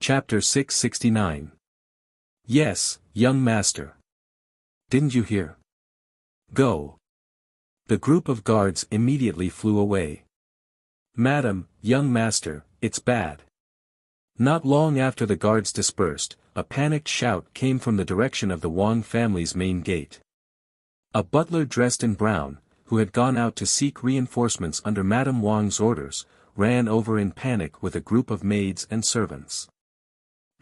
Chapter 669. Yes, young master. Didn't you hear? Go. The group of guards immediately flew away. Madam, young master, it's bad. Not long after the guards dispersed, a panicked shout came from the direction of the Wang family's main gate. A butler dressed in brown, who had gone out to seek reinforcements under Madame Wang's orders, ran over in panic with a group of maids and servants.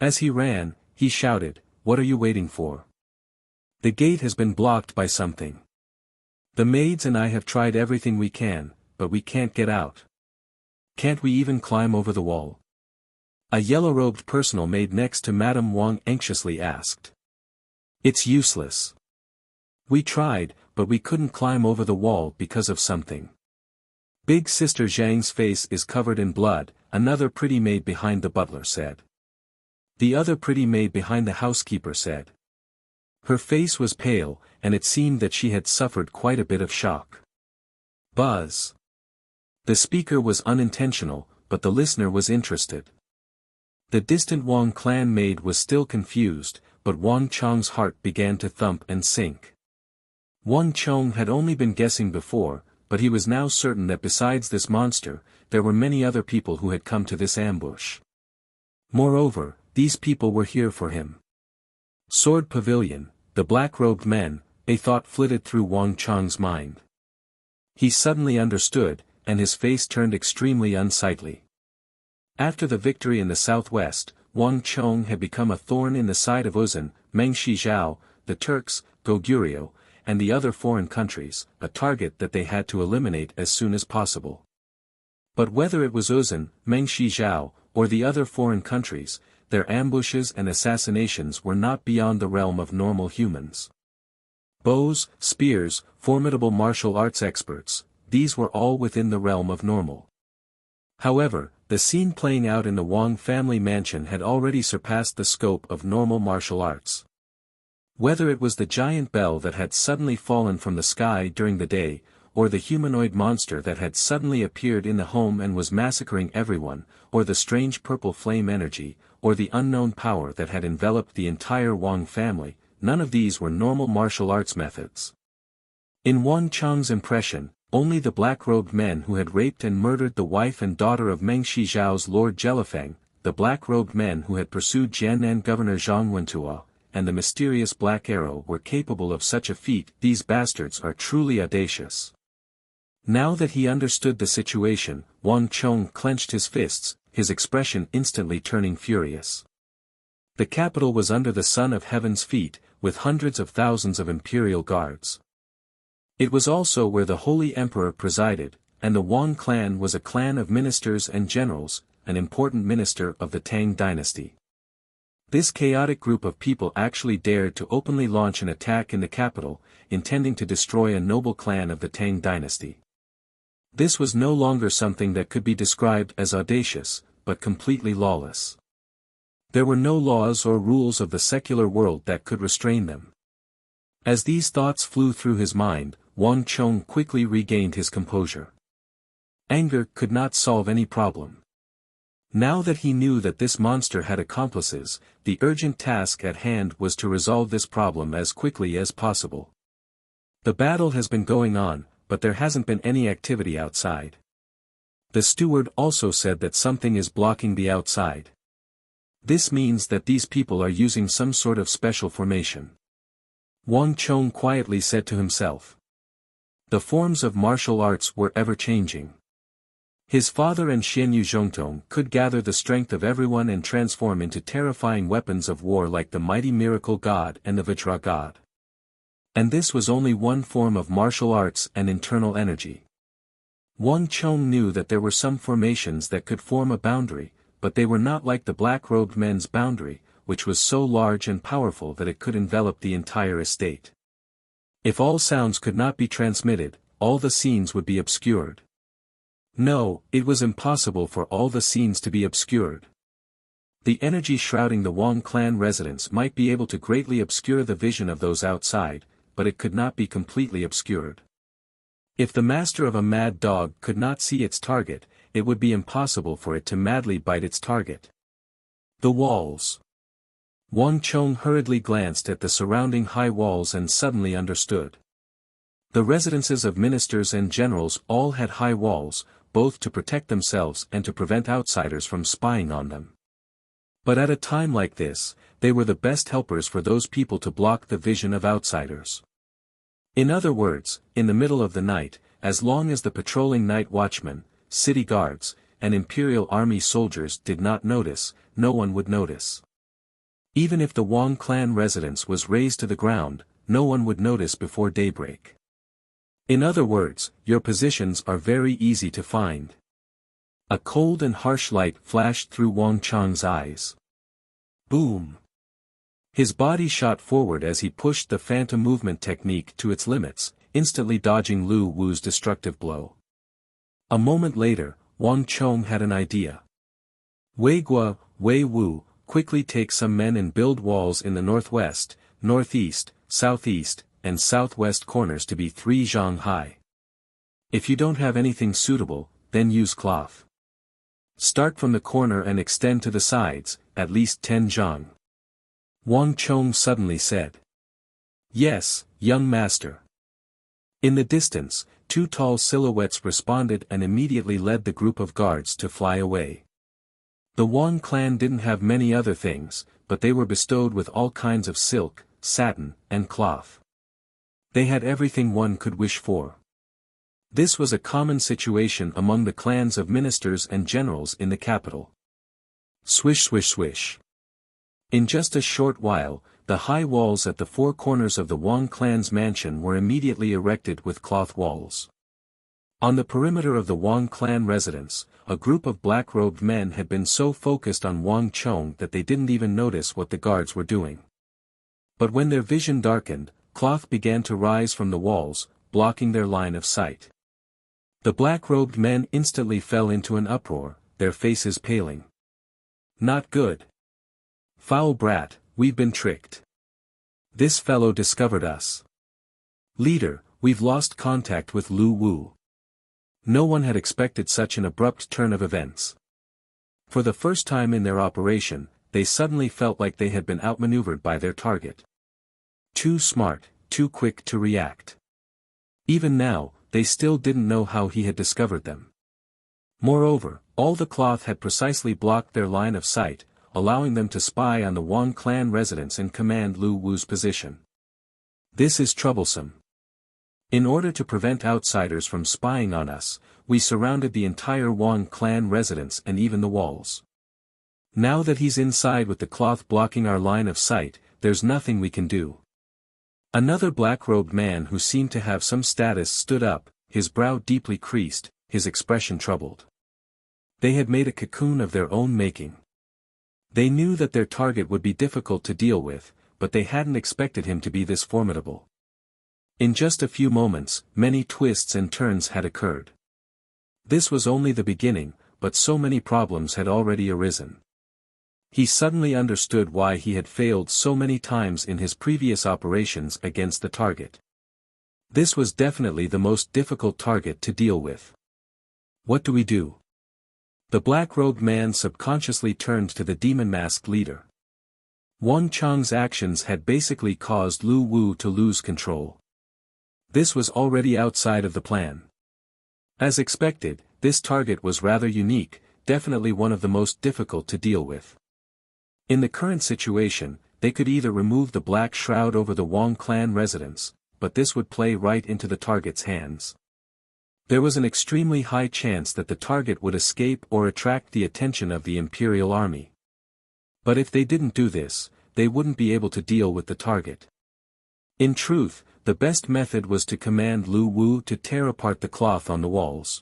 As he ran, he shouted, "What are you waiting for? The gate has been blocked by something. The maids and I have tried everything we can, but we can't get out. Can't we even climb over the wall?" A yellow-robed personal maid next to Madame Wang anxiously asked. "It's useless. We tried, but we couldn't climb over the wall because of something. Big Sister Zhang's face is covered in blood," another pretty maid behind the butler said. The other pretty maid behind the housekeeper said. Her face was pale, and it seemed that she had suffered quite a bit of shock. Buzz. The speaker was unintentional, but the listener was interested. The distant Wang clan maid was still confused, but Wang Chong's heart began to thump and sink. Wang Chong had only been guessing before, but he was now certain that besides this monster, there were many other people who had come to this ambush. Moreover, these people were here for him. Sword Pavilion, the black-robed men, a thought flitted through Wang Chong's mind. He suddenly understood, and his face turned extremely unsightly. After the victory in the southwest, Wang Chong had become a thorn in the side of Uzun, Meng Shizhao, the Turks, Goguryeo, and the other foreign countries, a target that they had to eliminate as soon as possible. But whether it was Uzun, Meng Shizhao, or the other foreign countries, their ambushes and assassinations were not beyond the realm of normal humans. Bows, spears, formidable martial arts experts, these were all within the realm of normal. However, the scene playing out in the Wang family mansion had already surpassed the scope of normal martial arts. Whether it was the giant bell that had suddenly fallen from the sky during the day, or the humanoid monster that had suddenly appeared in the home and was massacring everyone, or the strange purple flame energy, or the unknown power that had enveloped the entire Wang family, none of these were normal martial arts methods. In Wang Chong's impression, only the black-robed men who had raped and murdered the wife and daughter of Meng Shizhao's Lord Jelifeng, the black-robed men who had pursued Jiannan Governor Zhang Wentua, and the mysterious Black Arrow were capable of such a feat. These bastards are truly audacious. Now that he understood the situation, Wang Chong clenched his fists, his expression instantly turning furious. The capital was under the Son of Heaven's feet, with hundreds of thousands of imperial guards. It was also where the Holy Emperor presided, and the Wang clan was a clan of ministers and generals, an important minister of the Tang dynasty. This chaotic group of people actually dared to openly launch an attack in the capital, intending to destroy a noble clan of the Tang dynasty. This was no longer something that could be described as audacious, but completely lawless. There were no laws or rules of the secular world that could restrain them. As these thoughts flew through his mind, Wang Chong quickly regained his composure. Anger could not solve any problem. Now that he knew that this monster had accomplices, the urgent task at hand was to resolve this problem as quickly as possible. The battle has been going on, but there hasn't been any activity outside. The steward also said that something is blocking the outside. This means that these people are using some sort of special formation. Wang Chong quietly said to himself. The forms of martial arts were ever-changing. His father and Xianyu Zhongtong could gather the strength of everyone and transform into terrifying weapons of war like the mighty miracle god and the Vajra god. And this was only one form of martial arts and internal energy. Wang Chong knew that there were some formations that could form a boundary, but they were not like the black-robed men's boundary, which was so large and powerful that it could envelop the entire estate. If all sounds could not be transmitted, all the scenes would be obscured. No, it was impossible for all the scenes to be obscured. The energy shrouding the Wang clan residents might be able to greatly obscure the vision of those outside, but it could not be completely obscured. If the master of a mad dog could not see its target, it would be impossible for it to madly bite its target. The walls. Wang Chong hurriedly glanced at the surrounding high walls and suddenly understood. The residences of ministers and generals all had high walls, both to protect themselves and to prevent outsiders from spying on them. But at a time like this, they were the best helpers for those people to block the vision of outsiders. In other words, in the middle of the night, as long as the patrolling night watchmen, city guards, and imperial army soldiers did not notice, no one would notice. Even if the Wang clan residence was razed to the ground, no one would notice before daybreak. In other words, your positions are very easy to find. A cold and harsh light flashed through Wang Chong's eyes. Boom! His body shot forward as he pushed the phantom movement technique to its limits, instantly dodging Lu Wu's destructive blow. A moment later, Wang Chong had an idea. Wei Guo, Wei Wu, quickly take some men and build walls in the northwest, northeast, southeast, and southwest corners to be 3 zhang high. If you don't have anything suitable, then use cloth. Start from the corner and extend to the sides, at least 10 zhang. Wang Chong suddenly said. Yes, young master. In the distance, 2 tall silhouettes responded and immediately led the group of guards to fly away. The Wang clan didn't have many other things, but they were bestowed with all kinds of silk, satin, and cloth. They had everything one could wish for. This was a common situation among the clans of ministers and generals in the capital. Swish swish swish. In just a short while, the high walls at the 4 corners of the Wang clan's mansion were immediately erected with cloth walls. On the perimeter of the Wang clan residence, a group of black-robed men had been so focused on Wang Chong that they didn't even notice what the guards were doing. But when their vision darkened, cloth began to rise from the walls, blocking their line of sight. The black-robed men instantly fell into an uproar, their faces paling. Not good. Foul brat, we've been tricked. This fellow discovered us. Leader, we've lost contact with Lu Wu. No one had expected such an abrupt turn of events. For the first time in their operation, they suddenly felt like they had been outmaneuvered by their target. Too smart, too quick to react. Even now, they still didn't know how he had discovered them. Moreover, all the cloth had precisely blocked their line of sight, allowing them to spy on the Wang clan residence and command Lu Wu's position. This is troublesome. In order to prevent outsiders from spying on us, we surrounded the entire Wang clan residence and even the walls. Now that he's inside with the cloth blocking our line of sight, there's nothing we can do. Another black-robed man who seemed to have some status stood up, his brow deeply creased, his expression troubled. They had made a cocoon of their own making. They knew that their target would be difficult to deal with, but they hadn't expected him to be this formidable. In just a few moments, many twists and turns had occurred. This was only the beginning, but so many problems had already arisen. He suddenly understood why he had failed so many times in his previous operations against the target. This was definitely the most difficult target to deal with. What do we do? The black-robed man subconsciously turned to the demon-masked leader. Wang Chong's actions had basically caused Lu Wu to lose control. This was already outside of the plan. As expected, this target was rather unique, definitely one of the most difficult to deal with. In the current situation, they could either remove the black shroud over the Wang clan residence, but this would play right into the target's hands. There was an extremely high chance that the target would escape or attract the attention of the Imperial Army. But if they didn't do this, they wouldn't be able to deal with the target. In truth, the best method was to command Lu Wu to tear apart the cloth on the walls.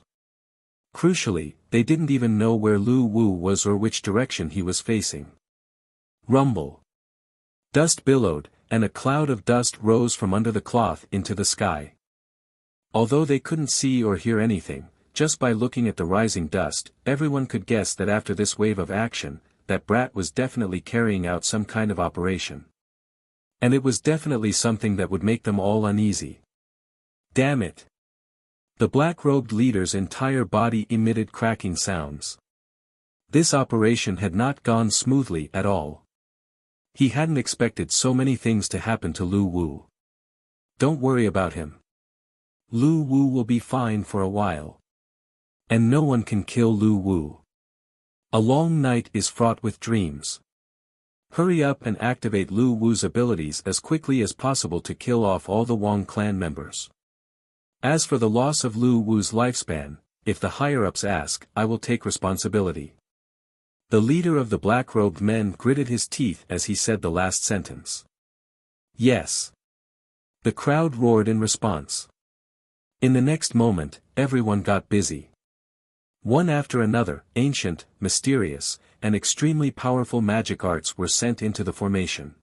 Crucially, they didn't even know where Lu Wu was or which direction he was facing. Rumble. Dust billowed, and a cloud of dust rose from under the cloth into the sky. Although they couldn't see or hear anything, just by looking at the rising dust, everyone could guess that after this wave of action, that brat was definitely carrying out some kind of operation. And it was definitely something that would make them all uneasy. Damn it! The black-robed leader's entire body emitted cracking sounds. This operation had not gone smoothly at all. He hadn't expected so many things to happen to Lu Wu. Don't worry about him. Lu Wu will be fine for a while. And no one can kill Lu Wu. A long night is fraught with dreams. Hurry up and activate Lu Wu's abilities as quickly as possible to kill off all the Wang clan members. As for the loss of Lu Wu's lifespan, if the higher-ups ask, I will take responsibility. The leader of the black-robed men gritted his teeth as he said the last sentence. Yes. The crowd roared in response. In the next moment, everyone got busy. One after another, ancient, mysterious, and extremely powerful magic arts were sent into the formation.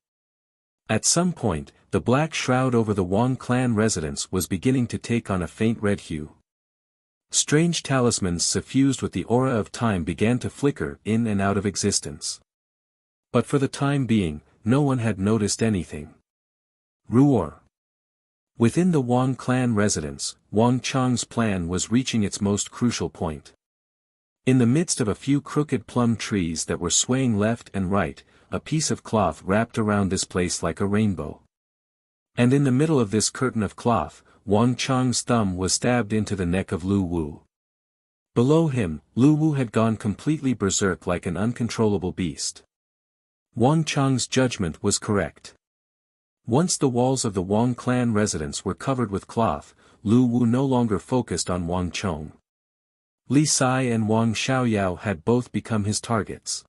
At some point, the black shroud over the Wang clan residence was beginning to take on a faint red hue. Strange talismans suffused with the aura of time began to flicker in and out of existence. But for the time being, no one had noticed anything. Roar. Within the Wang clan residence, Wang Chang's plan was reaching its most crucial point. In the midst of a few crooked plum trees that were swaying left and right, a piece of cloth wrapped around this place like a rainbow. And in the middle of this curtain of cloth, Wang Chang's thumb was stabbed into the neck of Lu Wu. Below him, Lu Wu had gone completely berserk like an uncontrollable beast. Wang Chang's judgment was correct. Once the walls of the Wang clan residence were covered with cloth, Lu Wu no longer focused on Wang Chong. Li Sai and Wang Xiaoyao had both become his targets.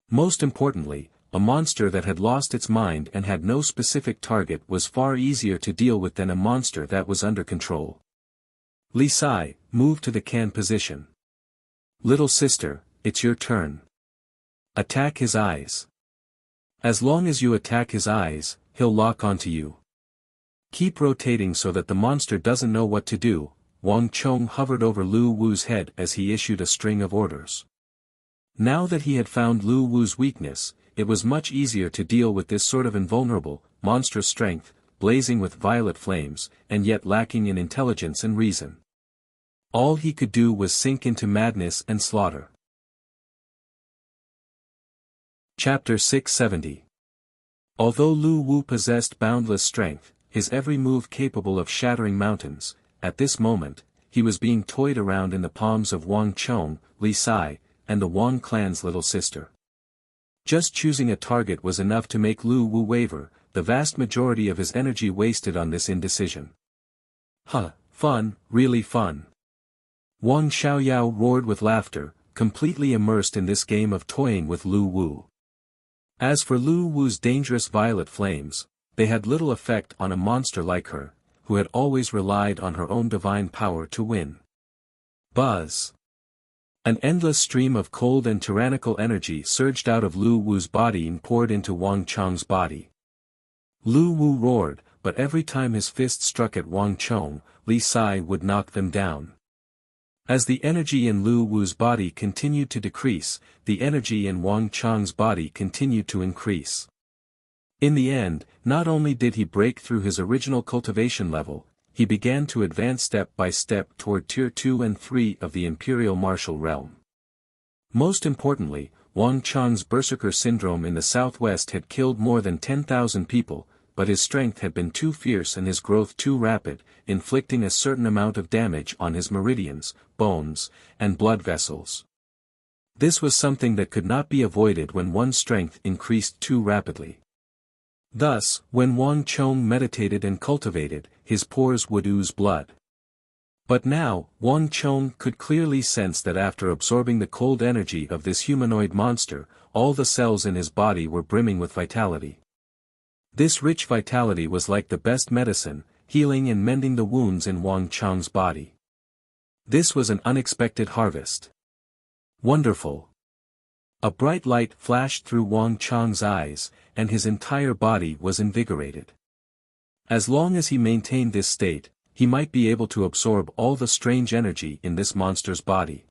Most importantly, a monster that had lost its mind and had no specific target was far easier to deal with than a monster that was under control. Li Sai, move to the can position. Little sister, it's your turn. Attack his eyes. As long as you attack his eyes, he'll lock onto you. Keep rotating so that the monster doesn't know what to do. Wang Chong hovered over Lu Wu's head as he issued a string of orders. Now that he had found Lu Wu's weakness, it was much easier to deal with this sort of invulnerable, monstrous strength, blazing with violet flames, and yet lacking in intelligence and reason. All he could do was sink into madness and slaughter. Chapter 670. Although Lu Wu possessed boundless strength, his every move capable of shattering mountains, at this moment, he was being toyed around in the palms of Wang Chong, Li Sai, and the Wang clan's little sister. Just choosing a target was enough to make Lu Wu waver, the vast majority of his energy wasted on this indecision. Fun, really fun. Wang Xiaoyao roared with laughter, completely immersed in this game of toying with Lu Wu. As for Lu Wu's dangerous violet flames, they had little effect on a monster like her, who had always relied on her own divine power to win. Buzz. An endless stream of cold and tyrannical energy surged out of Lu Wu's body and poured into Wang Chong's body. Lu Wu roared, but every time his fist struck at Wang Chong, Li Sai would knock them down. As the energy in Lu Wu's body continued to decrease, the energy in Wang Chong's body continued to increase. In the end, not only did he break through his original cultivation level, he began to advance step by step toward Tier 2 and 3 of the Imperial Martial Realm. Most importantly, Wang Chong's Berserker syndrome in the southwest had killed more than 10,000 people, but his strength had been too fierce and his growth too rapid, inflicting a certain amount of damage on his meridians, bones, and blood vessels. This was something that could not be avoided when one's strength increased too rapidly. Thus, when Wang Chong meditated and cultivated, his pores would ooze blood. But now, Wang Chong could clearly sense that after absorbing the cold energy of this humanoid monster, all the cells in his body were brimming with vitality. This rich vitality was like the best medicine, healing and mending the wounds in Wang Chong's body. This was an unexpected harvest. Wonderful. A bright light flashed through Wang Chong's eyes, and his entire body was invigorated. As long as he maintained this state, he might be able to absorb all the strange energy in this monster's body.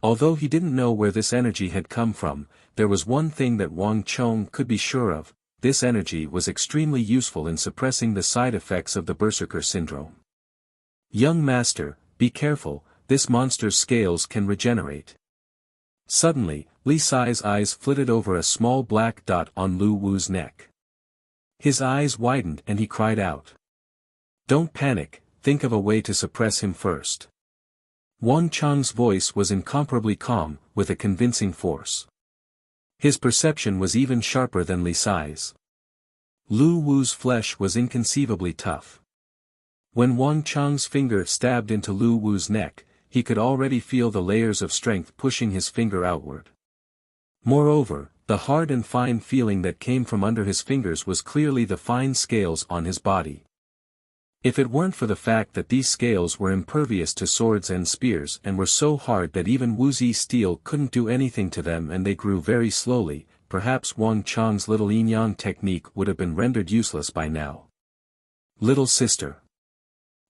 Although he didn't know where this energy had come from, there was one thing that Wang Chong could be sure of: this energy was extremely useful in suppressing the side effects of the Berserker syndrome. Young master, be careful, this monster's scales can regenerate. Suddenly, Li Sai's eyes flitted over a small black dot on Lu Wu's neck. His eyes widened and he cried out. "Don't panic, think of a way to suppress him first." Wang Chang's voice was incomparably calm, with a convincing force. His perception was even sharper than Li Sai's. Lu Wu's flesh was inconceivably tough. When Wang Chang's finger stabbed into Lu Wu's neck, he could already feel the layers of strength pushing his finger outward. Moreover, the hard and fine feeling that came from under his fingers was clearly the fine scales on his body. If it weren't for the fact that these scales were impervious to swords and spears and were so hard that even Wuxia steel couldn't do anything to them and they grew very slowly, perhaps Wang Chang's little yin-yang technique would have been rendered useless by now. "Little sister."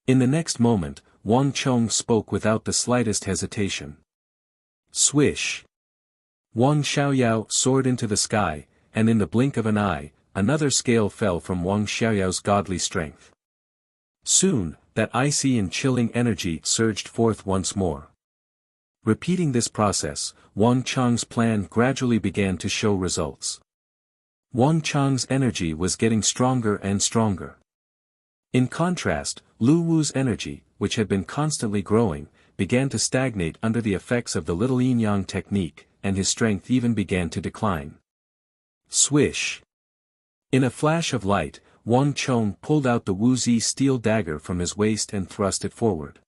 In the next moment, Wang Chong spoke without the slightest hesitation. Swish! Wang Xiaoyao soared into the sky, and in the blink of an eye, another scale fell from Wang Xiaoyao's godly strength. Soon, that icy and chilling energy surged forth once more. Repeating this process, Wang Chang's plan gradually began to show results. Wang Chang's energy was getting stronger and stronger. In contrast, Lu Wu's energy, which had been constantly growing, began to stagnate under the effects of the little yin-yang technique, and his strength even began to decline. Swish! In a flash of light, Wang Chong pulled out the Wuxia steel dagger from his waist and thrust it forward.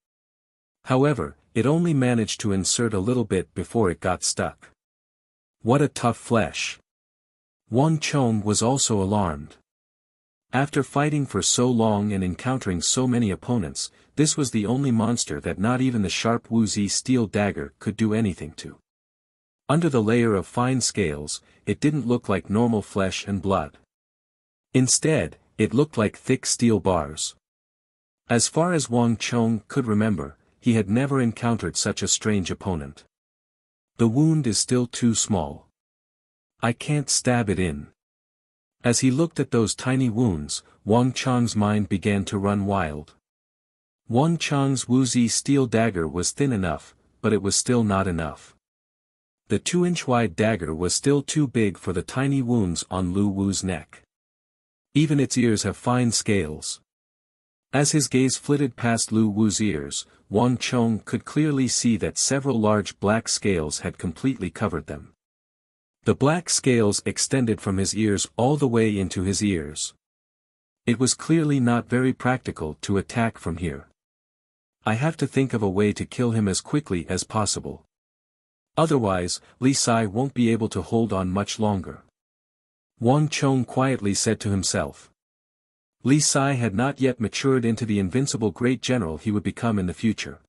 However, it only managed to insert a little bit before it got stuck. What a tough flesh! Wang Chong was also alarmed. After fighting for so long and encountering so many opponents, this was the only monster that not even the sharp Wuxia steel dagger could do anything to. Under the layer of fine scales, it didn't look like normal flesh and blood. Instead, it looked like thick steel bars. As far as Wang Chong could remember, he had never encountered such a strange opponent. The wound is still too small. I can't stab it in. As he looked at those tiny wounds, Wang Chong's mind began to run wild. Wang Chong's Wuxia steel dagger was thin enough, but it was still not enough. The 2-inch wide dagger was still too big for the tiny wounds on Lu Wu's neck. Even its ears have fine scales. As his gaze flitted past Lu Wu's ears, Wang Chong could clearly see that several large black scales had completely covered them. The black scales extended from his ears all the way into his ears. It was clearly not very practical to attack from here. I have to think of a way to kill him as quickly as possible. Otherwise, Li Sai won't be able to hold on much longer. Wang Chong quietly said to himself. Li Sai had not yet matured into the invincible great general he would become in the future.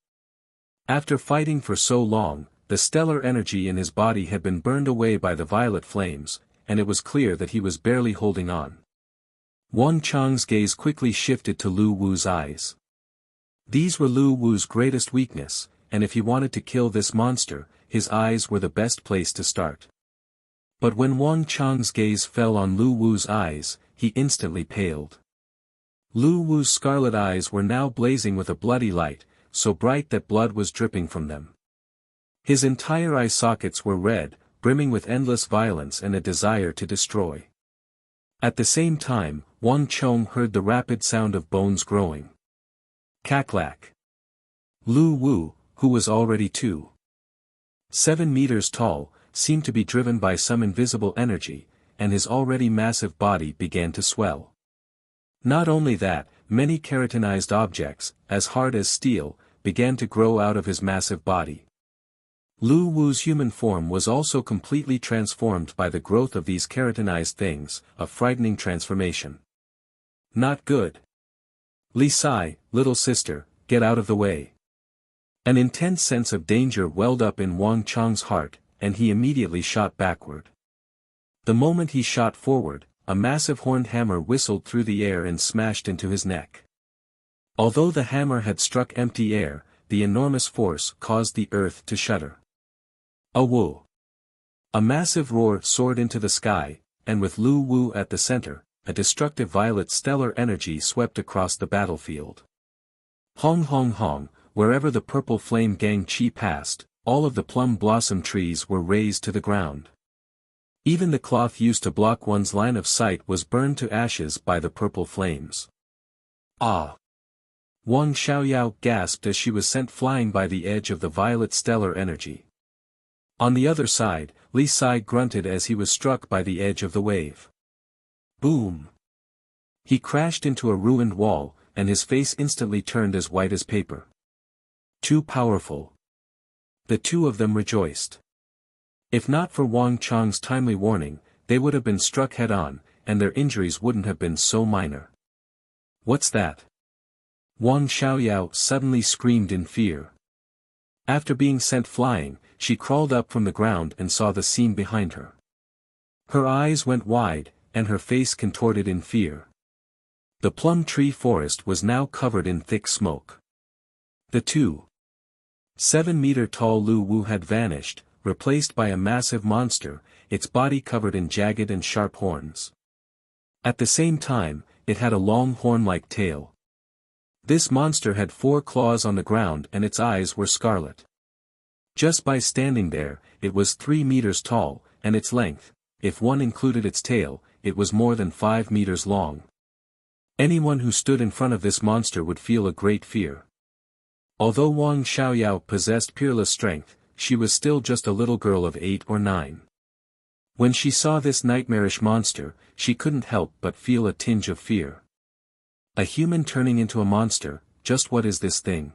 After fighting for so long, the stellar energy in his body had been burned away by the violet flames, and it was clear that he was barely holding on. Wang Chong's gaze quickly shifted to Lu Wu's eyes. These were Lu Wu's greatest weakness, and if he wanted to kill this monster, his eyes were the best place to start. But when Wang Chong's gaze fell on Lu Wu's eyes, he instantly paled. Lu Wu's scarlet eyes were now blazing with a bloody light, so bright that blood was dripping from them. His entire eye sockets were red, brimming with endless violence and a desire to destroy. At the same time, Wang Chong heard the rapid sound of bones growing. Cack-lack. Lu Wu, who was already 2.7 meters tall, seemed to be driven by some invisible energy, and his already massive body began to swell. Not only that, many keratinized objects, as hard as steel, began to grow out of his massive body. Lu Wu's human form was also completely transformed by the growth of these keratinized things, a frightening transformation. Not good. Li Sai, little sister, get out of the way. An intense sense of danger welled up in Wang Chong's heart, and he immediately shot backward. The moment he shot forward, a massive horned hammer whistled through the air and smashed into his neck. Although the hammer had struck empty air, the enormous force caused the earth to shudder. A woo! A massive roar soared into the sky, and with Lu Wu at the center, a destructive violet stellar energy swept across the battlefield. Hong hong hong, wherever the purple flame Gang Chi passed, all of the plum blossom trees were razed to the ground. Even the cloth used to block one's line of sight was burned to ashes by the purple flames. Ah! Wang Xiaoyao gasped as she was sent flying by the edge of the violet stellar energy. On the other side, Li Sai grunted as he was struck by the edge of the wave. Boom! He crashed into a ruined wall, and his face instantly turned as white as paper. Too powerful. The two of them rejoiced. If not for Wang Chang's timely warning, they would have been struck head-on, and their injuries wouldn't have been so minor. What's that? Wang Xiaoyao suddenly screamed in fear. After being sent flying, she crawled up from the ground and saw the scene behind her. Her eyes went wide, and her face contorted in fear. The plum tree forest was now covered in thick smoke. The 2.7-meter-tall Lu Wu had vanished, replaced by a massive monster, its body covered in jagged and sharp horns. At the same time, it had a long horn-like tail. This monster had 4 claws on the ground and its eyes were scarlet. Just by standing there, it was 3 meters tall, and its length, if one included its tail, it was more than 5 meters long. Anyone who stood in front of this monster would feel a great fear. Although Wang Xiaoyao possessed peerless strength, she was still just a little girl of 8 or 9. When she saw this nightmarish monster, she couldn't help but feel a tinge of fear. A human turning into a monster, just what is this thing?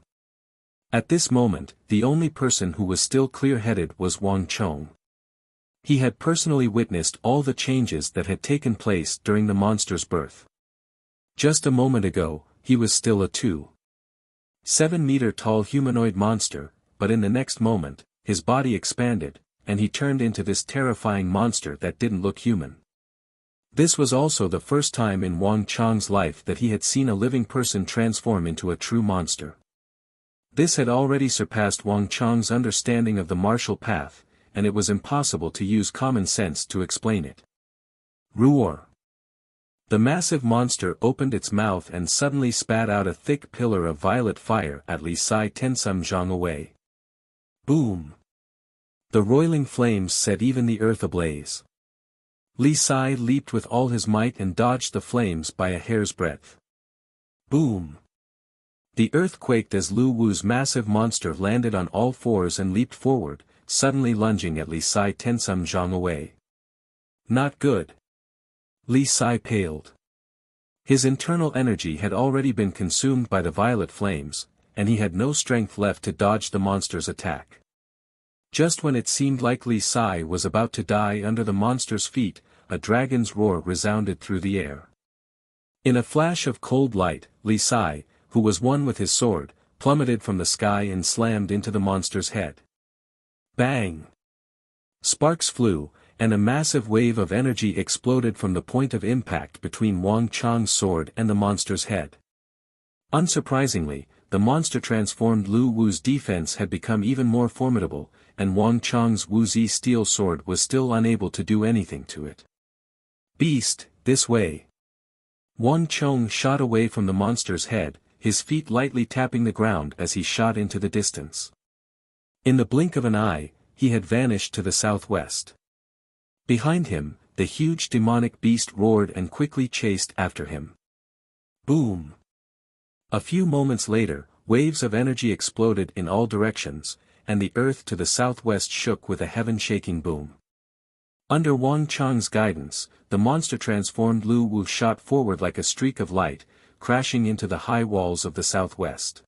At this moment, the only person who was still clear-headed was Wang Chong. He had personally witnessed all the changes that had taken place during the monster's birth. Just a moment ago, he was still a 2.7-meter-tall humanoid monster, but in the next moment, his body expanded, and he turned into this terrifying monster that didn't look human. This was also the first time in Wang Chang's life that he had seen a living person transform into a true monster. This had already surpassed Wang Chang's understanding of the martial path, and it was impossible to use common sense to explain it. Roar! The massive monster opened its mouth and suddenly spat out a thick pillar of violet fire at Li Sai Tensum Zhang away. Boom! The roiling flames set even the earth ablaze. Li Sai leaped with all his might and dodged the flames by a hair's breadth. Boom! The earth quaked as Lu Wu's massive monster landed on all fours and leaped forward, suddenly lunging at Li Sai Tensum Zhang away. Not good. Li Sai paled. His internal energy had already been consumed by the violet flames, and he had no strength left to dodge the monster's attack. Just when it seemed like Li Sai was about to die under the monster's feet, a dragon's roar resounded through the air. In a flash of cold light, Li Sai, who was one with his sword, plummeted from the sky and slammed into the monster's head. Bang! Sparks flew, and a massive wave of energy exploded from the point of impact between Wang Chang's sword and the monster's head. Unsurprisingly, the monster-transformed Lu Wu's defense had become even more formidable, and Wang Chang's Wuzi steel sword was still unable to do anything to it. Beast, this way! Wang Chong shot away from the monster's head, his feet lightly tapping the ground as he shot into the distance. In the blink of an eye, he had vanished to the southwest. Behind him, the huge demonic beast roared and quickly chased after him. Boom! A few moments later, waves of energy exploded in all directions, and the earth to the southwest shook with a heaven-shaking boom. Under Wang Chang's guidance, the monster-transformed Lu Wu shot forward like a streak of light, crashing into the high walls of the southwest.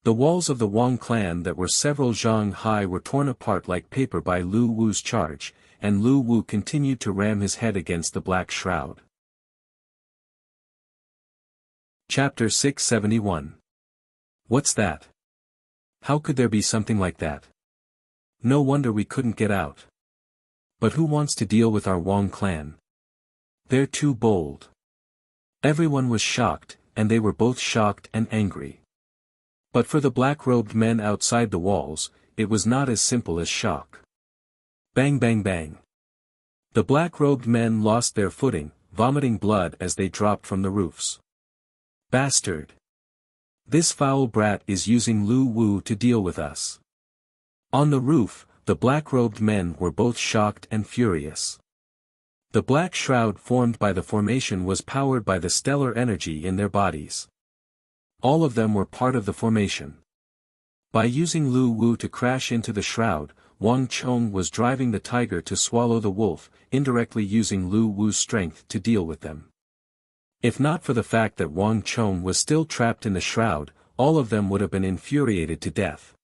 The walls of the Wang clan that were several zhang high were torn apart like paper by Lu Wu's charge, and Lu Wu continued to ram his head against the black shroud. Chapter 671. What's that? How could there be something like that? No wonder we couldn't get out. But who wants to deal with our Wang clan? They're too bold. Everyone was shocked, and they were both shocked and angry. But for the black-robed men outside the walls, it was not as simple as shock. Bang bang bang. The black-robed men lost their footing, vomiting blood as they dropped from the roofs. Bastard! This foul brat is using Lu Wu to deal with us. On the roof, the black-robed men were both shocked and furious. The black shroud formed by the formation was powered by the stellar energy in their bodies. All of them were part of the formation. By using Lu Wu to crash into the shroud, Wang Chong was driving the tiger to swallow the wolf, indirectly using Lu Wu's strength to deal with them. If not for the fact that Wang Chong was still trapped in the shroud, all of them would have been infuriated to death.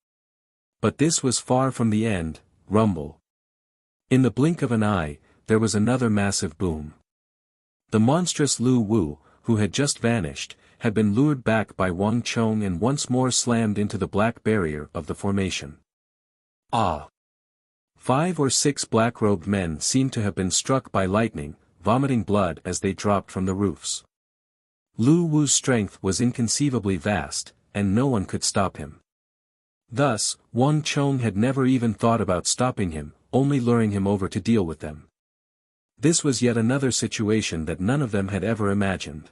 But this was far from the end. Rumble. In the blink of an eye, there was another massive boom. The monstrous Lu Wu, who had just vanished, had been lured back by Wang Chong and once more slammed into the black barrier of the formation. Ah! 5 or 6 black-robed men seemed to have been struck by lightning, vomiting blood as they dropped from the roofs. Lu Wu's strength was inconceivably vast, and no one could stop him. Thus, Wang Chong had never even thought about stopping him, only luring him over to deal with them. This was yet another situation that none of them had ever imagined.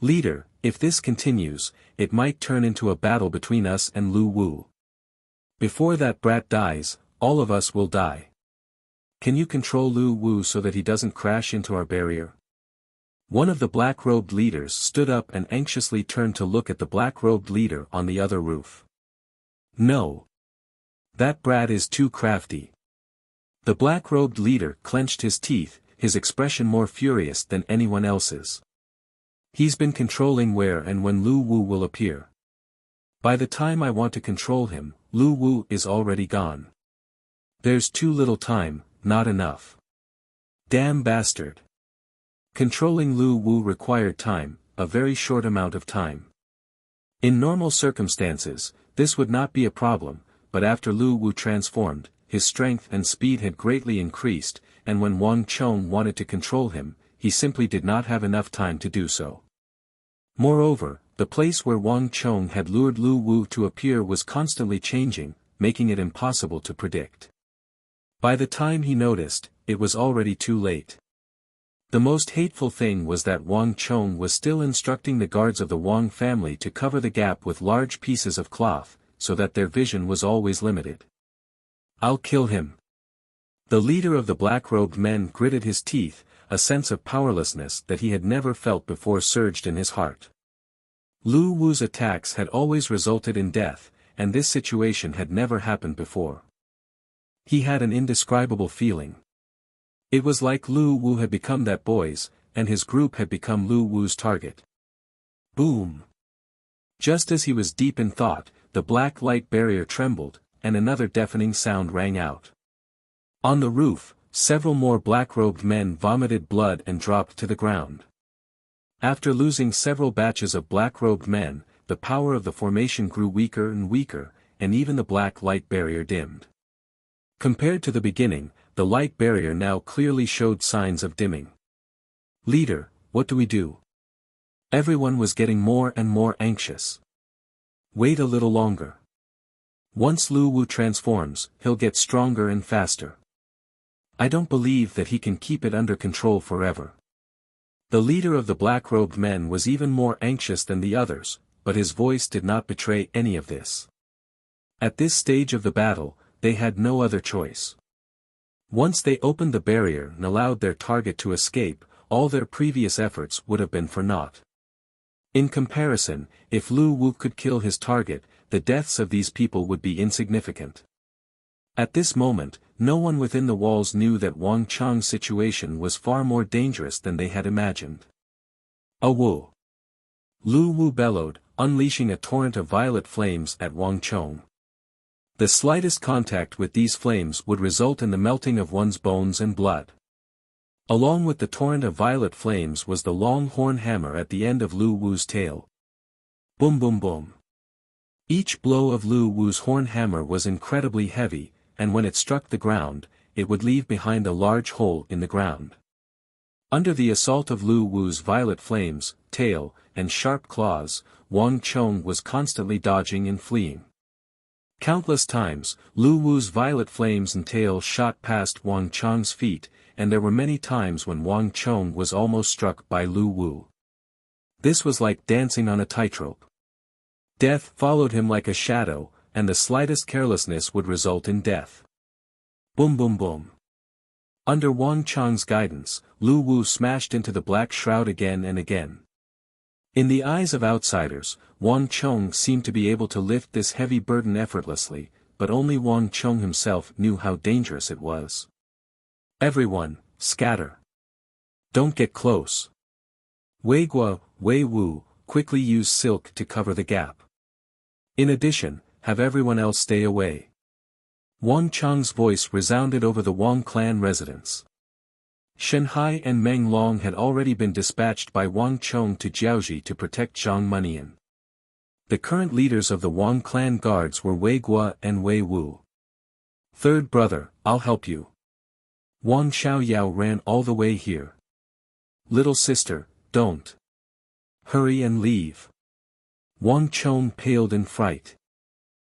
Leader, if this continues, it might turn into a battle between us and Lu Wu. Before that brat dies, all of us will die. Can you control Lu Wu so that he doesn't crash into our barrier? One of the black-robed leaders stood up and anxiously turned to look at the black-robed leader on the other roof. No. That brat is too crafty. The black-robed leader clenched his teeth, his expression more furious than anyone else's. He's been controlling where and when Lu Wu will appear. By the time I want to control him, Lu Wu is already gone. There's too little time, not enough. Damn bastard. Controlling Lu Wu required time, a very short amount of time. In normal circumstances, this would not be a problem, but after Lu Wu transformed, his strength and speed had greatly increased, and when Wang Chong wanted to control him, he simply did not have enough time to do so. Moreover, the place where Wang Chong had lured Lu Wu to appear was constantly changing, making it impossible to predict. By the time he noticed, it was already too late. The most hateful thing was that Wang Chong was still instructing the guards of the Wang family to cover the gap with large pieces of cloth, so that their vision was always limited. I'll kill him. The leader of the black-robed men gritted his teeth, a sense of powerlessness that he had never felt before surged in his heart. Lu Wu's attacks had always resulted in death, and this situation had never happened before. He had an indescribable feeling. It was like Lu Wu had become that boy's, and his group had become Lu Wu's target. Boom! Just as he was deep in thought, the black light barrier trembled, and another deafening sound rang out. On the roof, several more black-robed men vomited blood and dropped to the ground. After losing several batches of black-robed men, the power of the formation grew weaker and weaker, and even the black light barrier dimmed. Compared to the beginning, the light barrier now clearly showed signs of dimming. Leader, what do we do? Everyone was getting more and more anxious. Wait a little longer. Once Lu Wu transforms, he'll get stronger and faster. I don't believe that he can keep it under control forever. The leader of the black-robed men was even more anxious than the others, but his voice did not betray any of this. At this stage of the battle, they had no other choice. Once they opened the barrier and allowed their target to escape, all their previous efforts would have been for naught. In comparison, if Lu Wu could kill his target, the deaths of these people would be insignificant. At this moment, no one within the walls knew that Wang Chong's situation was far more dangerous than they had imagined. Awu! Lu Wu bellowed, unleashing a torrent of violet flames at Wang Chong. The slightest contact with these flames would result in the melting of one's bones and blood. Along with the torrent of violet flames was the long horn hammer at the end of Lu Wu's tail. Boom boom boom. Each blow of Lu Wu's horn hammer was incredibly heavy, and when it struck the ground, it would leave behind a large hole in the ground. Under the assault of Lu Wu's violet flames, tail, and sharp claws, Wang Chong was constantly dodging and fleeing. Countless times, Lu Wu's violet flames and tail shot past Wang Chong's feet, and there were many times when Wang Chong was almost struck by Lu Wu. This was like dancing on a tightrope. Death followed him like a shadow, and the slightest carelessness would result in death. Boom boom boom. Under Wang Chang's guidance, Lu Wu smashed into the black shroud again and again. In the eyes of outsiders, Wang Chong seemed to be able to lift this heavy burden effortlessly, but only Wang Chong himself knew how dangerous it was. Everyone, scatter. Don't get close. Wei Guo, Wei Wu, quickly use silk to cover the gap. In addition, have everyone else stay away. Wang Chang's voice resounded over the Wang clan residence. Shen Hai and Meng Long had already been dispatched by Wang Chong to Jiaoji to protect Zhang Menian. The current leaders of the Wang clan guards were Wei Guo and Wei Wu. Third brother, I'll help you. Wang Xiaoyao ran all the way here. Little sister, don't. Hurry and leave. Wang Chong paled in fright.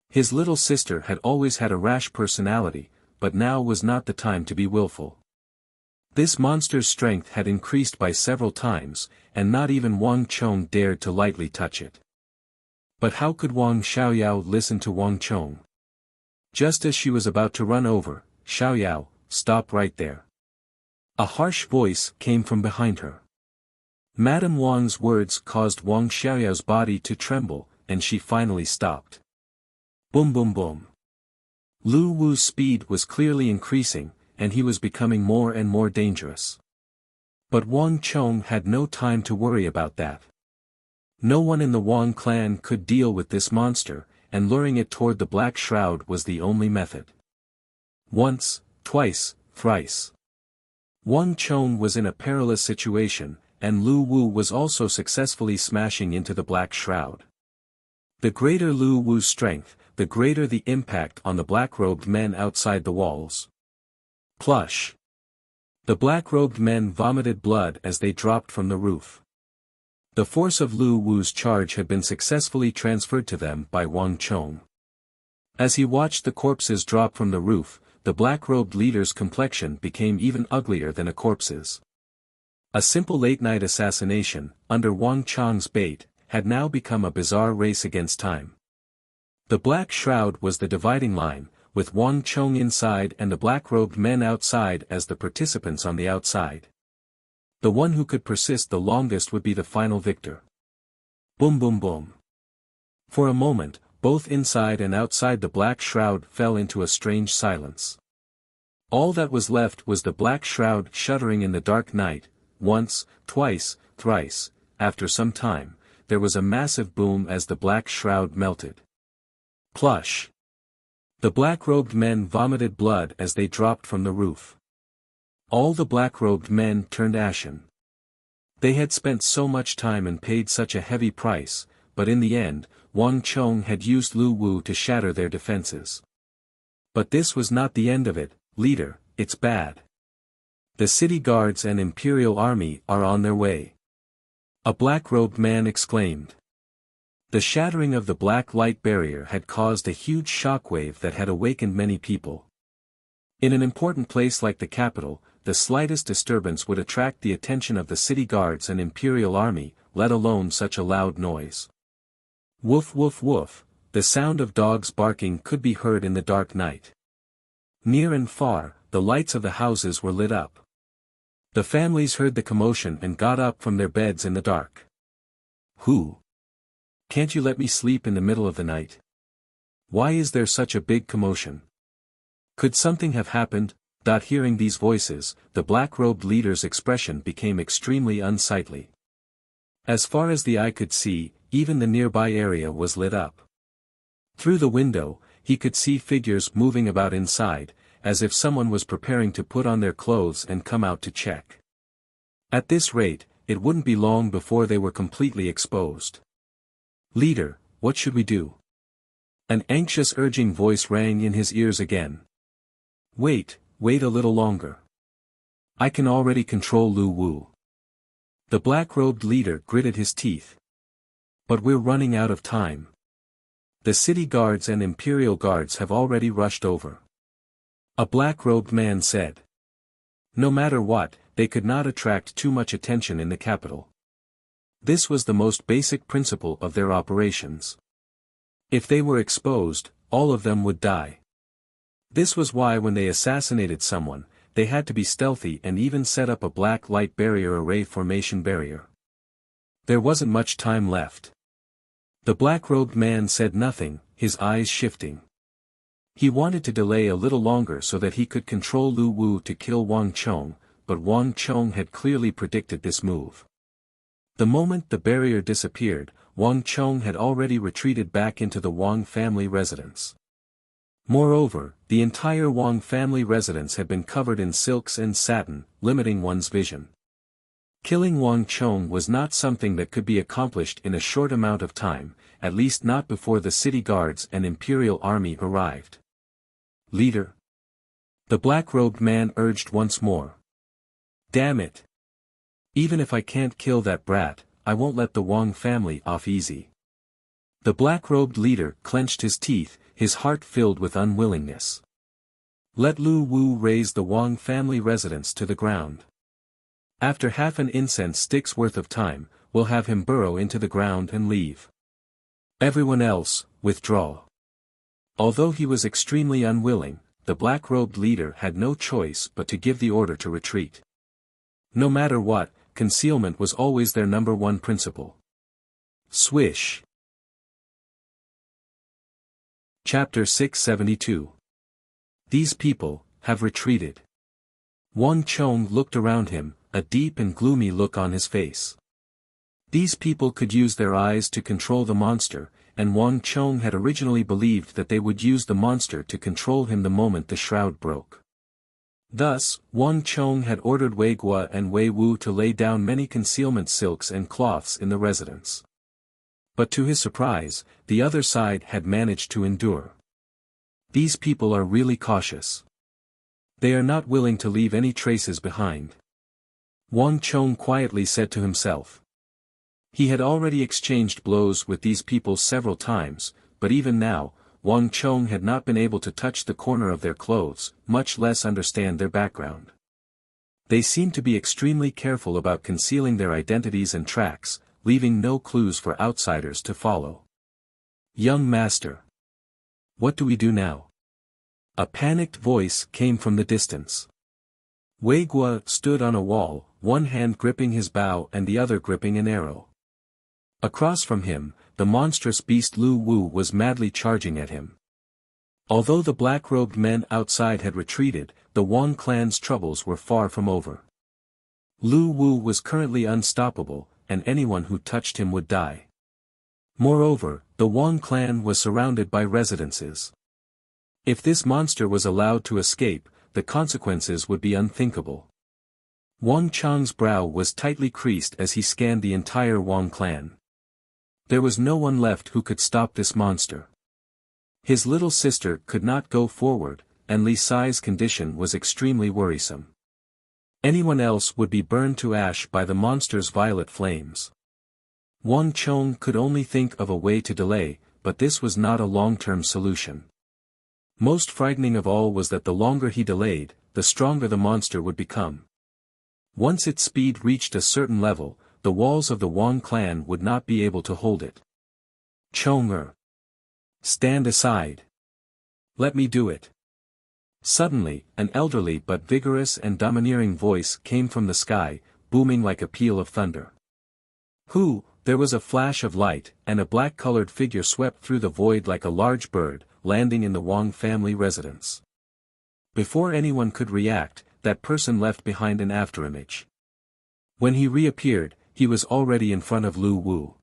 His little sister had always had a rash personality, but now was not the time to be willful. This monster's strength had increased by several times, and not even Wang Chong dared to lightly touch it. But how could Wang Xiaoyao listen to Wang Chong? Just as she was about to run over, Xiaoyao, stop right there. A harsh voice came from behind her. Madame Wang's words caused Wang Xiaoyao's body to tremble, and she finally stopped. Boom boom boom. Lu Wu's speed was clearly increasing, and he was becoming more and more dangerous. But Wang Chong had no time to worry about that. No one in the Wang clan could deal with this monster, and luring it toward the black shroud was the only method. Once, twice, thrice. Wang Chong was in a perilous situation, and Lu Wu was also successfully smashing into the black shroud. The greater Lu Wu's strength, the greater the impact on the black-robed men outside the walls. Plush. The black-robed men vomited blood as they dropped from the roof. The force of Lu Wu's charge had been successfully transferred to them by Wang Chong. As he watched the corpses drop from the roof, the black-robed leader's complexion became even uglier than a corpse's. A simple late-night assassination, under Wang Chong's bait, had now become a bizarre race against time. The black shroud was the dividing line, with Wang Chong inside and the black-robed men outside as the participants on the outside. The one who could persist the longest would be the final victor. Boom boom boom. For a moment, both inside and outside the black shroud fell into a strange silence. All that was left was the black shroud shuddering in the dark night. Once, twice, thrice, after some time, there was a massive boom as the black shroud melted. Plush. The black-robed men vomited blood as they dropped from the roof. All the black-robed men turned ashen. They had spent so much time and paid such a heavy price, but in the end, Wang Chong had used Lu Wu to shatter their defenses. But this was not the end of it, leader, it's bad. The city guards and imperial army are on their way. A black-robed man exclaimed. The shattering of the black light barrier had caused a huge shockwave that had awakened many people. In an important place like the capital, the slightest disturbance would attract the attention of the city guards and imperial army, let alone such a loud noise. Woof woof woof, the sound of dogs barking could be heard in the dark night. Near and far, the lights of the houses were lit up. The families heard the commotion and got up from their beds in the dark. Who? Can't you let me sleep in the middle of the night? Why is there such a big commotion? Could something have happened? Hearing these voices, the black-robed leader's expression became extremely unsightly. As far as the eye could see, even the nearby area was lit up. Through the window, he could see figures moving about inside, as if someone was preparing to put on their clothes and come out to check. At this rate, it wouldn't be long before they were completely exposed. Leader, what should we do? An anxious urging voice rang in his ears again. Wait a little longer. I can already control Lu Wu. The black-robed leader gritted his teeth. But we're running out of time. The city guards and imperial guards have already rushed over. A black-robed man said. No matter what, they could not attract too much attention in the capital. This was the most basic principle of their operations. If they were exposed, all of them would die. This was why when they assassinated someone, they had to be stealthy and even set up a black light barrier array formation barrier. There wasn't much time left. The black-robed man said nothing, his eyes shifting. He wanted to delay a little longer so that he could control Lu Wu to kill Wang Chong, but Wang Chong had clearly predicted this move. The moment the barrier disappeared, Wang Chong had already retreated back into the Wang family residence. Moreover, the entire Wang family residence had been covered in silks and satin, limiting one's vision. Killing Wang Chong was not something that could be accomplished in a short amount of time, at least not before the city guards and imperial army arrived. Leader. The black-robed man urged once more. Damn it. Even if I can't kill that brat, I won't let the Wang family off easy. The black-robed leader clenched his teeth, his heart filled with unwillingness. Let Lu Wu raise the Wang family residence to the ground. After half an incense stick's worth of time, we'll have him burrow into the ground and leave. Everyone else, withdraw. Although he was extremely unwilling, the black-robed leader had no choice but to give the order to retreat. No matter what, concealment was always their number one principle. Swish. Chapter 672. These people have retreated. Wang Chong looked around him, a deep and gloomy look on his face. These people could use their eyes to control the monster, and Wang Chong had originally believed that they would use the monster to control him the moment the shroud broke. Thus, Wang Chong had ordered Wei Guo and Wei Wu to lay down many concealment silks and cloths in the residence. But to his surprise, the other side had managed to endure. These people are really cautious. They are not willing to leave any traces behind. Wang Chong quietly said to himself. He had already exchanged blows with these people several times, but even now, Wang Chong had not been able to touch the corner of their clothes, much less understand their background. They seemed to be extremely careful about concealing their identities and tracks, leaving no clues for outsiders to follow. Young master. What do we do now? A panicked voice came from the distance. Wei Guo stood on a wall, one hand gripping his bow and the other gripping an arrow. Across from him, the monstrous beast Lu Wu was madly charging at him. Although the black-robed men outside had retreated, the Wang clan's troubles were far from over. Lu Wu was currently unstoppable, and anyone who touched him would die. Moreover, the Wang clan was surrounded by residences. If this monster was allowed to escape, the consequences would be unthinkable. Wang Chong's brow was tightly creased as he scanned the entire Wang clan. There was no one left who could stop this monster. His little sister could not go forward, and Li Sai's condition was extremely worrisome. Anyone else would be burned to ash by the monster's violet flames. Wang Chong could only think of a way to delay, but this was not a long-term solution. Most frightening of all was that the longer he delayed, the stronger the monster would become. Once its speed reached a certain level, the walls of the Wang clan would not be able to hold it. Chong-er. Stand aside. Let me do it. Suddenly, an elderly but vigorous and domineering voice came from the sky, booming like a peal of thunder. Who? There was a flash of light, and a black-colored figure swept through the void like a large bird, landing in the Wang family residence. Before anyone could react, that person left behind an afterimage. When he reappeared, he was already in front of Lu Wu.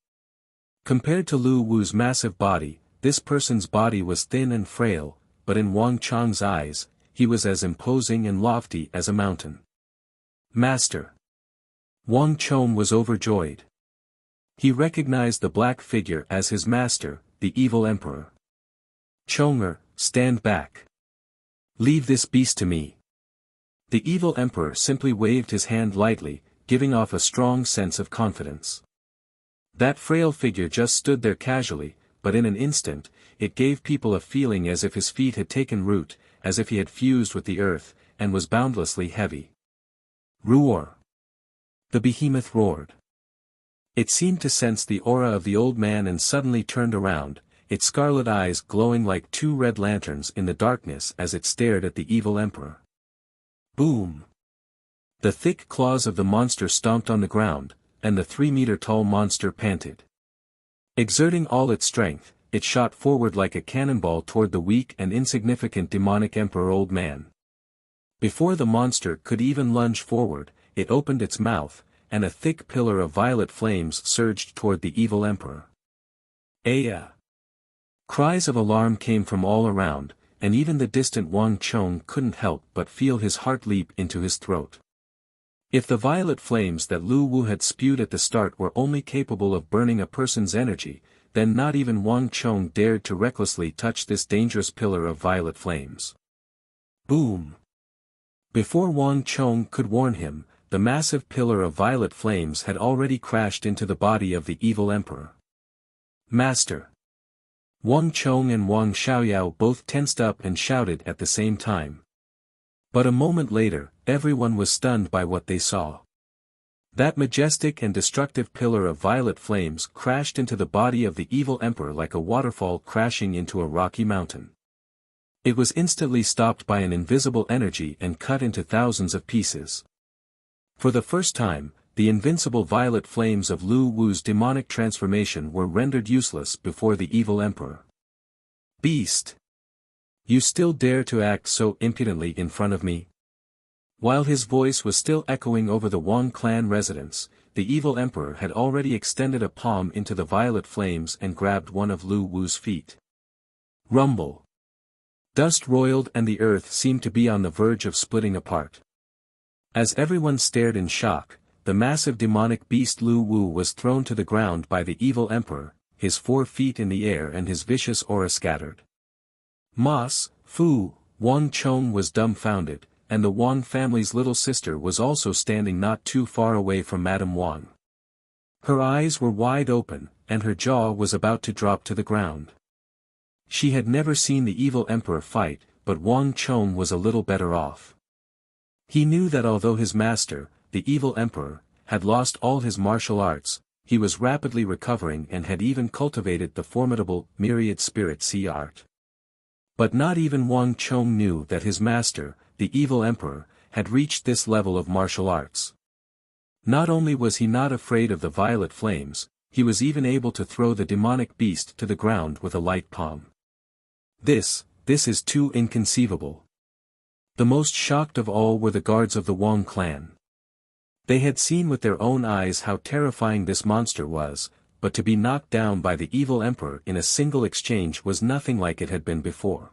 Compared to Lu Wu's massive body, this person's body was thin and frail, but in Wang Chong's eyes, he was as imposing and lofty as a mountain. Master. Wang Chong was overjoyed. He recognized the black figure as his master, the evil emperor. Chong-er, stand back. Leave this beast to me. The evil emperor simply waved his hand lightly, giving off a strong sense of confidence. That frail figure just stood there casually, but in an instant, it gave people a feeling as if his feet had taken root, as if he had fused with the earth, and was boundlessly heavy. Roar! The behemoth roared. It seemed to sense the aura of the old man and suddenly turned around, its scarlet eyes glowing like two red lanterns in the darkness as it stared at the evil emperor. Boom! The thick claws of the monster stomped on the ground, and the 3-meter-tall monster panted. Exerting all its strength, it shot forward like a cannonball toward the weak and insignificant demonic emperor old man. Before the monster could even lunge forward, it opened its mouth, and a thick pillar of violet flames surged toward the evil emperor. Aya! Cries of alarm came from all around, and even the distant Wang Chong couldn't help but feel his heart leap into his throat. If the violet flames that Lu Wu had spewed at the start were only capable of burning a person's energy, then not even Wang Chong dared to recklessly touch this dangerous pillar of violet flames. Boom! Before Wang Chong could warn him, the massive pillar of violet flames had already crashed into the body of the evil emperor. Master! Wang Chong and Wang Xiaoyao both tensed up and shouted at the same time. But a moment later, everyone was stunned by what they saw. That majestic and destructive pillar of violet flames crashed into the body of the evil emperor like a waterfall crashing into a rocky mountain. It was instantly stopped by an invisible energy and cut into thousands of pieces. For the first time, the invincible violet flames of Lu Wu's demonic transformation were rendered useless before the evil emperor. Beast! You still dare to act so impudently in front of me? While his voice was still echoing over the Wang clan residence, the evil emperor had already extended a palm into the violet flames and grabbed one of Lu Wu's feet. Rumble! Dust roiled and the earth seemed to be on the verge of splitting apart. As everyone stared in shock, the massive demonic beast Lu Wu was thrown to the ground by the evil emperor, his 4 feet in the air and his vicious aura scattered. Mas, Fu, Wang Chong was dumbfounded, and the Wang family's little sister was also standing not too far away from Madame Wang. Her eyes were wide open, and her jaw was about to drop to the ground. She had never seen the evil emperor fight, but Wang Chong was a little better off. He knew that although his master, the evil emperor, had lost all his martial arts, he was rapidly recovering and had even cultivated the formidable myriad spirit sea art. But not even Wang Chong knew that his master, the evil emperor, had reached this level of martial arts. Not only was he not afraid of the violet flames, he was even able to throw the demonic beast to the ground with a light palm. This is too inconceivable. The most shocked of all were the guards of the Wang clan. They had seen with their own eyes how terrifying this monster was, but to be knocked down by the evil emperor in a single exchange was nothing like it had been before.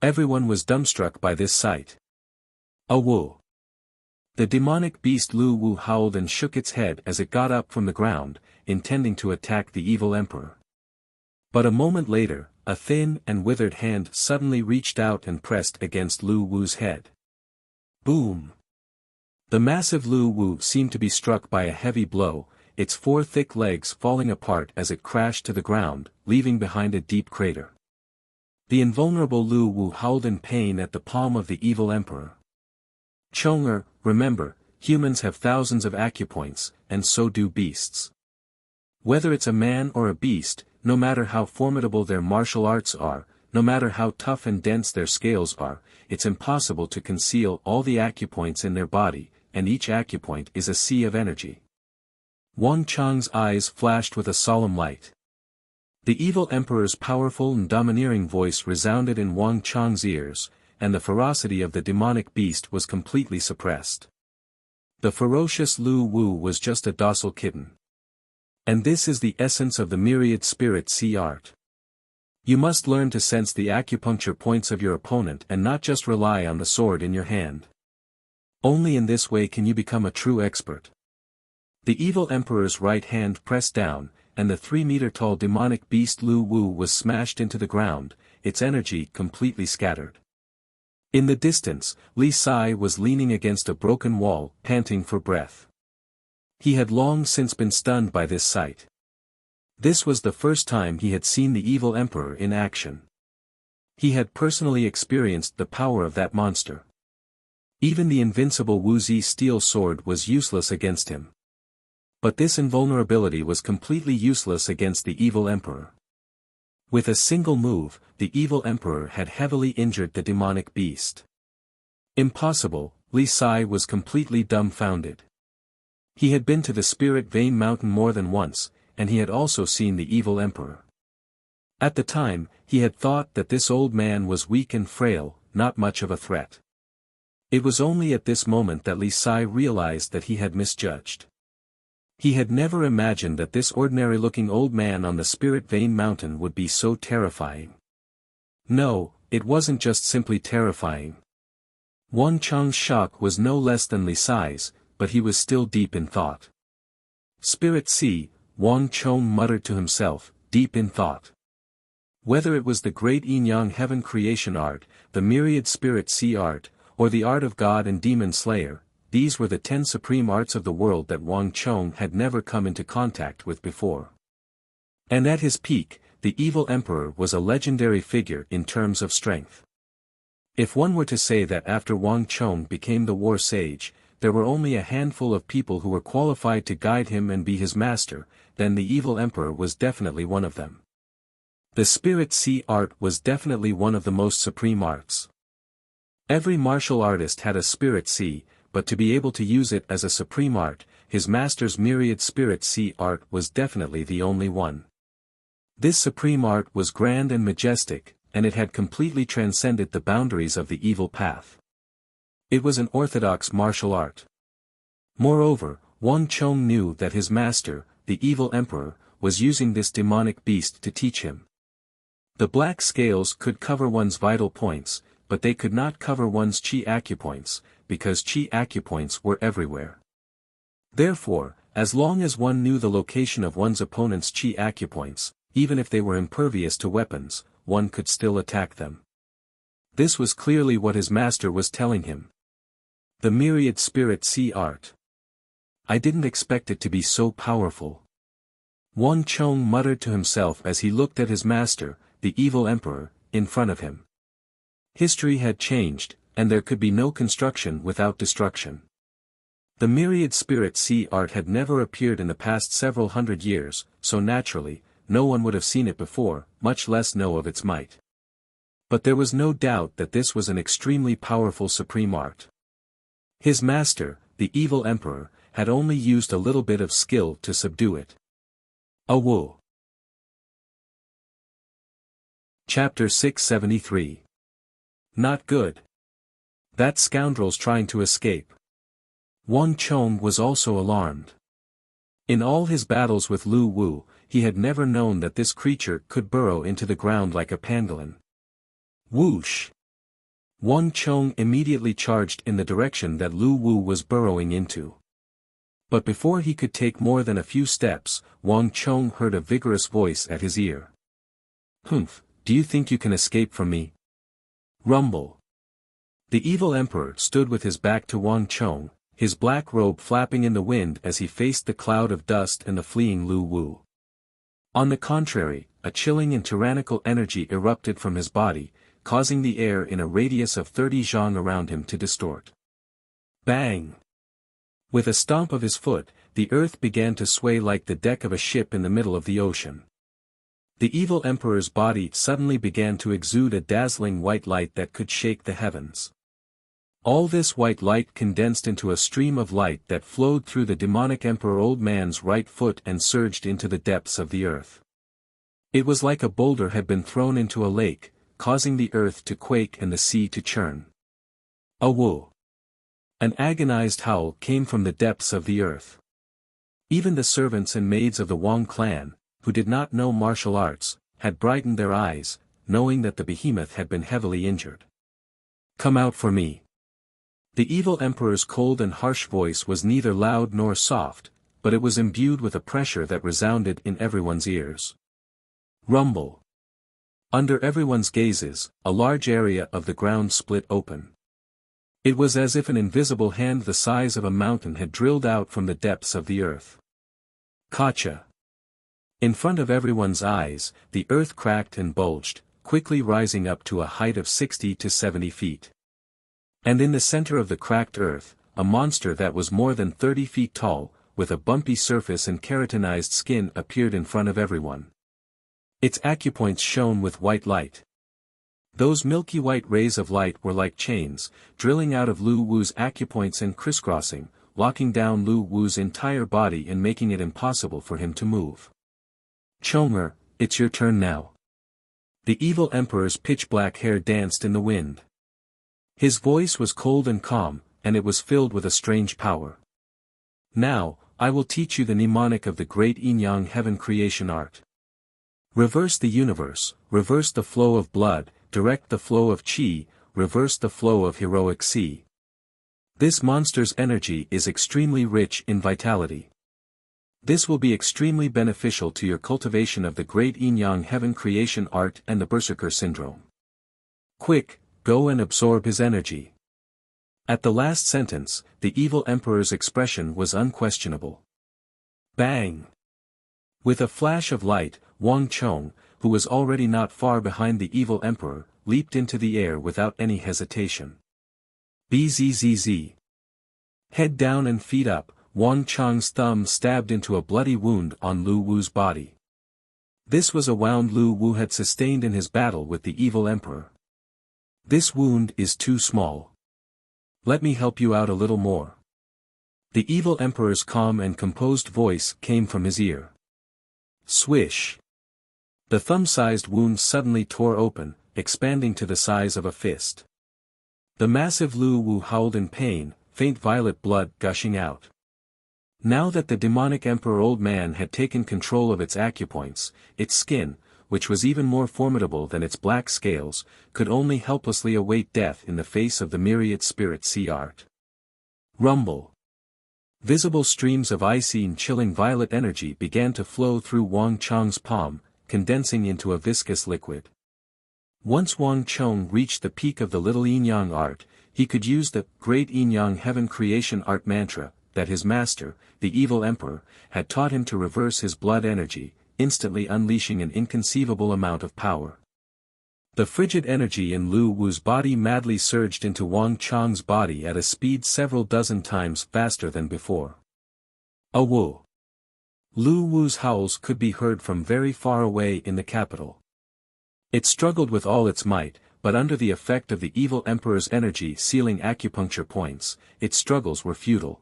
Everyone was dumbstruck by this sight. Awo! The demonic beast Lu Wu howled and shook its head as it got up from the ground, intending to attack the evil emperor. But a moment later, a thin and withered hand suddenly reached out and pressed against Lu Wu's head. Boom! The massive Lu Wu seemed to be struck by a heavy blow, its 4 thick legs falling apart as it crashed to the ground, leaving behind a deep crater. The invulnerable Lu Wu howled in pain at the palm of the evil emperor. Chonger, remember, humans have thousands of acupoints, and so do beasts. Whether it's a man or a beast, no matter how formidable their martial arts are, no matter how tough and dense their scales are, it's impossible to conceal all the acupoints in their body, and each acupoint is a sea of energy. Wang Chong's eyes flashed with a solemn light. The evil emperor's powerful and domineering voice resounded in Wang Chong's ears, and the ferocity of the demonic beast was completely suppressed. The ferocious Lu Wu was just a docile kitten. And this is the essence of the myriad spirit sea art. You must learn to sense the acupuncture points of your opponent and not just rely on the sword in your hand. Only in this way can you become a true expert. The evil emperor's right hand pressed down, and the 3-meter-tall demonic beast Lu Wu was smashed into the ground, its energy completely scattered. In the distance, Li Sai was leaning against a broken wall, panting for breath. He had long since been stunned by this sight. This was the first time he had seen the evil emperor in action. He had personally experienced the power of that monster. Even the invincible Wuzi steel sword was useless against him. But this invulnerability was completely useless against the evil emperor. With a single move, the evil emperor had heavily injured the demonic beast. Impossible, Li Sai was completely dumbfounded. He had been to the Spirit Vein Mountain more than once, and he had also seen the evil emperor. At the time, he had thought that this old man was weak and frail, not much of a threat. It was only at this moment that Li Sai realized that he had misjudged. He had never imagined that this ordinary-looking old man on the Spirit Vein Mountain would be so terrifying. No, it wasn't just simply terrifying. Wang Cheng's shock was no less than Li Sai's, but he was still deep in thought. Spirit Sea, Wang Cheng muttered to himself, deep in thought. Whether it was the great Yin-Yang heaven creation art, the myriad Spirit Sea art, or the art of God and Demon Slayer, these were the 10 supreme arts of the world that Wang Cheng had never come into contact with before. And at his peak, the evil emperor was a legendary figure in terms of strength. If one were to say that after Wang Cheng became the war sage, there were only a handful of people who were qualified to guide him and be his master, then the evil emperor was definitely one of them. The Spirit Sea art was definitely one of the most supreme arts. Every martial artist had a Spirit Sea, but to be able to use it as a supreme art, his master's myriad Spirit Sea art was definitely the only one. This supreme art was grand and majestic, and it had completely transcended the boundaries of the evil path. It was an orthodox martial art. Moreover, Wang Cheng knew that his master, the evil emperor, was using this demonic beast to teach him. The black scales could cover one's vital points, but they could not cover one's chi acupoints, because chi acupoints were everywhere. Therefore, as long as one knew the location of one's opponent's chi acupoints, even if they were impervious to weapons, one could still attack them. This was clearly what his master was telling him. The myriad Spirit Sea art. I didn't expect it to be so powerful. Wang Cheng muttered to himself as he looked at his master, the evil emperor, in front of him. History had changed, and there could be no construction without destruction. The myriad Spirit Sea art had never appeared in the past several hundred years, so naturally, no one would have seen it before, much less know of its might. But there was no doubt that this was an extremely powerful supreme art. His master, the evil emperor, had only used a little bit of skill to subdue it. Awu. Chapter 673. Not good. That scoundrel's trying to escape. Wang Cheng was also alarmed. In all his battles with Lu Wu, he had never known that this creature could burrow into the ground like a pangolin. Whoosh! Wang Cheng immediately charged in the direction that Lu Wu was burrowing into. But before he could take more than a few steps, Wang Cheng heard a vigorous voice at his ear. Humph, do you think you can escape from me? Rumble. The evil emperor stood with his back to Wang Cheng, his black robe flapping in the wind as he faced the cloud of dust and the fleeing Lu Wu. On the contrary, a chilling and tyrannical energy erupted from his body, causing the air in a radius of 30 zhang around him to distort. Bang! With a stomp of his foot, the earth began to sway like the deck of a ship in the middle of the ocean. The evil emperor's body suddenly began to exude a dazzling white light that could shake the heavens. All this white light condensed into a stream of light that flowed through the demonic emperor old man's right foot and surged into the depths of the earth. It was like a boulder had been thrown into a lake, causing the earth to quake and the sea to churn. Awu! An agonized howl came from the depths of the earth. Even the servants and maids of the Wang clan, who did not know martial arts, had brightened their eyes, knowing that the behemoth had been heavily injured. Come out for me. The evil emperor's cold and harsh voice was neither loud nor soft, but it was imbued with a pressure that resounded in everyone's ears. Rumble. Under everyone's gazes, a large area of the ground split open. It was as if an invisible hand the size of a mountain had drilled out from the depths of the earth. Kacha. In front of everyone's eyes, the earth cracked and bulged, quickly rising up to a height of 60 to 70 feet. And in the center of the cracked earth, a monster that was more than 30 feet tall, with a bumpy surface and keratinized skin appeared in front of everyone. Its acupoints shone with white light. Those milky white rays of light were like chains, drilling out of Lu Wu's acupoints and crisscrossing, locking down Lu Wu's entire body and making it impossible for him to move. Chong'er, it's your turn now. The evil emperor's pitch-black hair danced in the wind. His voice was cold and calm, and it was filled with a strange power. Now, I will teach you the mnemonic of the great yin-yang heaven creation art. Reverse the universe, reverse the flow of blood, direct the flow of qi, reverse the flow of heroic si. This monster's energy is extremely rich in vitality. This will be extremely beneficial to your cultivation of the great yin-yang heaven creation art and the berserker syndrome. Quick, go and absorb his energy. At the last sentence, the evil emperor's expression was unquestionable. Bang! With a flash of light, Wang Chong, who was already not far behind the evil emperor, leaped into the air without any hesitation. Bzzz. Head down and feet up, Wang Chong's thumb stabbed into a bloody wound on Lu Wu's body. This was a wound Lu Wu had sustained in his battle with the evil emperor. This wound is too small. Let me help you out a little more. The evil emperor's calm and composed voice came from his ear. Swish. The thumb-sized wound suddenly tore open, expanding to the size of a fist. The massive Lu Wu howled in pain, faint violet blood gushing out. Now that the demonic emperor old man had taken control of its acupoints, its skin, which was even more formidable than its black scales, could only helplessly await death in the face of the myriad spirit sea art. Rumble. Visible streams of icy and chilling violet energy began to flow through Wang Chong's palm, condensing into a viscous liquid. Once Wang Chong reached the peak of the little yin-yang art, he could use the great yin-yang heaven creation art mantra that his master, the evil emperor, had taught him to reverse his blood energy, instantly unleashing an inconceivable amount of power. The frigid energy in Lu Wu's body madly surged into Wang Chong's body at a speed several dozen times faster than before. Awu! Lu Wu's howls could be heard from very far away in the capital. It struggled with all its might, but under the effect of the evil emperor's energy sealing acupuncture points, its struggles were futile.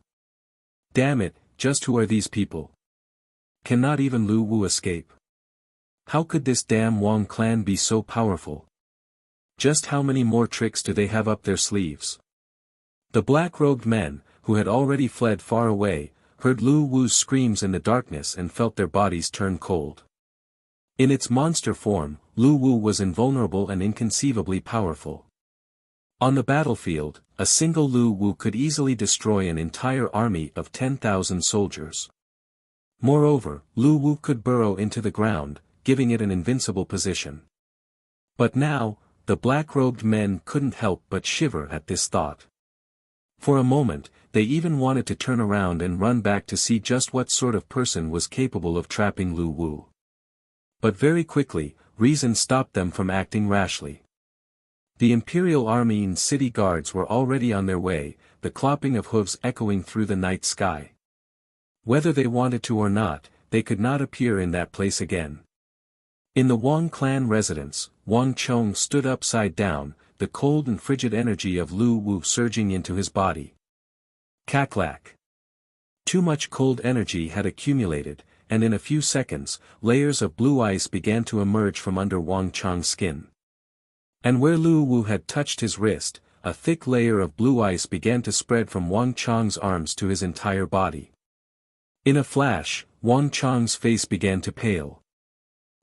Damn it, just who are these people? Cannot even Lu Wu escape? How could this damn Wang clan be so powerful? Just how many more tricks do they have up their sleeves? The black-robed men, who had already fled far away, heard Lu Wu's screams in the darkness and felt their bodies turn cold. In its monster form, Lu Wu was invulnerable and inconceivably powerful. On the battlefield, a single Lu Wu could easily destroy an entire army of 10,000 soldiers. Moreover, Lu Wu could burrow into the ground, giving it an invincible position. But now, the black-robed men couldn't help but shiver at this thought. For a moment, they even wanted to turn around and run back to see just what sort of person was capable of trapping Lu Wu. But very quickly, reason stopped them from acting rashly. The Imperial Army and city guards were already on their way, the clopping of hooves echoing through the night sky. Whether they wanted to or not, they could not appear in that place again. In the Wang clan residence, Wang Chong stood upside down, the cold and frigid energy of Lu Wu surging into his body. Caklack. Too much cold energy had accumulated, and in a few seconds, layers of blue ice began to emerge from under Wang Chong's skin. And where Lu Wu had touched his wrist, a thick layer of blue ice began to spread from Wang Chong's arms to his entire body. In a flash, Wang Chong's face began to pale.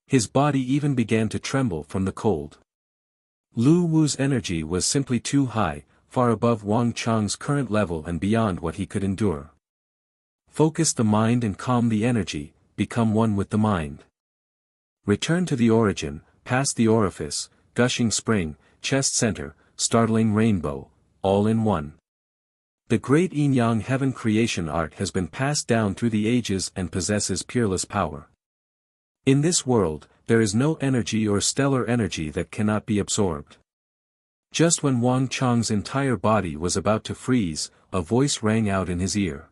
His body even began to tremble from the cold. Lu Wu's energy was simply too high, far above Wang Chong's current level and beyond what he could endure. Focus the mind and calm the energy, become one with the mind. Return to the origin, past the orifice, gushing spring, chest center, startling rainbow, all in one. The great yin-yang heaven creation art has been passed down through the ages and possesses peerless power. In this world, there is no energy or stellar energy that cannot be absorbed. Just when Wang Chong's entire body was about to freeze, a voice rang out in his ear.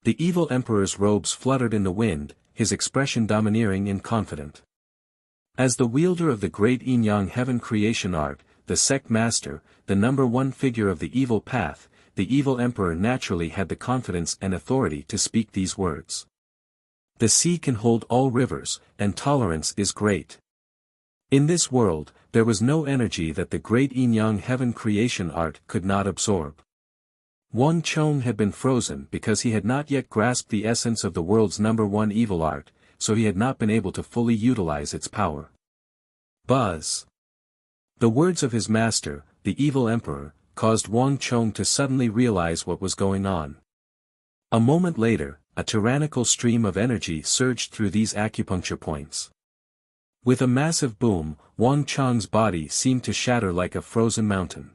The evil emperor's robes fluttered in the wind, his expression domineering and confident. As the wielder of the great yin-yang heaven creation art, the sect master, the number one figure of the evil path, the evil emperor naturally had the confidence and authority to speak these words. The sea can hold all rivers, and tolerance is great. In this world, there was no energy that the great yin-yang heaven creation art could not absorb. Wang Chong had been frozen because he had not yet grasped the essence of the world's number one evil art, so he had not been able to fully utilize its power. Buzz. The words of his master, the evil emperor, caused Wang Chong to suddenly realize what was going on. A moment later, a tyrannical stream of energy surged through these acupuncture points. With a massive boom, Wang Chong's body seemed to shatter like a frozen mountain.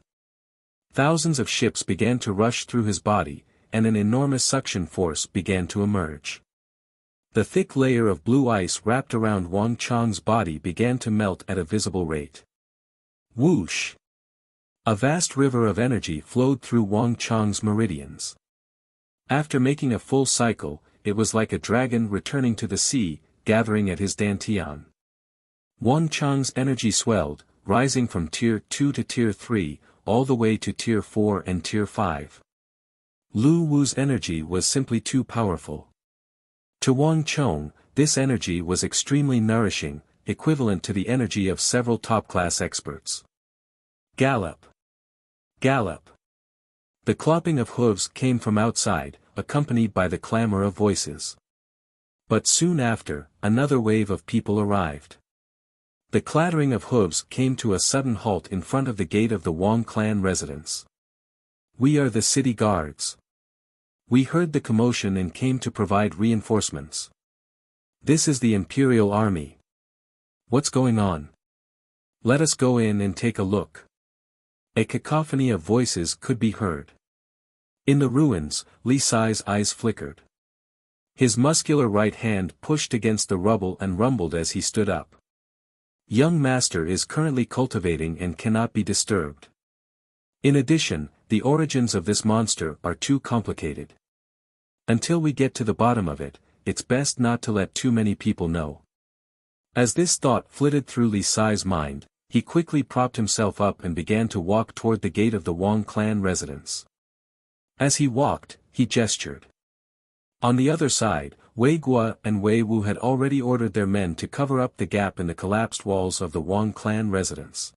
Thousands of ships began to rush through his body, and an enormous suction force began to emerge. The thick layer of blue ice wrapped around Wang Chong's body began to melt at a visible rate. Whoosh! A vast river of energy flowed through Wang Chong's meridians. After making a full cycle, it was like a dragon returning to the sea, gathering at his dantian. Wang Chong's energy swelled, rising from Tier 2 to Tier 3, all the way to Tier 4 and Tier 5. Lu Wu's energy was simply too powerful. To Wang Chong, this energy was extremely nourishing, equivalent to the energy of several top-class experts. Gallop! Gallop! The clopping of hooves came from outside, accompanied by the clamor of voices. But soon after, another wave of people arrived. The clattering of hooves came to a sudden halt in front of the gate of the Wang clan residence. We are the city guards. We heard the commotion and came to provide reinforcements. This is the Imperial Army. What's going on? Let us go in and take a look. A cacophony of voices could be heard. In the ruins, Li Sai's eyes flickered. His muscular right hand pushed against the rubble and rumbled as he stood up. Young master is currently cultivating and cannot be disturbed. In addition, the origins of this monster are too complicated. Until we get to the bottom of it, it's best not to let too many people know. As this thought flitted through Li Sai's mind, he quickly propped himself up and began to walk toward the gate of the Wang clan residence. As he walked, he gestured. On the other side, Wei Guo and Wei Wu had already ordered their men to cover up the gap in the collapsed walls of the Wang clan residence.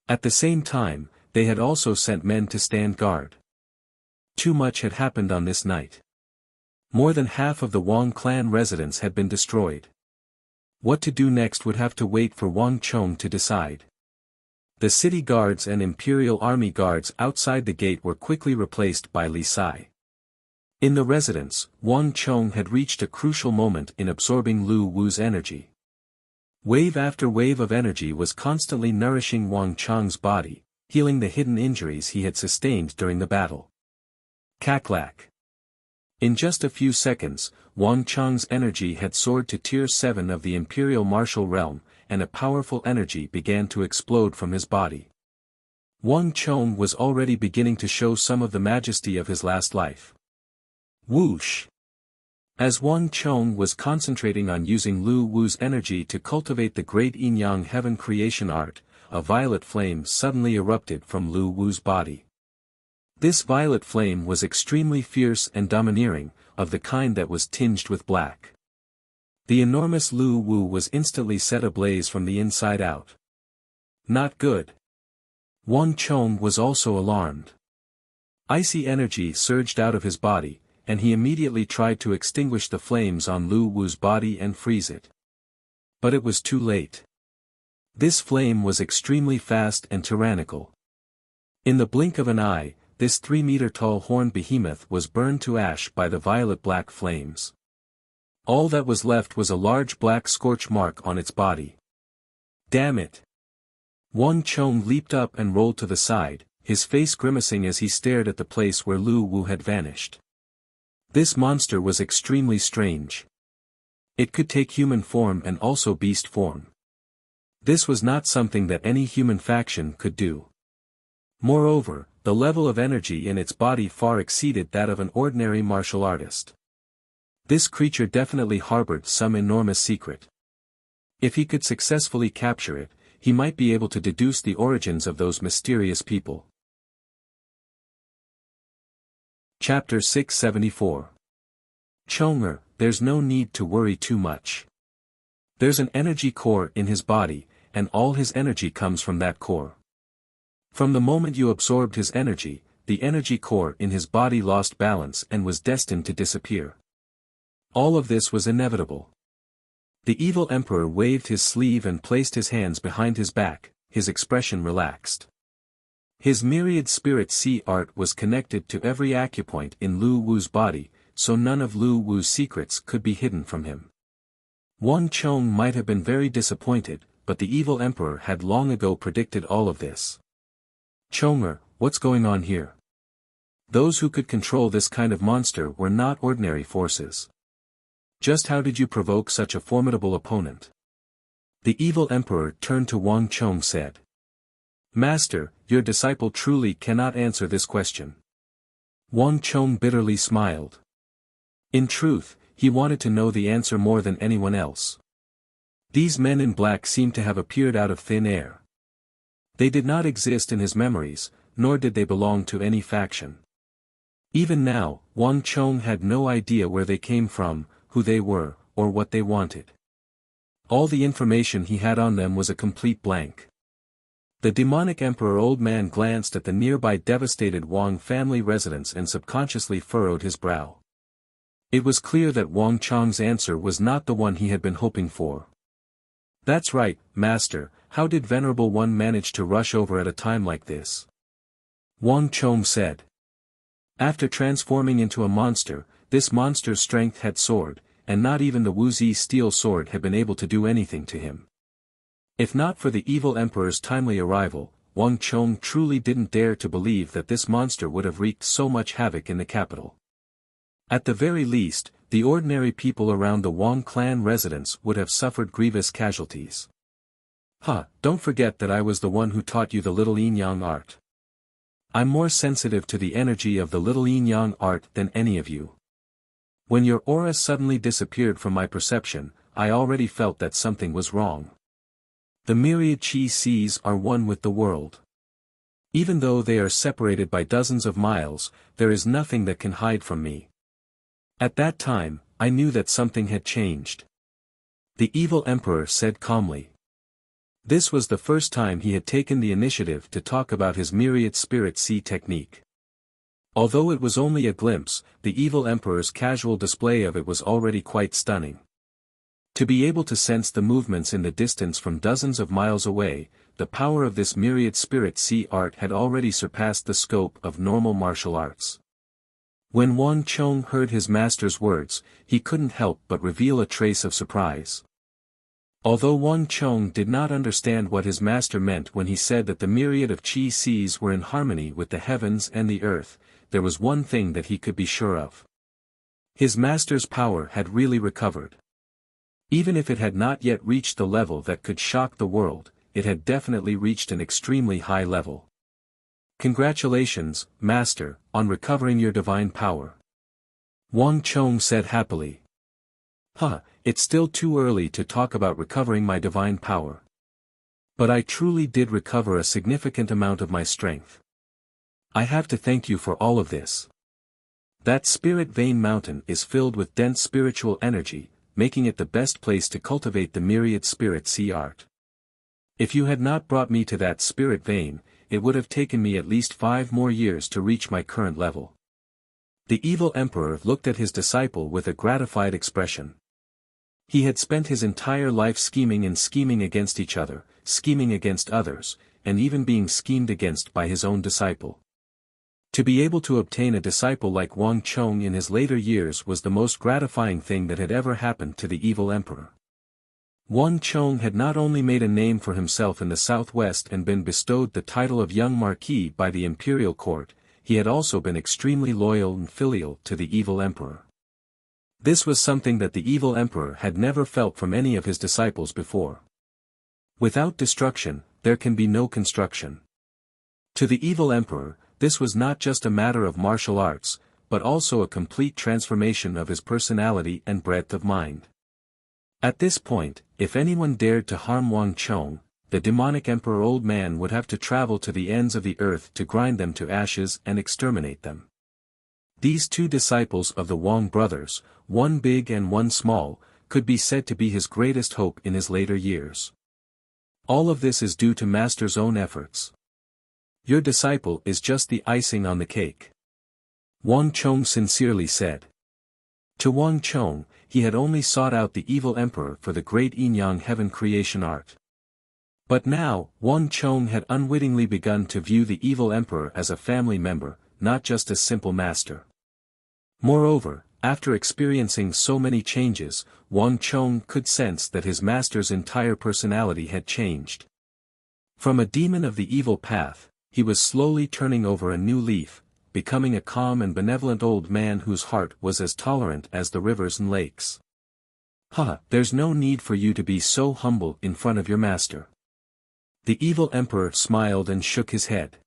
At the same time, they had also sent men to stand guard. Too much had happened on this night. More than half of the Wang clan residence had been destroyed. What to do next would have to wait for Wang Chong to decide. The city guards and Imperial Army guards outside the gate were quickly replaced by Li Sai. In the residence, Wang Chong had reached a crucial moment in absorbing Lu Wu's energy. Wave after wave of energy was constantly nourishing Wang Chong's body, healing the hidden injuries he had sustained during the battle. Caklack. In just a few seconds, Wang Chong's energy had soared to Tier 7 of the Imperial Martial Realm, and a powerful energy began to explode from his body. Wang Chong was already beginning to show some of the majesty of his last life. Whoosh! As Wang Chong was concentrating on using Lu Wu's energy to cultivate the great yin-yang heaven creation art, a violet flame suddenly erupted from Lu Wu's body. This violet flame was extremely fierce and domineering, of the kind that was tinged with black. The enormous Lu Wu was instantly set ablaze from the inside out. Not good. Wang Chong was also alarmed. Icy energy surged out of his body, and he immediately tried to extinguish the flames on Lu Wu's body and freeze it. But it was too late. This flame was extremely fast and tyrannical. In the blink of an eye, this 3-meter-tall horned behemoth was burned to ash by the violet-black flames. All that was left was a large black scorch mark on its body. Damn it! Wang Chong leaped up and rolled to the side, his face grimacing as he stared at the place where Lu Wu had vanished. This monster was extremely strange. It could take human form and also beast form. This was not something that any human faction could do. Moreover, the level of energy in its body far exceeded that of an ordinary martial artist. This creature definitely harbored some enormous secret. If he could successfully capture it, he might be able to deduce the origins of those mysterious people. Chapter 674. Chong'er, there's no need to worry too much. There's an energy core in his body, and all his energy comes from that core. From the moment you absorbed his energy, the energy core in his body lost balance and was destined to disappear. All of this was inevitable. The evil emperor waved his sleeve and placed his hands behind his back, his expression relaxed. His myriad spirit sea art was connected to every acupoint in Lu Wu's body, so none of Lu Wu's secrets could be hidden from him. Wang Chong might have been very disappointed, but the evil emperor had long ago predicted all of this. Chong'er, what's going on here? Those who could control this kind of monster were not ordinary forces. Just how did you provoke such a formidable opponent? The evil emperor turned to Wang Chong said. Master, your disciple truly cannot answer this question. Wang Chong bitterly smiled. In truth, he wanted to know the answer more than anyone else. These men in black seemed to have appeared out of thin air. They did not exist in his memories, nor did they belong to any faction. Even now, Wang Chong had no idea where they came from, who they were, or what they wanted. All the information he had on them was a complete blank. The demonic emperor old man glanced at the nearby devastated Wang family residence and subconsciously furrowed his brow. It was clear that Wang Chong's answer was not the one he had been hoping for. That's right, Master, how did Venerable One manage to rush over at a time like this? Wang Chong said. After transforming into a monster, this monster's strength had soared, and not even the Wuxia steel sword had been able to do anything to him. If not for the evil emperor's timely arrival, Wang Chong truly didn't dare to believe that this monster would have wreaked so much havoc in the capital. At the very least, the ordinary people around the Wang clan residence would have suffered grievous casualties. Don't forget that I was the one who taught you the little yin-yang art. I'm more sensitive to the energy of the little yin-yang art than any of you. When your aura suddenly disappeared from my perception, I already felt that something was wrong. The myriad chi seas are one with the world. Even though they are separated by dozens of miles, there is nothing that can hide from me. At that time, I knew that something had changed. The evil emperor said calmly. This was the first time he had taken the initiative to talk about his myriad spirit sea technique. Although it was only a glimpse, the evil emperor's casual display of it was already quite stunning. To be able to sense the movements in the distance from dozens of miles away, the power of this myriad spirit sea art had already surpassed the scope of normal martial arts. When Wang Chong heard his master's words, he couldn't help but reveal a trace of surprise. Although Wang Chong did not understand what his master meant when he said that the myriad of chi seas were in harmony with the heavens and the earth, there was one thing that he could be sure of. His master's power had really recovered. Even if it had not yet reached the level that could shock the world, it had definitely reached an extremely high level. Congratulations, Master, on recovering your divine power. Wang Chong said happily. It's still too early to talk about recovering my divine power. But I truly did recover a significant amount of my strength. I have to thank you for all of this. That spirit vein mountain is filled with dense spiritual energy, making it the best place to cultivate the myriad spirit sea art. If you had not brought me to that spirit vein, it would have taken me at least 5 more years to reach my current level. The evil emperor looked at his disciple with a gratified expression. He had spent his entire life scheming against each other, scheming against others, and even being schemed against by his own disciple. To be able to obtain a disciple like Wang Chong in his later years was the most gratifying thing that had ever happened to the evil emperor. Wang Chong had not only made a name for himself in the southwest and been bestowed the title of young marquis by the imperial court, he had also been extremely loyal and filial to the evil emperor. This was something that the evil emperor had never felt from any of his disciples before. Without destruction, there can be no construction. To the evil emperor, this was not just a matter of martial arts, but also a complete transformation of his personality and breadth of mind. At this point, if anyone dared to harm Wang Chong, the demonic emperor old man would have to travel to the ends of the earth to grind them to ashes and exterminate them. These two disciples of the Wang brothers, one big and one small, could be said to be his greatest hope in his later years. All of this is due to Master's own efforts. Your disciple is just the icing on the cake. Wang Chong sincerely said. To Wang Chong, he had only sought out the evil emperor for the great yin-yang heaven creation art. But now, Wang Chong had unwittingly begun to view the evil emperor as a family member, not just a simple master. Moreover, after experiencing so many changes, Wang Chong could sense that his master's entire personality had changed. From a demon of the evil path, he was slowly turning over a new leaf, becoming a calm and benevolent old man whose heart was as tolerant as the rivers and lakes. There's no need for you to be so humble in front of your master. The evil emperor smiled and shook his head.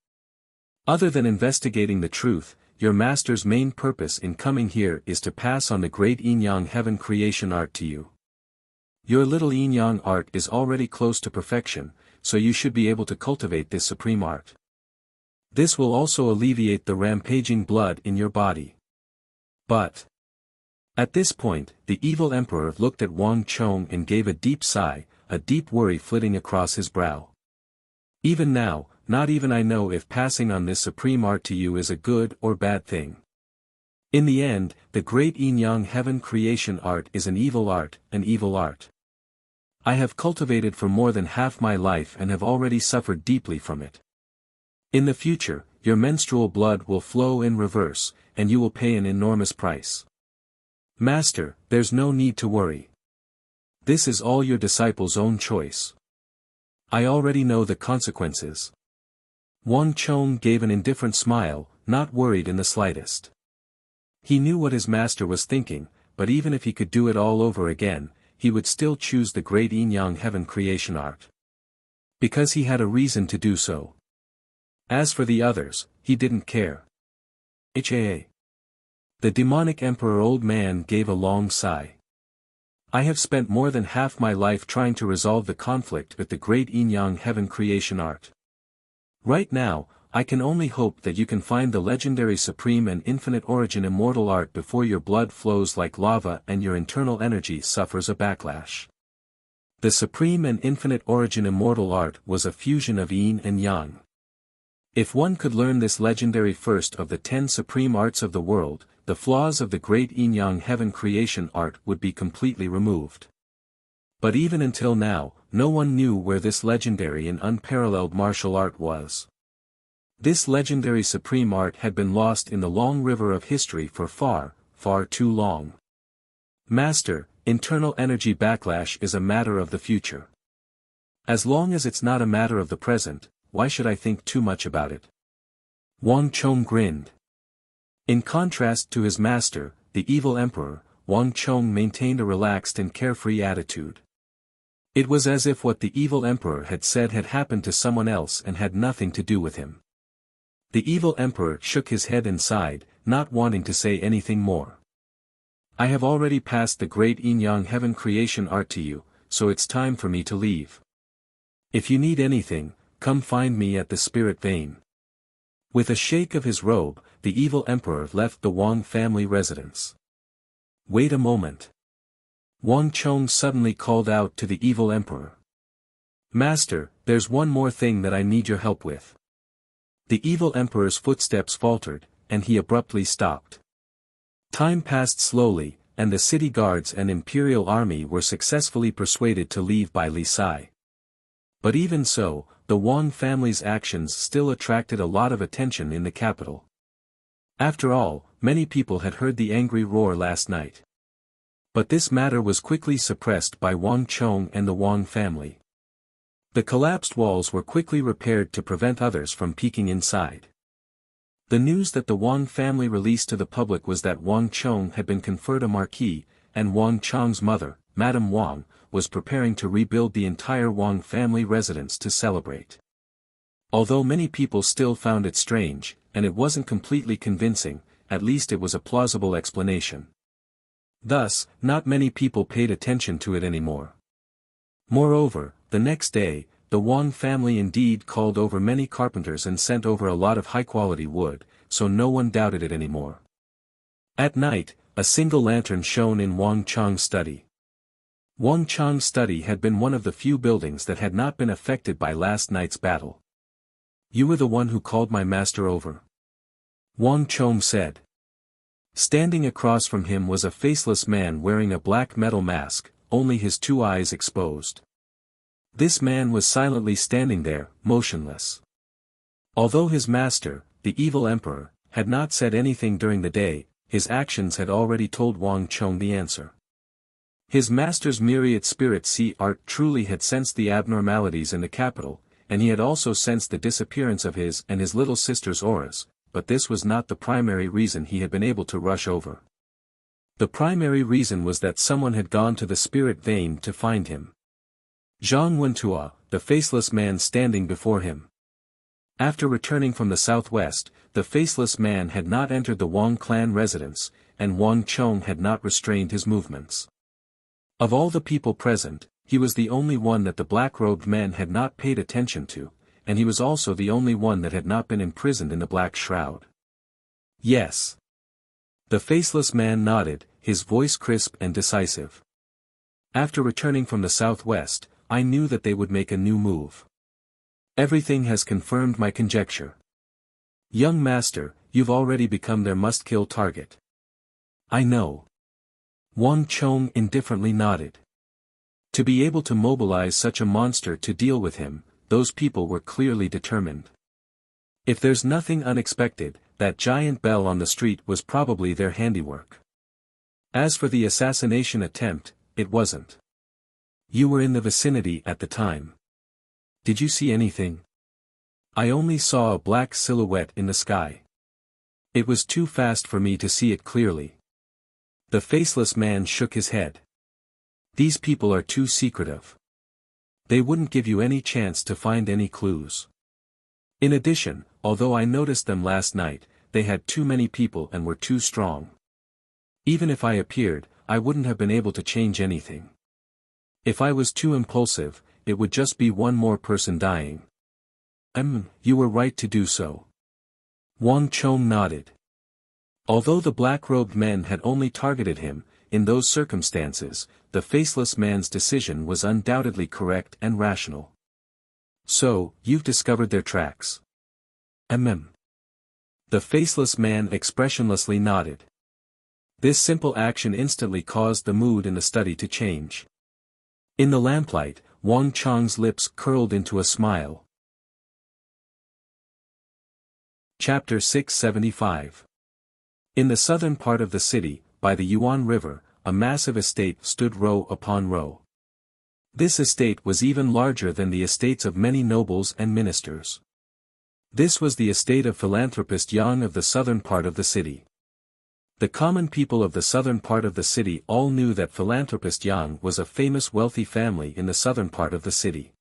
Other than investigating the truth, your master's main purpose in coming here is to pass on the great yin-yang heaven creation art to you. Your little yin-yang art is already close to perfection, so you should be able to cultivate this supreme art. This will also alleviate the rampaging blood in your body. But at this point, the evil emperor looked at Wang Chong and gave a deep sigh, a deep worry flitting across his brow. Even now, not even I know if passing on this supreme art to you is a good or bad thing. In the end, the great yin-yang heaven creation art is an evil art, an evil art. I have cultivated for more than half my life and have already suffered deeply from it. In the future, your menstrual blood will flow in reverse, and you will pay an enormous price. Master, there's no need to worry. This is all your disciple's own choice. I already know the consequences. Wang Chong gave an indifferent smile, not worried in the slightest. He knew what his master was thinking, but even if he could do it all over again, he would still choose the great yin-yang heaven creation art. Because he had a reason to do so. As for the others, he didn't care. The demonic emperor old man gave a long sigh. I have spent more than half my life trying to resolve the conflict with the great yin-yang heaven creation art. Right now, I can only hope that you can find the legendary supreme and infinite origin immortal art before your blood flows like lava and your internal energy suffers a backlash. The supreme and infinite origin immortal art was a fusion of yin and yang. If one could learn this legendary first of the 10 supreme arts of the world, the flaws of the great yin-yang heaven creation art would be completely removed. But even until now, no one knew where this legendary and unparalleled martial art was. This legendary supreme art had been lost in the long river of history for far, far too long. Master, internal energy backlash is a matter of the future. As long as it's not a matter of the present, why should I think too much about it? Wang Chong grinned. In contrast to his master, the evil emperor, Wang Chong maintained a relaxed and carefree attitude. It was as if what the evil emperor had said had happened to someone else and had nothing to do with him. The evil emperor shook his head and sighed, not wanting to say anything more. I have already passed the great yin-yang heaven creation art to you, so it's time for me to leave. If you need anything, come find me at the spirit vein. With a shake of his robe, the evil emperor left the Wang family residence. Wait a moment. Wang Chong suddenly called out to the evil emperor. Master, there's one more thing that I need your help with. The evil emperor's footsteps faltered, and he abruptly stopped. Time passed slowly, and the city guards and imperial army were successfully persuaded to leave by Li Sai. But even so, the Wang family's actions still attracted a lot of attention in the capital. After all, many people had heard the angry roar last night. But this matter was quickly suppressed by Wang Chong and the Wang family. The collapsed walls were quickly repaired to prevent others from peeking inside. The news that the Wang family released to the public was that Wang Chong had been conferred a marquis, and Wang Chong's mother, Madame Wang, was preparing to rebuild the entire Wang family residence to celebrate. Although many people still found it strange, and it wasn't completely convincing, at least it was a plausible explanation. Thus, not many people paid attention to it anymore. Moreover, the next day, the Wang family indeed called over many carpenters and sent over a lot of high-quality wood, so no one doubted it anymore. At night, a single lantern shone in Wang Chang's study. Wang Chang's study had been one of the few buildings that had not been affected by last night's battle. "You were the one who called my master over?" Wang Chong said. Standing across from him was a faceless man wearing a black metal mask, only his two eyes exposed. This man was silently standing there, motionless. Although his master, the evil emperor, had not said anything during the day, his actions had already told Wang Chong the answer. His master's myriad spirit sea art truly had sensed the abnormalities in the capital, and he had also sensed the disappearance of his and his little sister's auras, but this was not the primary reason he had been able to rush over. The primary reason was that someone had gone to the spirit vein to find him. Zhang Wentua, the faceless man standing before him. After returning from the southwest, the faceless man had not entered the Wang clan residence, and Wang Chong had not restrained his movements. Of all the people present, he was the only one that the black-robed men had not paid attention to, and he was also the only one that had not been imprisoned in the black shroud. "Yes." The faceless man nodded, his voice crisp and decisive. "After returning from the southwest, I knew that they would make a new move. Everything has confirmed my conjecture. Young master, you've already become their must-kill target." "I know." Wang Chong indifferently nodded. To be able to mobilize such a monster to deal with him, those people were clearly determined. If there's nothing unexpected, that giant bell on the street was probably their handiwork. As for the assassination attempt, it wasn't. You were in the vicinity at the time. Did you see anything? I only saw a black silhouette in the sky. It was too fast for me to see it clearly. The faceless man shook his head. These people are too secretive. They wouldn't give you any chance to find any clues. In addition, although I noticed them last night, they had too many people and were too strong. Even if I appeared, I wouldn't have been able to change anything. If I was too impulsive, it would just be one more person dying. You were right to do so." Wang Chong nodded. Although the black-robed men had only targeted him, in those circumstances, the faceless man's decision was undoubtedly correct and rational. "So, you've discovered their tracks?" The faceless man expressionlessly nodded. This simple action instantly caused the mood in the study to change. In the lamplight, Wang Chong's lips curled into a smile. Chapter 675. In the southern part of the city, by the Yuan River, a massive estate stood row upon row. This estate was even larger than the estates of many nobles and ministers. This was the estate of philanthropist Yang of the southern part of the city. The common people of the southern part of the city all knew that philanthropist Yang was a famous wealthy family in the southern part of the city.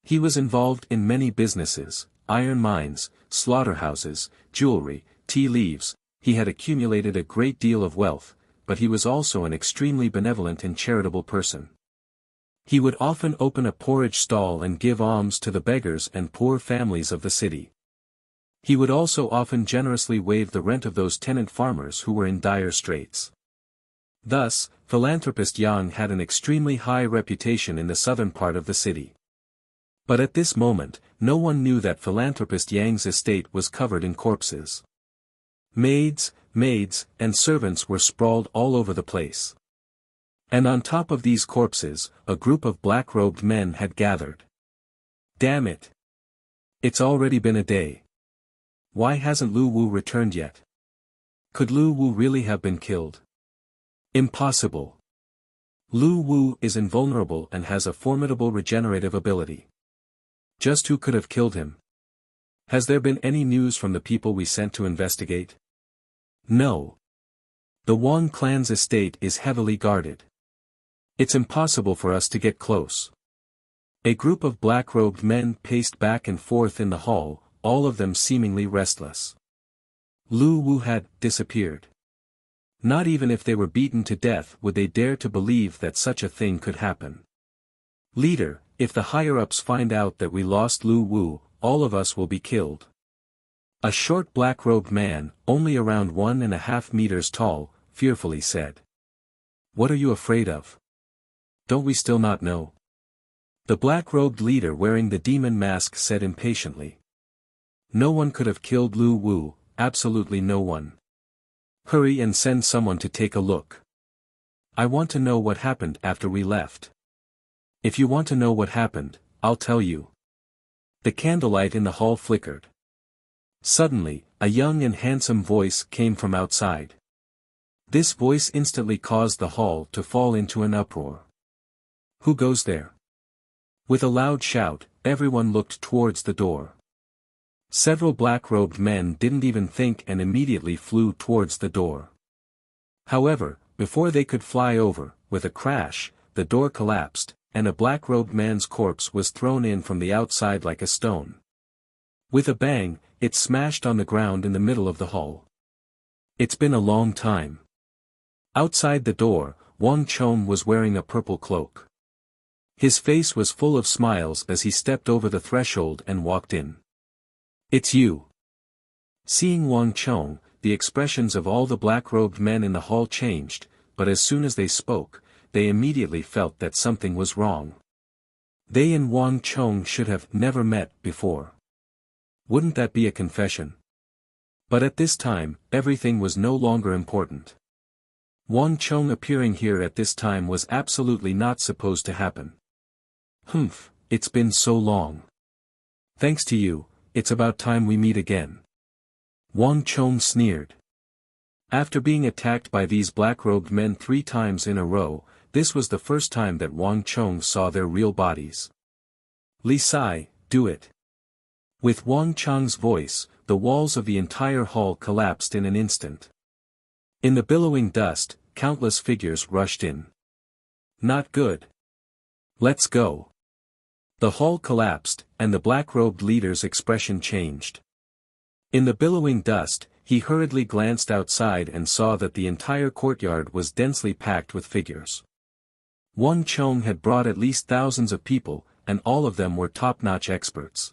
He was involved in many businesses, iron mines, slaughterhouses, jewelry, tea leaves. He had accumulated a great deal of wealth, but he was also an extremely benevolent and charitable person. He would often open a porridge stall and give alms to the beggars and poor families of the city. He would also often generously waive the rent of those tenant farmers who were in dire straits. Thus, philanthropist Yang had an extremely high reputation in the southern part of the city. But at this moment, no one knew that philanthropist Yang's estate was covered in corpses. Maids, and servants were sprawled all over the place. And on top of these corpses, a group of black-robed men had gathered. Damn it! It's already been a day. Why hasn't Lu Wu returned yet? Could Lu Wu really have been killed? Impossible. Lu Wu is invulnerable and has a formidable regenerative ability. Just who could have killed him? Has there been any news from the people we sent to investigate? No. The Wang clan's estate is heavily guarded. It's impossible for us to get close. A group of black-robed men paced back and forth in the hall, all of them seemingly restless. Lu Wu had disappeared. Not even if they were beaten to death would they dare to believe that such a thing could happen. Leader, if the higher-ups find out that we lost Lu Wu, all of us will be killed. A short black-robed man, only around 1.5 meters tall, fearfully said. What are you afraid of? Don't we still not know? The black-robed leader wearing the demon mask said impatiently. No one could have killed Lu Wu, absolutely no one. Hurry and send someone to take a look. I want to know what happened after we left. If you want to know what happened, I'll tell you. The candlelight in the hall flickered. Suddenly, a young and handsome voice came from outside. This voice instantly caused the hall to fall into an uproar. Who goes there? With a loud shout, everyone looked towards the door. Several black-robed men didn't even think and immediately flew towards the door. However, before they could fly over, with a crash, the door collapsed, and a black-robed man's corpse was thrown in from the outside like a stone. With a bang, it smashed on the ground in the middle of the hall. It's been a long time. Outside the door, Wang Chong was wearing a purple cloak. His face was full of smiles as he stepped over the threshold and walked in. It's you. Seeing Wang Chong, the expressions of all the black-robed men in the hall changed, but as soon as they spoke, they immediately felt that something was wrong. They and Wang Chong should have never met before. Wouldn't that be a confession? But at this time, everything was no longer important. Wang Chong appearing here at this time was absolutely not supposed to happen. Humph, it's been so long. Thanks to you, it's about time we meet again. Wang Chong sneered. After being attacked by these black-robed men 3 times in a row, this was the first time that Wang Chong saw their real bodies. Li Sai, do it. With Wang Chong's voice, the walls of the entire hall collapsed in an instant. In the billowing dust, countless figures rushed in. Not good. Let's go. The hall collapsed, and the black-robed leader's expression changed. In the billowing dust, he hurriedly glanced outside and saw that the entire courtyard was densely packed with figures. Wang Chong had brought at least thousands of people, and all of them were top-notch experts.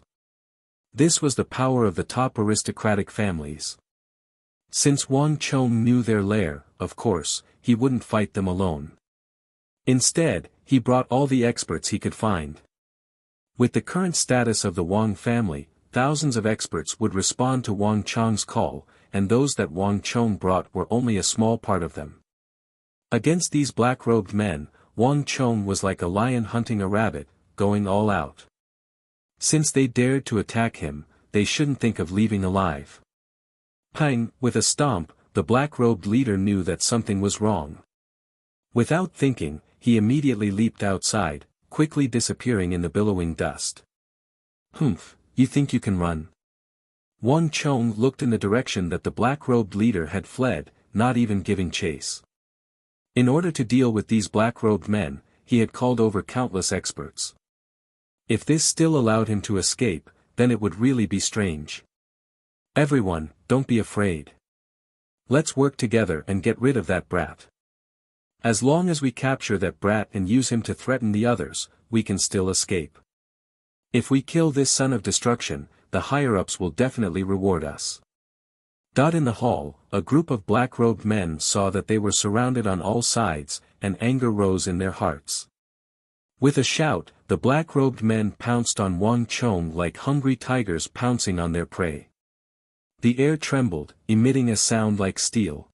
This was the power of the top aristocratic families. Since Wang Chong knew their lair, of course, he wouldn't fight them alone. Instead, he brought all the experts he could find. With the current status of the Wang family, thousands of experts would respond to Wang Chong's call, and those that Wang Chong brought were only a small part of them. Against these black-robed men, Wang Chong was like a lion hunting a rabbit, going all out. Since they dared to attack him, they shouldn't think of leaving alive. Pang, with a stomp, the black-robed leader knew that something was wrong. Without thinking, he immediately leaped outside, quickly disappearing in the billowing dust. Humph, you think you can run? Wang Chong looked in the direction that the black-robed leader had fled, not even giving chase. In order to deal with these black-robed men, he had called over countless experts. If this still allowed him to escape, then it would really be strange. Everyone, don't be afraid. Let's work together and get rid of that brat. As long as we capture that brat and use him to threaten the others, we can still escape. If we kill this son of destruction, the higher-ups will definitely reward us. In the hall, a group of black-robed men saw that they were surrounded on all sides, and anger rose in their hearts. With a shout, the black-robed men pounced on Wang Chong like hungry tigers pouncing on their prey. The air trembled, emitting a sound like steel.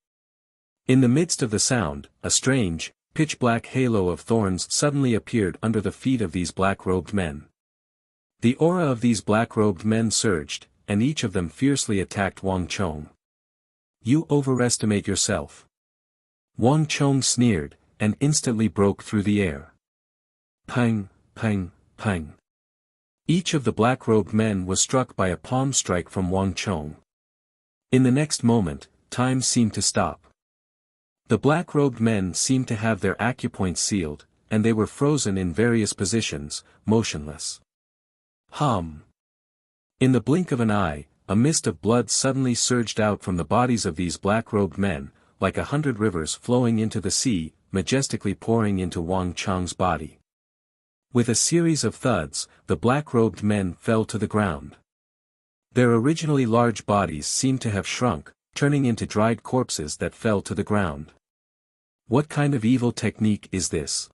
In the midst of the sound, a strange, pitch-black halo of thorns suddenly appeared under the feet of these black-robed men. The aura of these black-robed men surged, and each of them fiercely attacked Wang Chong. You overestimate yourself. Wang Chong sneered, and instantly broke through the air. Pang, pang, pang. Each of the black-robed men was struck by a palm strike from Wang Chong. In the next moment, time seemed to stop. The black-robed men seemed to have their acupoints sealed, and they were frozen in various positions, motionless. Hum. In the blink of an eye, a mist of blood suddenly surged out from the bodies of these black-robed men, like 100 rivers flowing into the sea, majestically pouring into Wang Chang's body. With a series of thuds, the black-robed men fell to the ground. Their originally large bodies seemed to have shrunk, turning into dried corpses that fell to the ground. What kind of evil technique is this?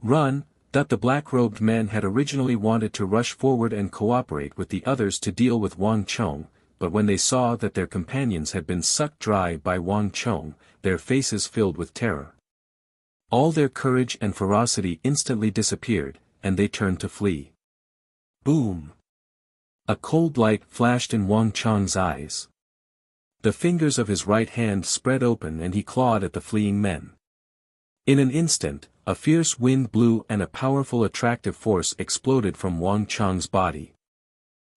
Run! That the black-robed men had originally wanted to rush forward and cooperate with the others to deal with Wang Chong, but when they saw that their companions had been sucked dry by Wang Chong, their faces filled with terror. All their courage and ferocity instantly disappeared, and they turned to flee. Boom! A cold light flashed in Wang Chong's eyes. The fingers of his right hand spread open and he clawed at the fleeing men. In an instant, a fierce wind blew and a powerful attractive force exploded from Wang Chong's body.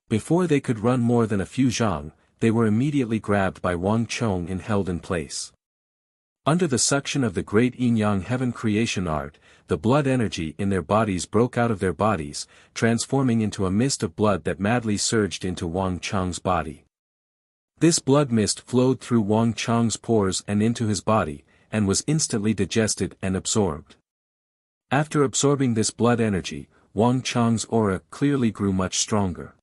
Before they could run more than a few zhang, they were immediately grabbed by Wang Chong and held in place. Under the suction of the great yin-yang heaven creation art, the blood energy in their bodies broke out of their bodies, transforming into a mist of blood that madly surged into Wang Chong's body. This blood mist flowed through Wang Chong's pores and into his body, and was instantly digested and absorbed. After absorbing this blood energy, Wang Chong's aura clearly grew much stronger.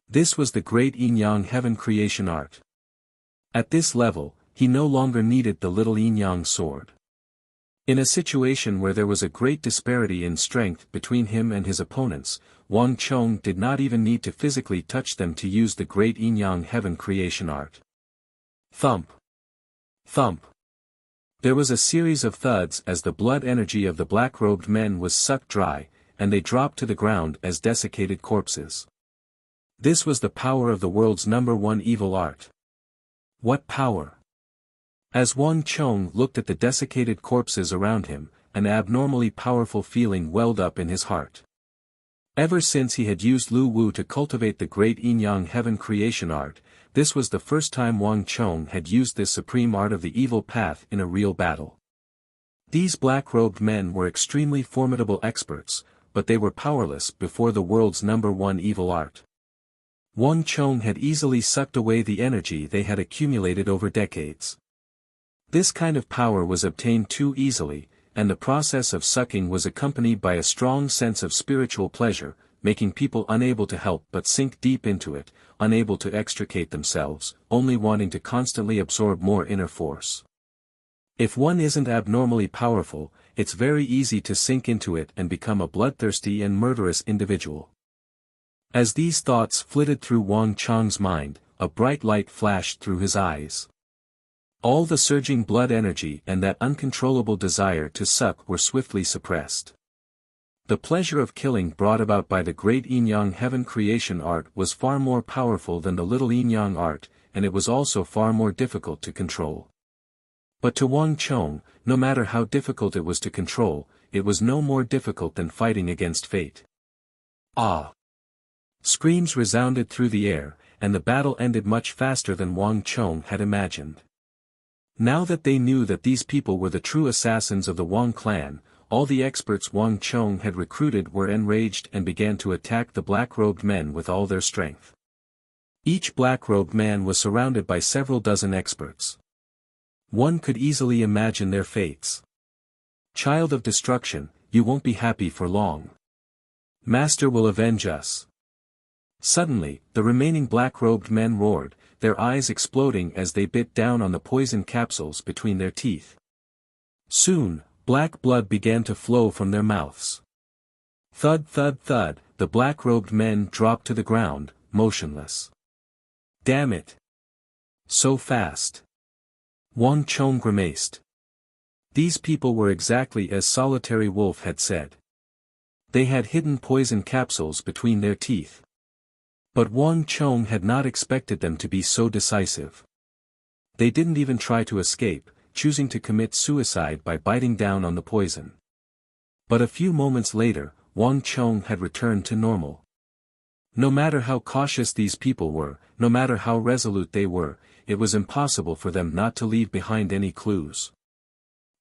This was the great yin-yang heaven creation art. At this level, he no longer needed the little yin-yang sword. In a situation where there was a great disparity in strength between him and his opponents, Wang Chong did not even need to physically touch them to use the great yin-yang heaven creation art. Thump! Thump! There was a series of thuds as the blood energy of the black-robed men was sucked dry, and they dropped to the ground as desiccated corpses. This was the power of the world's #1 evil art. What power! As Wang Chong looked at the desiccated corpses around him, an abnormally powerful feeling welled up in his heart. Ever since he had used Lu Wu to cultivate the great yin-yang heaven creation art, this was the first time Wang Chong had used this supreme art of the evil path in a real battle. These black-robed men were extremely formidable experts, but they were powerless before the world's #1 evil art. Wang Chong had easily sucked away the energy they had accumulated over decades. This kind of power was obtained too easily, and the process of sucking was accompanied by a strong sense of spiritual pleasure, making people unable to help but sink deep into it, unable to extricate themselves, only wanting to constantly absorb more inner force. If one isn't abnormally powerful, it's very easy to sink into it and become a bloodthirsty and murderous individual. As these thoughts flitted through Wang Chong's mind, a bright light flashed through his eyes. All the surging blood energy and that uncontrollable desire to suck were swiftly suppressed. The pleasure of killing brought about by the great yin-yang heaven creation art was far more powerful than the little yin-yang art, and it was also far more difficult to control. But to Wang Chong, no matter how difficult it was to control, it was no more difficult than fighting against fate. Ah! Screams resounded through the air, and the battle ended much faster than Wang Chong had imagined. Now that they knew that these people were the true assassins of the Wang clan, all the experts Wang Chong had recruited were enraged and began to attack the black-robed men with all their strength. Each black-robed man was surrounded by several dozen experts. One could easily imagine their fates. Child of destruction, you won't be happy for long. Master will avenge us. Suddenly, the remaining black-robed men roared, their eyes exploding as they bit down on the poison capsules between their teeth. Soon, black blood began to flow from their mouths. Thud thud thud, the black-robed men dropped to the ground, motionless. Damn it! So fast! Wang Chong grimaced. These people were exactly as Solitary Wolf had said. They had hidden poison capsules between their teeth. But Wang Chong had not expected them to be so decisive. They didn't even try to escape, choosing to commit suicide by biting down on the poison. But a few moments later, Wang Chong had returned to normal. No matter how cautious these people were, no matter how resolute they were, it was impossible for them not to leave behind any clues.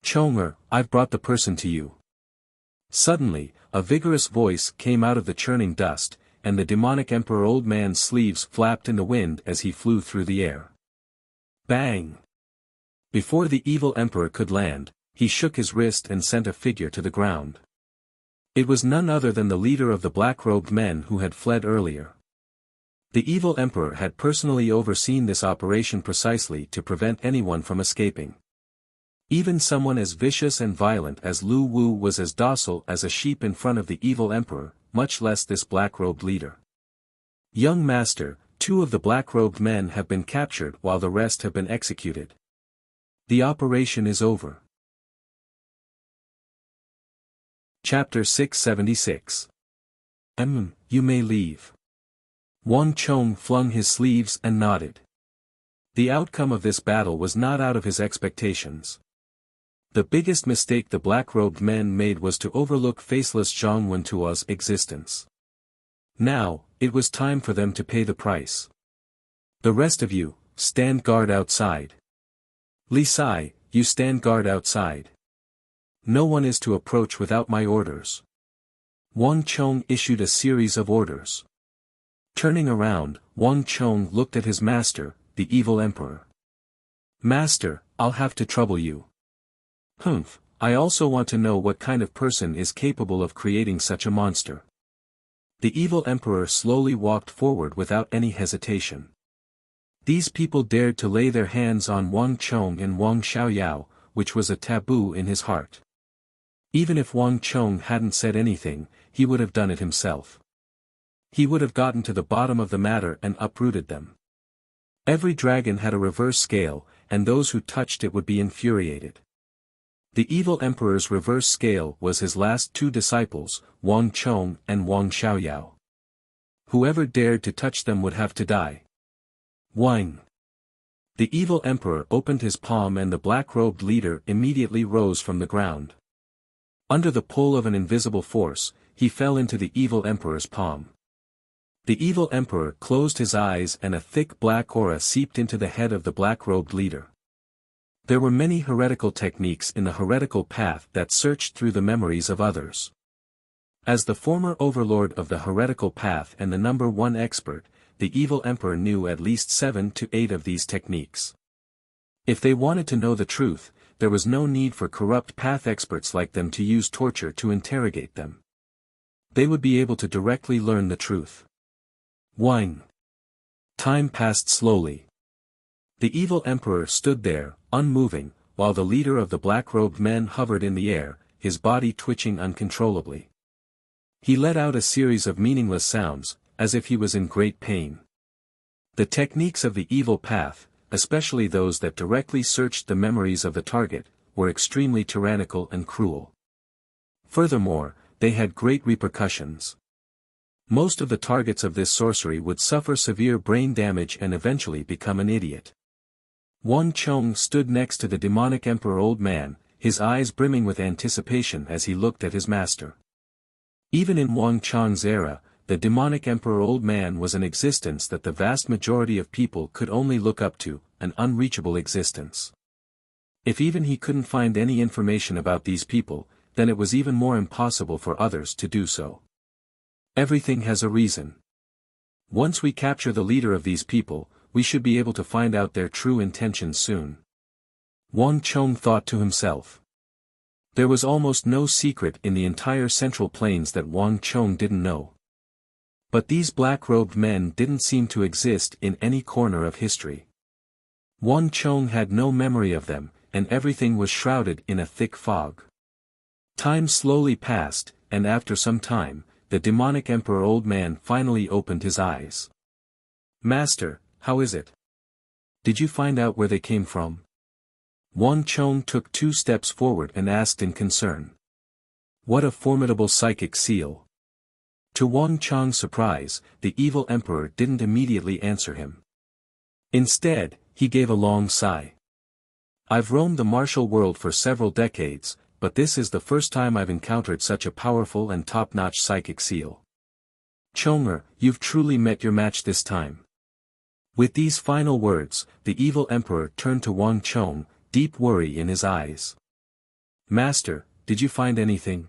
Chonger, I've brought the person to you. Suddenly, a vigorous voice came out of the churning dust, and the demonic Emperor Old Man's sleeves flapped in the wind as he flew through the air. Bang! Before the evil emperor could land, he shook his wrist and sent a figure to the ground. It was none other than the leader of the black-robed men who had fled earlier. The evil emperor had personally overseen this operation precisely to prevent anyone from escaping. Even someone as vicious and violent as Lu Wu was as docile as a sheep in front of the evil emperor, much less this black-robed leader. Young master, 2 of the black-robed men have been captured while the rest have been executed. The operation is over. Chapter 676. You may leave. Wang Chong flung his sleeves and nodded. The outcome of this battle was not out of his expectations. The biggest mistake the black-robed men made was to overlook faceless Zhang Wentuo's existence. Now, it was time for them to pay the price. The rest of you, stand guard outside. Li Sai, you stand guard outside. No one is to approach without my orders. Wang Chong issued a series of orders. Turning around, Wang Chong looked at his master, the evil emperor. Master, I'll have to trouble you. I also want to know what kind of person is capable of creating such a monster. The evil emperor slowly walked forward without any hesitation. These people dared to lay their hands on Wang Chong and Wang Xiaoyao, which was a taboo in his heart. Even if Wang Chong hadn't said anything, he would have done it himself. He would have gotten to the bottom of the matter and uprooted them. Every dragon had a reverse scale, and those who touched it would be infuriated. The evil emperor's reverse scale was his last 2 disciples, Wang Chong and Wang Xiaoyao. Whoever dared to touch them would have to die. Wang. The evil emperor opened his palm and the black-robed leader immediately rose from the ground. Under the pull of an invisible force, he fell into the evil emperor's palm. The evil emperor closed his eyes and a thick black aura seeped into the head of the black-robed leader. There were many heretical techniques in the heretical path that searched through the memories of others. As the former overlord of the heretical path and the number 1 expert, the evil emperor knew at least 7 to 8 of these techniques. If they wanted to know the truth, there was no need for corrupt path experts like them to use torture to interrogate them. They would be able to directly learn the truth. Wang. Time passed slowly. The evil emperor stood there, unmoving, while the leader of the black-robed men hovered in the air, his body twitching uncontrollably. He let out a series of meaningless sounds, as if he was in great pain. The techniques of the evil path, especially those that directly searched the memories of the target, were extremely tyrannical and cruel. Furthermore, they had great repercussions. Most of the targets of this sorcery would suffer severe brain damage and eventually become an idiot. Wang Chong stood next to the demonic emperor old man, his eyes brimming with anticipation as he looked at his master. Even in Wang Chong's era, the demonic emperor old man was an existence that the vast majority of people could only look up to, an unreachable existence. If even he couldn't find any information about these people, then it was even more impossible for others to do so. Everything has a reason. Once we capture the leader of these people, we should be able to find out their true intentions soon. Wang Chong thought to himself. There was almost no secret in the entire Central Plains that Wang Chong didn't know. But these black-robed men didn't seem to exist in any corner of history. Wang Chong had no memory of them, and everything was shrouded in a thick fog. Time slowly passed, and after some time, the demonic emperor old man finally opened his eyes. Master, how is it? Did you find out where they came from? Wang Chong took 2 steps forward and asked in concern. What a formidable psychic seal. To Wang Chong's surprise, the evil emperor didn't immediately answer him. Instead, he gave a long sigh. I've roamed the martial world for several decades, but this is the first time I've encountered such a powerful and top-notch psychic seal. Chonger, you've truly met your match this time. With these final words, the evil emperor turned to Wang Chong, deep worry in his eyes. Master, did you find anything?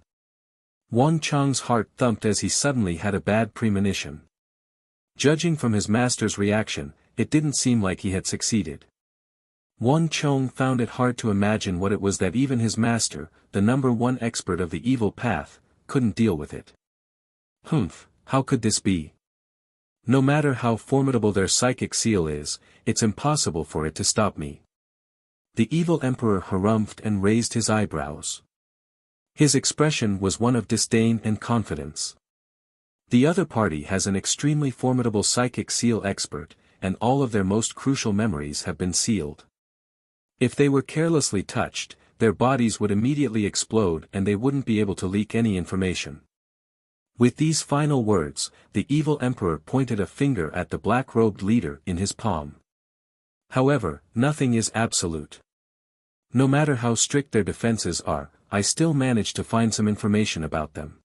Wang Chong's heart thumped as he suddenly had a bad premonition. Judging from his master's reaction, it didn't seem like he had succeeded. Wang Chong found it hard to imagine what it was that even his master, the number one expert of the evil path, couldn't deal with it. Humph, how could this be? No matter how formidable their psychic seal is, it's impossible for it to stop me. The evil emperor harumphed and raised his eyebrows. His expression was one of disdain and confidence. The other party has an extremely formidable psychic seal expert, and all of their most crucial memories have been sealed. If they were carelessly touched, their bodies would immediately explode and they wouldn't be able to leak any information. With these final words, the evil emperor pointed a finger at the black-robed leader in his palm. However, nothing is absolute. No matter how strict their defenses are, I still manage to find some information about them.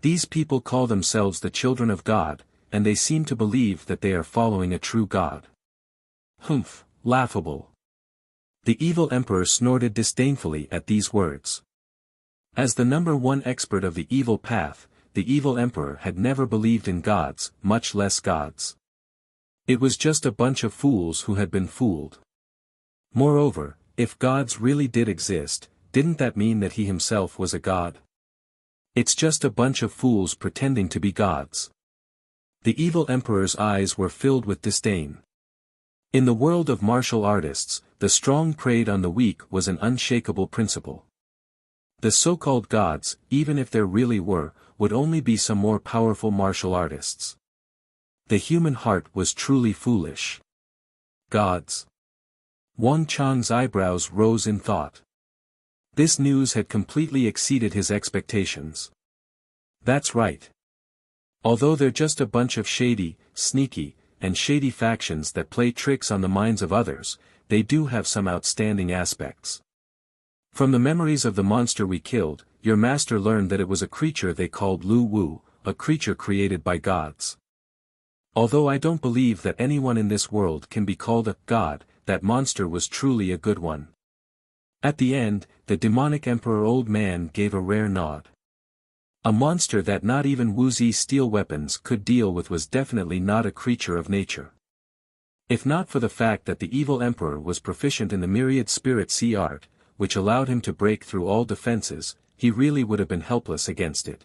These people call themselves the children of God, and they seem to believe that they are following a true God. Humph, laughable. The evil emperor snorted disdainfully at these words. As the number one expert of the evil path, the evil emperor had never believed in gods, much less gods. It was just a bunch of fools who had been fooled. Moreover, if gods really did exist, didn't that mean that he himself was a god? It's just a bunch of fools pretending to be gods. The evil emperor's eyes were filled with disdain. In the world of martial artists, the strong preyed on the weak was an unshakable principle. The so-called gods, even if there really were, would only be some more powerful martial artists. The human heart was truly foolish. Gods. Wang Chang's eyebrows rose in thought. This news had completely exceeded his expectations. That's right. Although they're just a bunch of shady, sneaky, and shady factions that play tricks on the minds of others, they do have some outstanding aspects. From the memories of the monster we killed, your master learned that it was a creature they called Lu Wu, a creature created by gods. Although I don't believe that anyone in this world can be called a god, that monster was truly a good one. At the end, the demonic emperor old man gave a rare nod. A monster that not even Wuxia steel weapons could deal with was definitely not a creature of nature. If not for the fact that the evil emperor was proficient in the myriad spirit sea art, which allowed him to break through all defenses, he really would have been helpless against it.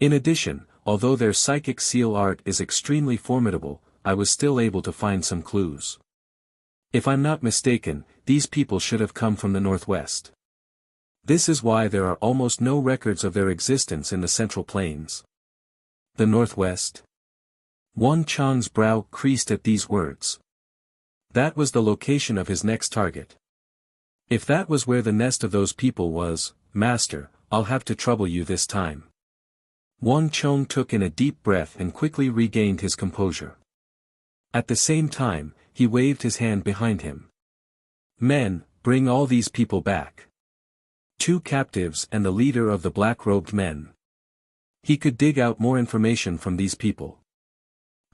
In addition, although their psychic seal art is extremely formidable, I was still able to find some clues. If I'm not mistaken, these people should have come from the northwest. This is why there are almost no records of their existence in the Central Plains. The northwest? Wang Chang's brow creased at these words. That was the location of his next target. If that was where the nest of those people was, Master, I'll have to trouble you this time. Wang Chong took in a deep breath and quickly regained his composure. At the same time, he waved his hand behind him. Men, bring all these people back. 2 captives and the leader of the black-robed men. He could dig out more information from these people.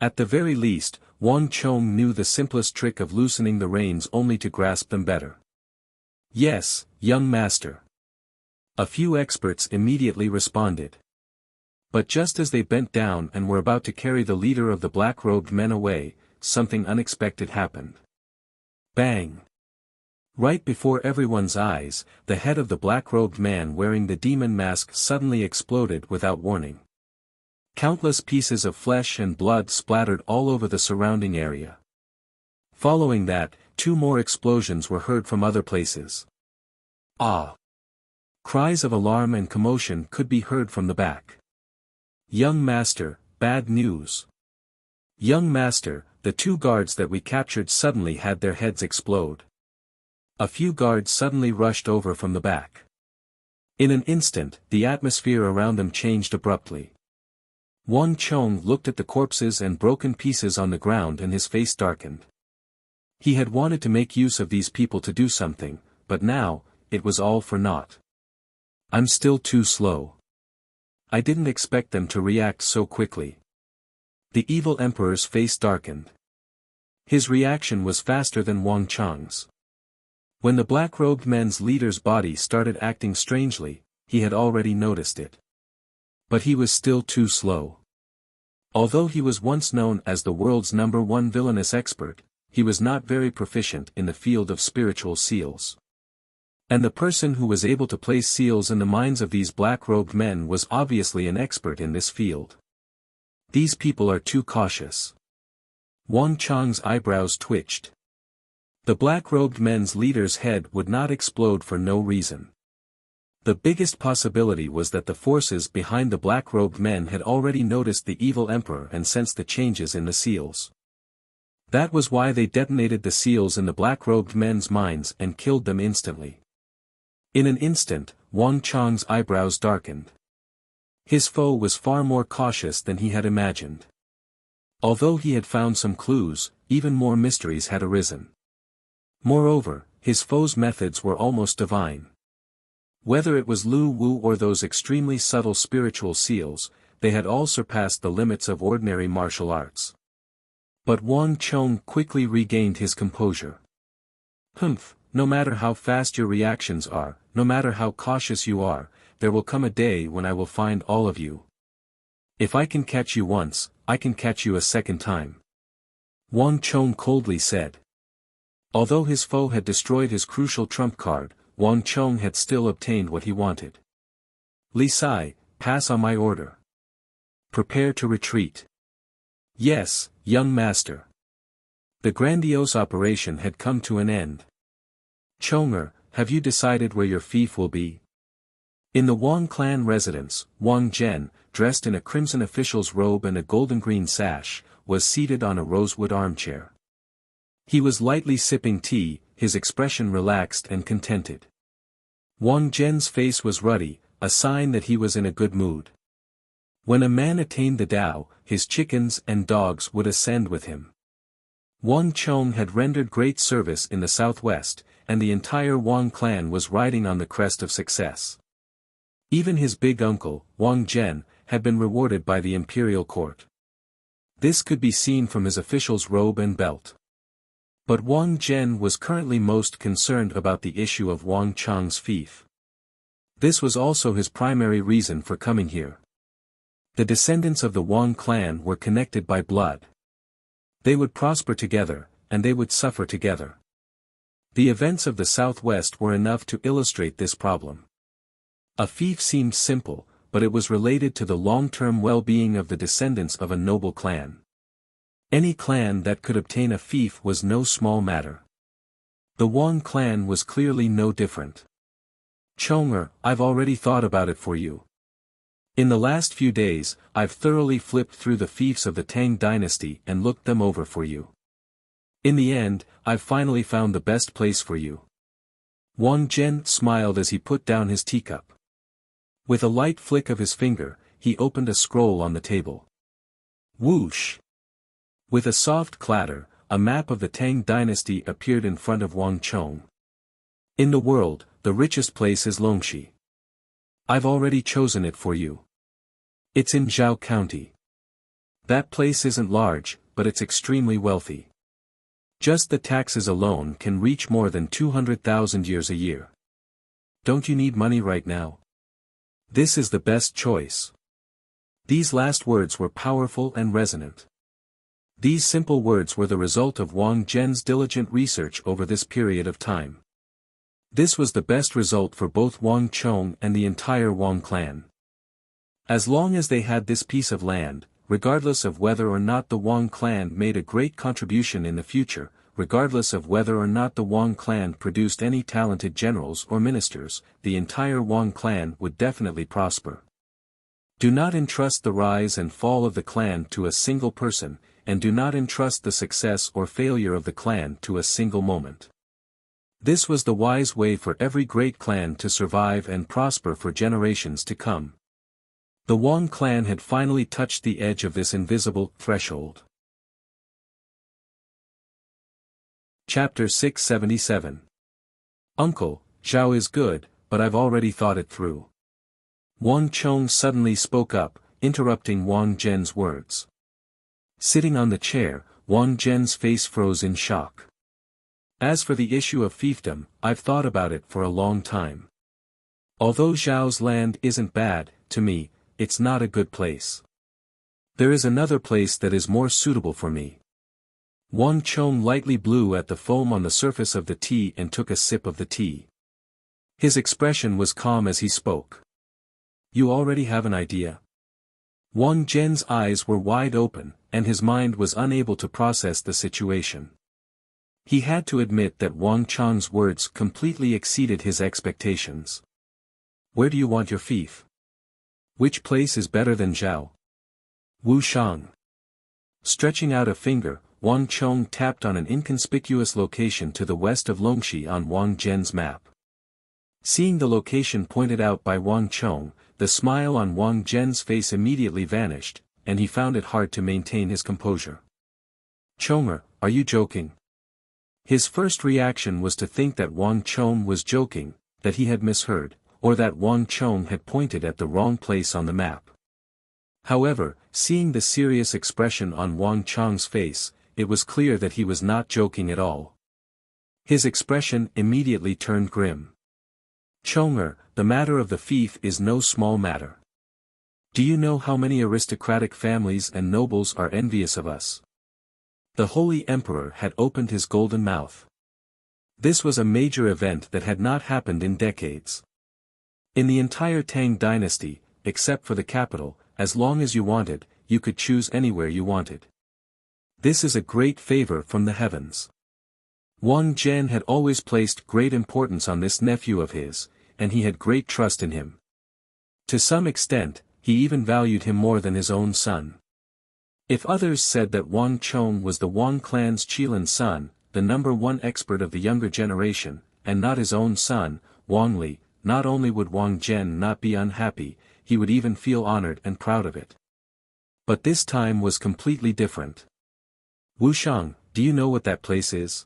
At the very least, Wang Chong knew the simplest trick of loosening the reins only to grasp them better. Yes, young master. A few experts immediately responded. But just as they bent down and were about to carry the leader of the black-robed men away, something unexpected happened. Bang! Right before everyone's eyes, the head of the black-robed man wearing the demon mask suddenly exploded without warning. Countless pieces of flesh and blood splattered all over the surrounding area. Following that, 2 more explosions were heard from other places. Ah! Cries of alarm and commotion could be heard from the back. Young master, bad news. Young master, the 2 guards that we captured suddenly had their heads explode. A few guards suddenly rushed over from the back. In an instant, the atmosphere around them changed abruptly. Wang Chong looked at the corpses and broken pieces on the ground and his face darkened. He had wanted to make use of these people to do something, but now, it was all for naught. I'm still too slow. I didn't expect them to react so quickly. The evil emperor's face darkened. His reaction was faster than Wang Chang's. When the black-robed men's leader's body started acting strangely, he had already noticed it. But he was still too slow. Although he was once known as the world's #1 villainous expert, he was not very proficient in the field of spiritual seals. And the person who was able to place seals in the minds of these black-robed men was obviously an expert in this field. These people are too cautious. Wang Chang's eyebrows twitched. The black-robed men's leader's head would not explode for no reason. The biggest possibility was that the forces behind the black-robed men had already noticed the evil emperor and sensed the changes in the seals. That was why they detonated the seals in the black-robed men's minds and killed them instantly. In an instant, Wang Chang's eyebrows darkened. His foe was far more cautious than he had imagined. Although he had found some clues, even more mysteries had arisen. Moreover, his foe's methods were almost divine. Whether it was Lu Wu or those extremely subtle spiritual seals, they had all surpassed the limits of ordinary martial arts. But Wang Chong quickly regained his composure. "Humph, no matter how fast your reactions are, no matter how cautious you are, there will come a day when I will find all of you. If I can catch you once, I can catch you a second time," Wang Chong coldly said. Although his foe had destroyed his crucial trump card, Wang Chong had still obtained what he wanted. "Li Sai, pass on my order. Prepare to retreat." "Yes, young master." The grandiose operation had come to an end. "Chonger, have you decided where your fief will be?" In the Wang clan residence, Wang Zhen, dressed in a crimson official's robe and a golden-green sash, was seated on a rosewood armchair. He was lightly sipping tea, his expression relaxed and contented. Wang Zhen's face was ruddy, a sign that he was in a good mood. When a man attained the Tao, his chickens and dogs would ascend with him. Wang Chong had rendered great service in the southwest, and the entire Wang clan was riding on the crest of success. Even his big uncle, Wang Zhen, had been rewarded by the imperial court. This could be seen from his official's robe and belt. But Wang Zhen was currently most concerned about the issue of Wang Chang's fief. This was also his primary reason for coming here. The descendants of the Wang clan were connected by blood. They would prosper together, and they would suffer together. The events of the Southwest were enough to illustrate this problem. A fief seemed simple, but it was related to the long-term well-being of the descendants of a noble clan. Any clan that could obtain a fief was no small matter. The Wang clan was clearly no different. "Chonger, I've already thought about it for you. In the last few days, I've thoroughly flipped through the fiefs of the Tang dynasty and looked them over for you. In the end, I've finally found the best place for you." Wang Zhen smiled as he put down his teacup. With a light flick of his finger, he opened a scroll on the table. Whoosh! With a soft clatter, a map of the Tang dynasty appeared in front of Wang Chong. "In the world, the richest place is Longxi. I've already chosen it for you. It's in Zhao County. That place isn't large, but it's extremely wealthy. Just the taxes alone can reach more than 200,000 years a year. Don't you need money right now? This is the best choice." These last words were powerful and resonant. These simple words were the result of Wang Zhen's diligent research over this period of time. This was the best result for both Wang Chong and the entire Wang clan. As long as they had this piece of land, regardless of whether or not the Wang clan made a great contribution in the future, regardless of whether or not the Wang clan produced any talented generals or ministers, the entire Wang clan would definitely prosper. Do not entrust the rise and fall of the clan to a single person, and do not entrust the success or failure of the clan to a single moment. This was the wise way for every great clan to survive and prosper for generations to come. The Wang clan had finally touched the edge of this invisible threshold. Chapter 677. "Uncle, Zhao is good, but I've already thought it through." Wang Chong suddenly spoke up, interrupting Wang Zhen's words. Sitting on the chair, Wang Zhen's face froze in shock. "As for the issue of fiefdom, I've thought about it for a long time. Although Zhao's land isn't bad, to me, it's not a good place. There is another place that is more suitable for me. Wang Chong lightly blew at the foam on the surface of the tea and took a sip of the tea. His expression was calm as he spoke. You already have an idea? Wang Zhen's eyes were wide open, and his mind was unable to process the situation. He had to admit that Wang Chong's words completely exceeded his expectations. Where do you want your fief? Which place is better than Zhao? Wuxiang. Stretching out a finger, Wang Chong tapped on an inconspicuous location to the west of Longxi on Wang Zhen's map. Seeing the location pointed out by Wang Chong, the smile on Wang Zhen's face immediately vanished, and he found it hard to maintain his composure. Chonger, are you joking? His first reaction was to think that Wang Chong was joking, that he had misheard, or that Wang Chong had pointed at the wrong place on the map. However, seeing the serious expression on Wang Chong's face, it was clear that he was not joking at all. His expression immediately turned grim. Chonger, the matter of the fief is no small matter. Do you know how many aristocratic families and nobles are envious of us? The Holy Emperor had opened his golden mouth. This was a major event that had not happened in decades. In the entire Tang dynasty, except for the capital, as long as you wanted, you could choose anywhere you wanted. This is a great favor from the heavens. Wang Zhen had always placed great importance on this nephew of his, and he had great trust in him. To some extent, he even valued him more than his own son. If others said that Wang Chong was the Wang clan's Qilin son, the #1 expert of the younger generation, and not his own son, Wang Li, not only would Wang Zhen not be unhappy, he would even feel honored and proud of it. But this time was completely different. Wuxiang, do you know what that place is?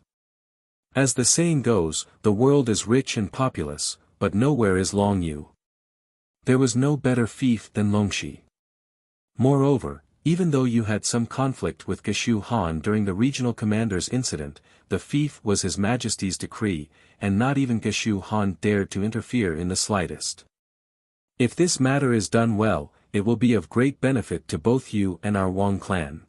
As the saying goes, the world is rich and populous, but nowhere is Longyu. There was no better fief than Longxi. Moreover, even though you had some conflict with Geshu Han during the regional commander's incident, the fief was His Majesty's decree, and not even Geshu Han dared to interfere in the slightest. If this matter is done well, it will be of great benefit to both you and our Wang clan.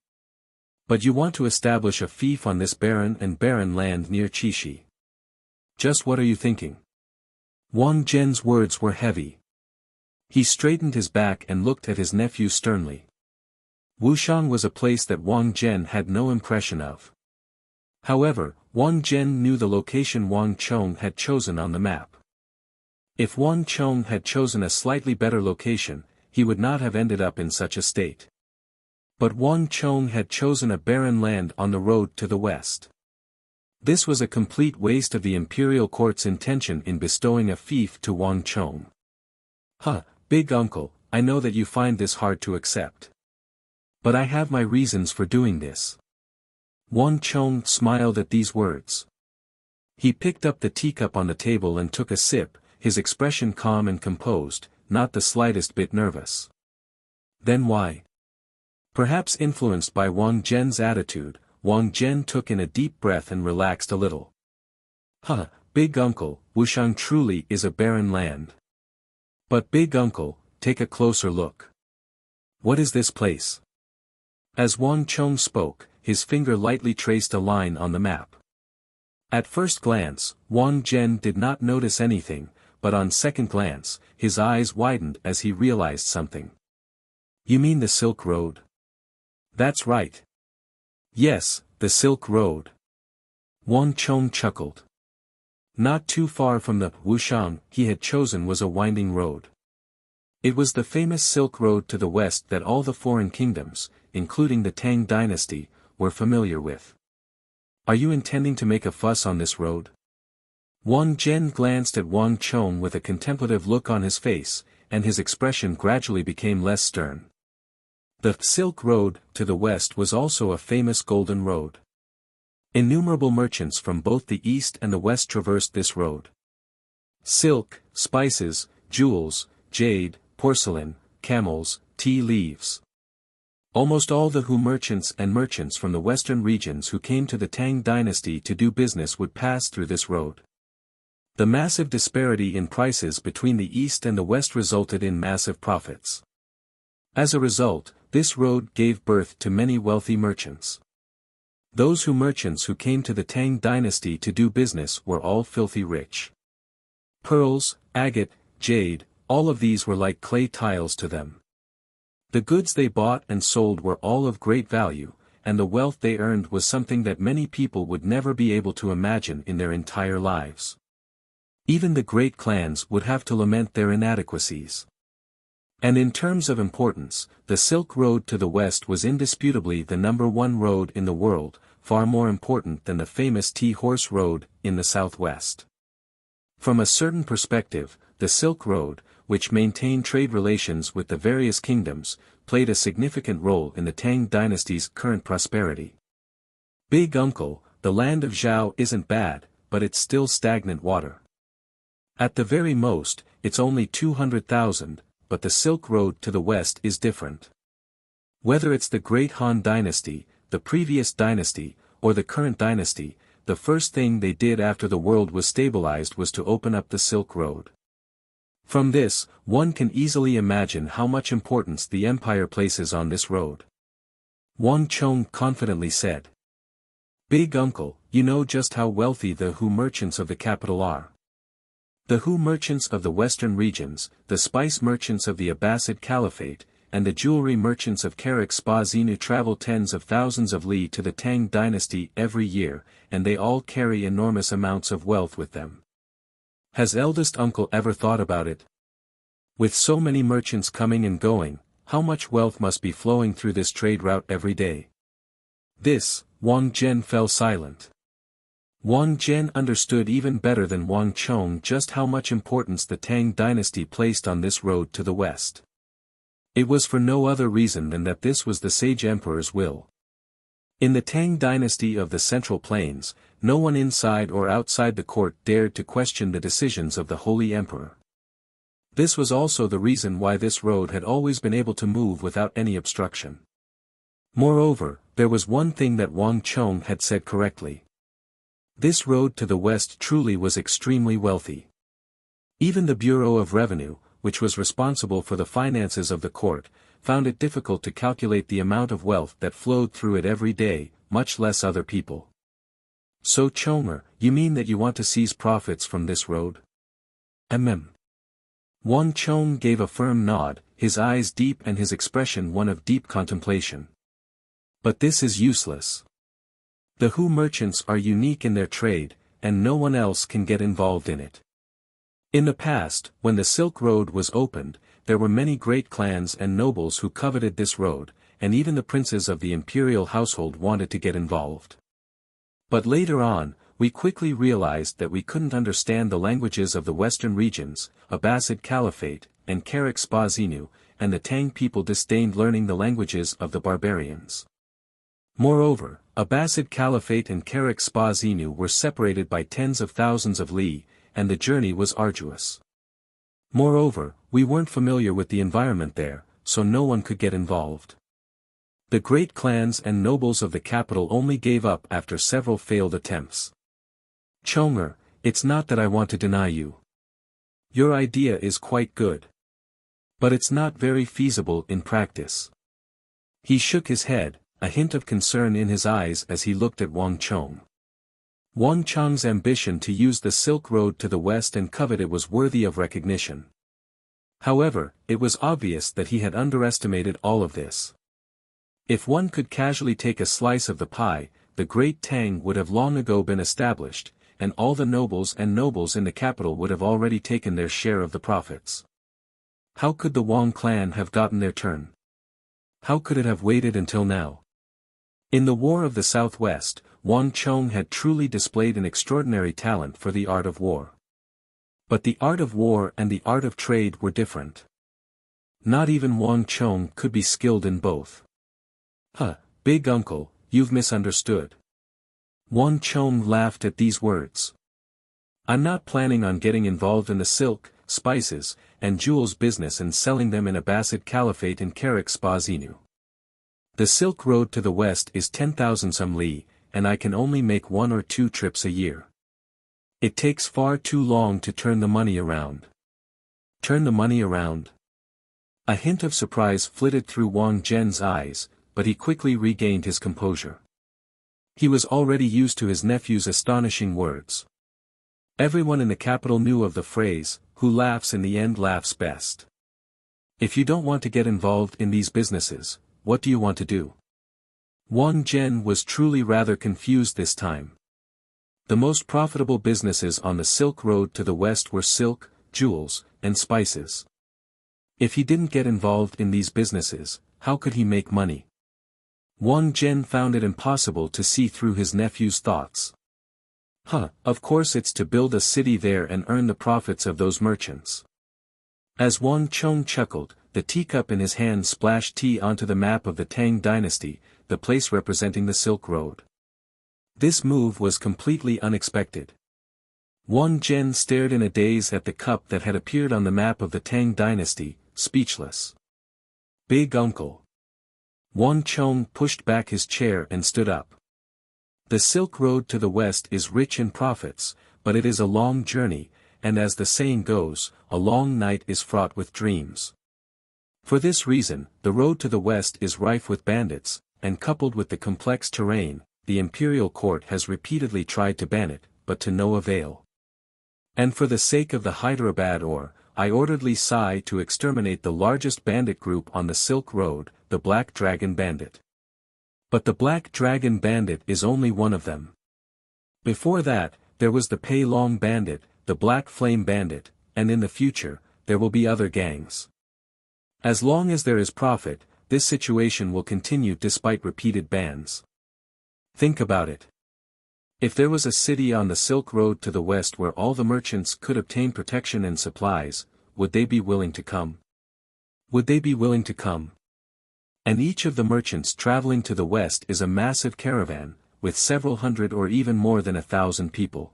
But you want to establish a fief on this barren land near Qixi. Just what are you thinking? Wang Zhen's words were heavy. He straightened his back and looked at his nephew sternly. Wuxiang was a place that Wang Zhen had no impression of. However, Wang Zhen knew the location Wang Chong had chosen on the map. If Wang Chong had chosen a slightly better location, he would not have ended up in such a state. But Wang Chong had chosen a barren land on the road to the west. This was a complete waste of the imperial court's intention in bestowing a fief to Wang Chong. Big uncle, I know that you find this hard to accept. But I have my reasons for doing this. Wang Chong smiled at these words. He picked up the teacup on the table and took a sip, his expression calm and composed, not the slightest bit nervous. Then why? Perhaps influenced by Wang Zhen's attitude, Wang Zhen took in a deep breath and relaxed a little. Big uncle, Wuxiang truly is a barren land. But big uncle, take a closer look. What is this place? As Wang Chong spoke, his finger lightly traced a line on the map. At first glance, Wang Zhen did not notice anything, but on second glance, his eyes widened as he realized something. You mean the Silk Road? That's right. Yes, the Silk Road. Wang Chong chuckled. Not too far from the Wuxiang he had chosen was a winding road. It was the famous Silk Road to the west that all the foreign kingdoms, including the Tang dynasty, were familiar with. Are you intending to make a fuss on this road? Wang Zhen glanced at Wang Chong with a contemplative look on his face, and his expression gradually became less stern. The Silk Road to the west was also a famous golden road. Innumerable merchants from both the east and the west traversed this road. Silk, spices, jewels, jade, porcelain, camels, tea leaves. Almost all the Hu merchants from the western regions who came to the Tang dynasty to do business would pass through this road. The massive disparity in prices between the east and the west resulted in massive profits. As a result, this road gave birth to many wealthy merchants. Those merchants who came to the Tang dynasty to do business were all filthy rich. Pearls, agate, jade, all of these were like clay tiles to them. The goods they bought and sold were all of great value, and the wealth they earned was something that many people would never be able to imagine in their entire lives. Even the great clans would have to lament their inadequacies. And in terms of importance, the Silk Road to the west was indisputably the #1 road in the world, far more important than the famous Tea-Horse Road in the southwest. From a certain perspective, the Silk Road, which maintained trade relations with the various kingdoms, played a significant role in the Tang dynasty's current prosperity. Big Uncle, the land of Zhao isn't bad, but it's still stagnant water. At the very most, it's only 200,000, but the Silk Road to the west is different. Whether it's the Great Han Dynasty, the previous dynasty, or the current dynasty, the first thing they did after the world was stabilized was to open up the Silk Road. From this, one can easily imagine how much importance the empire places on this road. Wang Chong confidently said. Big Uncle, you know just how wealthy the Hu merchants of the capital are. The Hu merchants of the western regions, the spice merchants of the Abbasid Caliphate, and the jewelry merchants of Karak-Spa-Zinu travel tens of thousands of li to the Tang dynasty every year, and they all carry enormous amounts of wealth with them. Has eldest uncle ever thought about it? With so many merchants coming and going, how much wealth must be flowing through this trade route every day? This, Wang Zhen fell silent. Wang Zhen understood even better than Wang Chong just how much importance the Tang dynasty placed on this road to the west. It was for no other reason than that this was the sage emperor's will. In the Tang dynasty of the Central Plains, no one inside or outside the court dared to question the decisions of the Holy Emperor. This was also the reason why this road had always been able to move without any obstruction. Moreover, there was one thing that Wang Chong had said correctly. This road to the west truly was extremely wealthy. Even the Bureau of Revenue, which was responsible for the finances of the court, found it difficult to calculate the amount of wealth that flowed through it every day, much less other people. So Chonger, you mean that you want to seize profits from this road? Wang Chong gave a firm nod, his eyes deep and his expression one of deep contemplation. But this is useless. The Hu merchants are unique in their trade, and no one else can get involved in it. In the past, when the Silk Road was opened, there were many great clans and nobles who coveted this road, and even the princes of the imperial household wanted to get involved. But later on, we quickly realized that we couldn't understand the languages of the western regions, Abbasid Caliphate, and Karak-Spa-Zinu, and the Tang people disdained learning the languages of the barbarians. Moreover, Abbasid Caliphate and Karak-Spa-Zinu were separated by tens of thousands of li, and the journey was arduous. Moreover, we weren't familiar with the environment there, so no one could get involved. The great clans and nobles of the capital only gave up after several failed attempts. Chonger, it's not that I want to deny you. Your idea is quite good. But it's not very feasible in practice. He shook his head, a hint of concern in his eyes as he looked at Wang Chong. Wang Chong's ambition to use the Silk Road to the west and covet it was worthy of recognition. However, it was obvious that he had underestimated all of this. If one could casually take a slice of the pie, the Great Tang would have long ago been established, and all the nobles in the capital would have already taken their share of the profits. How could the Wang clan have gotten their turn? How could it have waited until now? In the War of the Southwest, Wang Chong had truly displayed an extraordinary talent for the art of war. But the art of war and the art of trade were different. Not even Wang Chong could be skilled in both. Big uncle, you've misunderstood. Wang Chong laughed at these words. I'm not planning on getting involved in the silk, spices, and jewels business and selling them in Abbasid Caliphate in Karak-Spa-Zinu. The Silk Road to the west is 10,000 some li, and I can only make 1 or 2 trips a year. It takes far too long to turn the money around. Turn the money around? A hint of surprise flitted through Wang Zhen's eyes, but he quickly regained his composure. He was already used to his nephew's astonishing words. Everyone in the capital knew of the phrase, "Who laughs in the end laughs best." If you don't want to get involved in these businesses, what do you want to do? Wang Zhen was truly rather confused this time. The most profitable businesses on the Silk Road to the west were silk, jewels, and spices. If he didn't get involved in these businesses, how could he make money? Wang Zhen found it impossible to see through his nephew's thoughts. Of course it's to build a city there and earn the profits of those merchants. As Wang Chong chuckled, the teacup in his hand splashed tea onto the map of the Tang dynasty, the place representing the Silk Road. This move was completely unexpected. Wang Zhen stared in a daze at the cup that had appeared on the map of the Tang dynasty, speechless. Big uncle. Wang Chong pushed back his chair and stood up. The Silk Road to the west is rich in profits, but it is a long journey, and as the saying goes, a long night is fraught with dreams. For this reason, the road to the west is rife with bandits, and coupled with the complex terrain, the imperial court has repeatedly tried to ban it, but to no avail. And for the sake of the Hyderabad I ordered Li Sai to exterminate the largest bandit group on the Silk Road, the Black Dragon Bandit. But the Black Dragon Bandit is only one of them. Before that, there was the Pei Long Bandit, the Black Flame Bandit, and in the future, there will be other gangs. As long as there is profit, this situation will continue despite repeated bans. Think about it. If there was a city on the Silk Road to the west where all the merchants could obtain protection and supplies, would they be willing to come? Would they be willing to come? And each of the merchants traveling to the west is a massive caravan, with several hundred or even more than 1,000 people.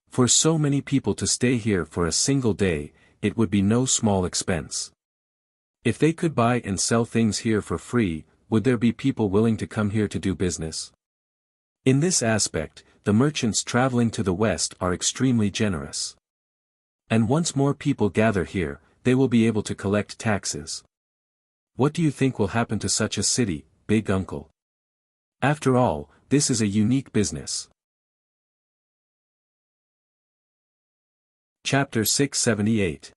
For so many people to stay here for a single day, it would be no small expense. If they could buy and sell things here for free, would there be people willing to come here to do business? In this aspect, the merchants traveling to the west are extremely generous. And once more people gather here, they will be able to collect taxes. What do you think will happen to such a city, big uncle? After all, this is a unique business. Chapter 678.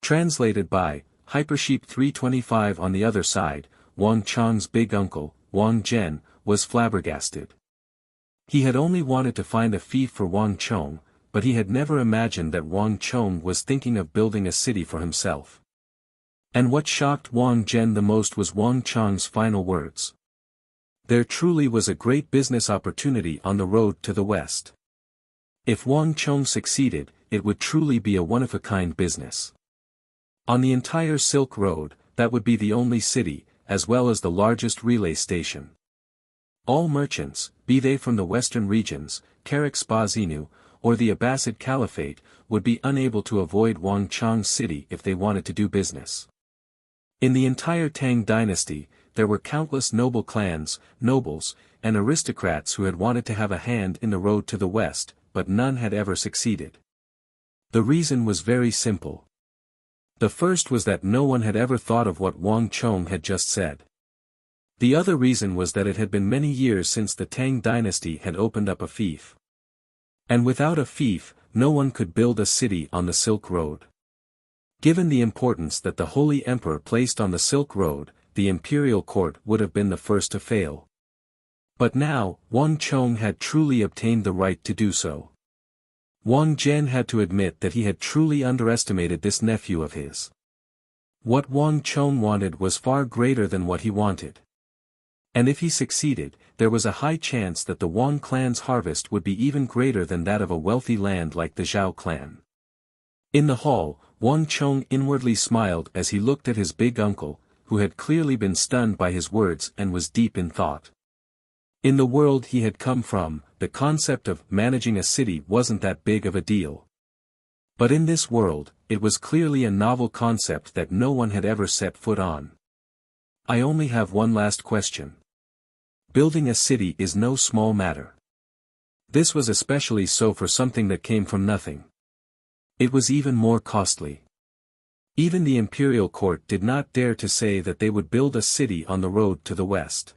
Translated by Hypersheep 325. On the other side, Wang Chong's big uncle, Wang Zhen, was flabbergasted. He had only wanted to find a fief for Wang Chong, but he had never imagined that Wang Chong was thinking of building a city for himself. And what shocked Wang Zhen the most was Wang Chong's final words. There truly was a great business opportunity on the road to the west. If Wang Chong succeeded, it would truly be a one-of-a-kind business. On the entire Silk Road, that would be the only city, as well as the largest relay station. All merchants, be they from the western regions, Karak-Spazinu, or the Abbasid Caliphate, would be unable to avoid Wang Chong's city if they wanted to do business. In the entire Tang dynasty, there were countless noble clans, nobles, and aristocrats who had wanted to have a hand in the road to the west, but none had ever succeeded. The reason was very simple. The first was that no one had ever thought of what Wang Chong had just said. The other reason was that it had been many years since the Tang dynasty had opened up a fief. And without a fief, no one could build a city on the Silk Road. Given the importance that the Holy Emperor placed on the Silk Road, the imperial court would have been the first to fail. But now, Wang Chong had truly obtained the right to do so. Wang Zhen had to admit that he had truly underestimated this nephew of his. What Wang Chong wanted was far greater than what he wanted. And if he succeeded, there was a high chance that the Wang clan's harvest would be even greater than that of a wealthy land like the Zhao clan. In the hall, Wang Chong inwardly smiled as he looked at his big uncle, who had clearly been stunned by his words and was deep in thought. In the world he had come from, the concept of managing a city wasn't that big of a deal. But in this world, it was clearly a novel concept that no one had ever set foot on. I only have one last question. Building a city is no small matter. This was especially so for something that came from nothing. It was even more costly. Even the imperial court did not dare to say that they would build a city on the road to the west.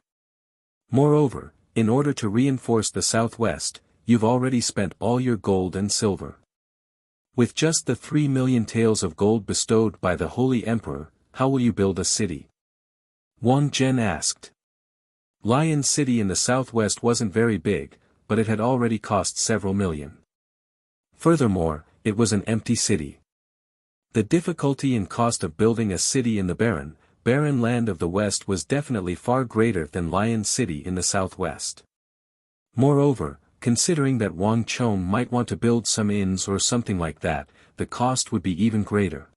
Moreover, in order to reinforce the southwest, you've already spent all your gold and silver. With just the 3 million taels of gold bestowed by the Holy Emperor, how will you build a city? Wang Zhen asked. Lion City in the southwest wasn't very big, but it had already cost several million. Furthermore, it was an empty city. The difficulty and cost of building a city in the barren land of the west was definitely far greater than Lion City in the southwest. Moreover, considering that Wang Chong might want to build some inns or something like that, the cost would be even greater.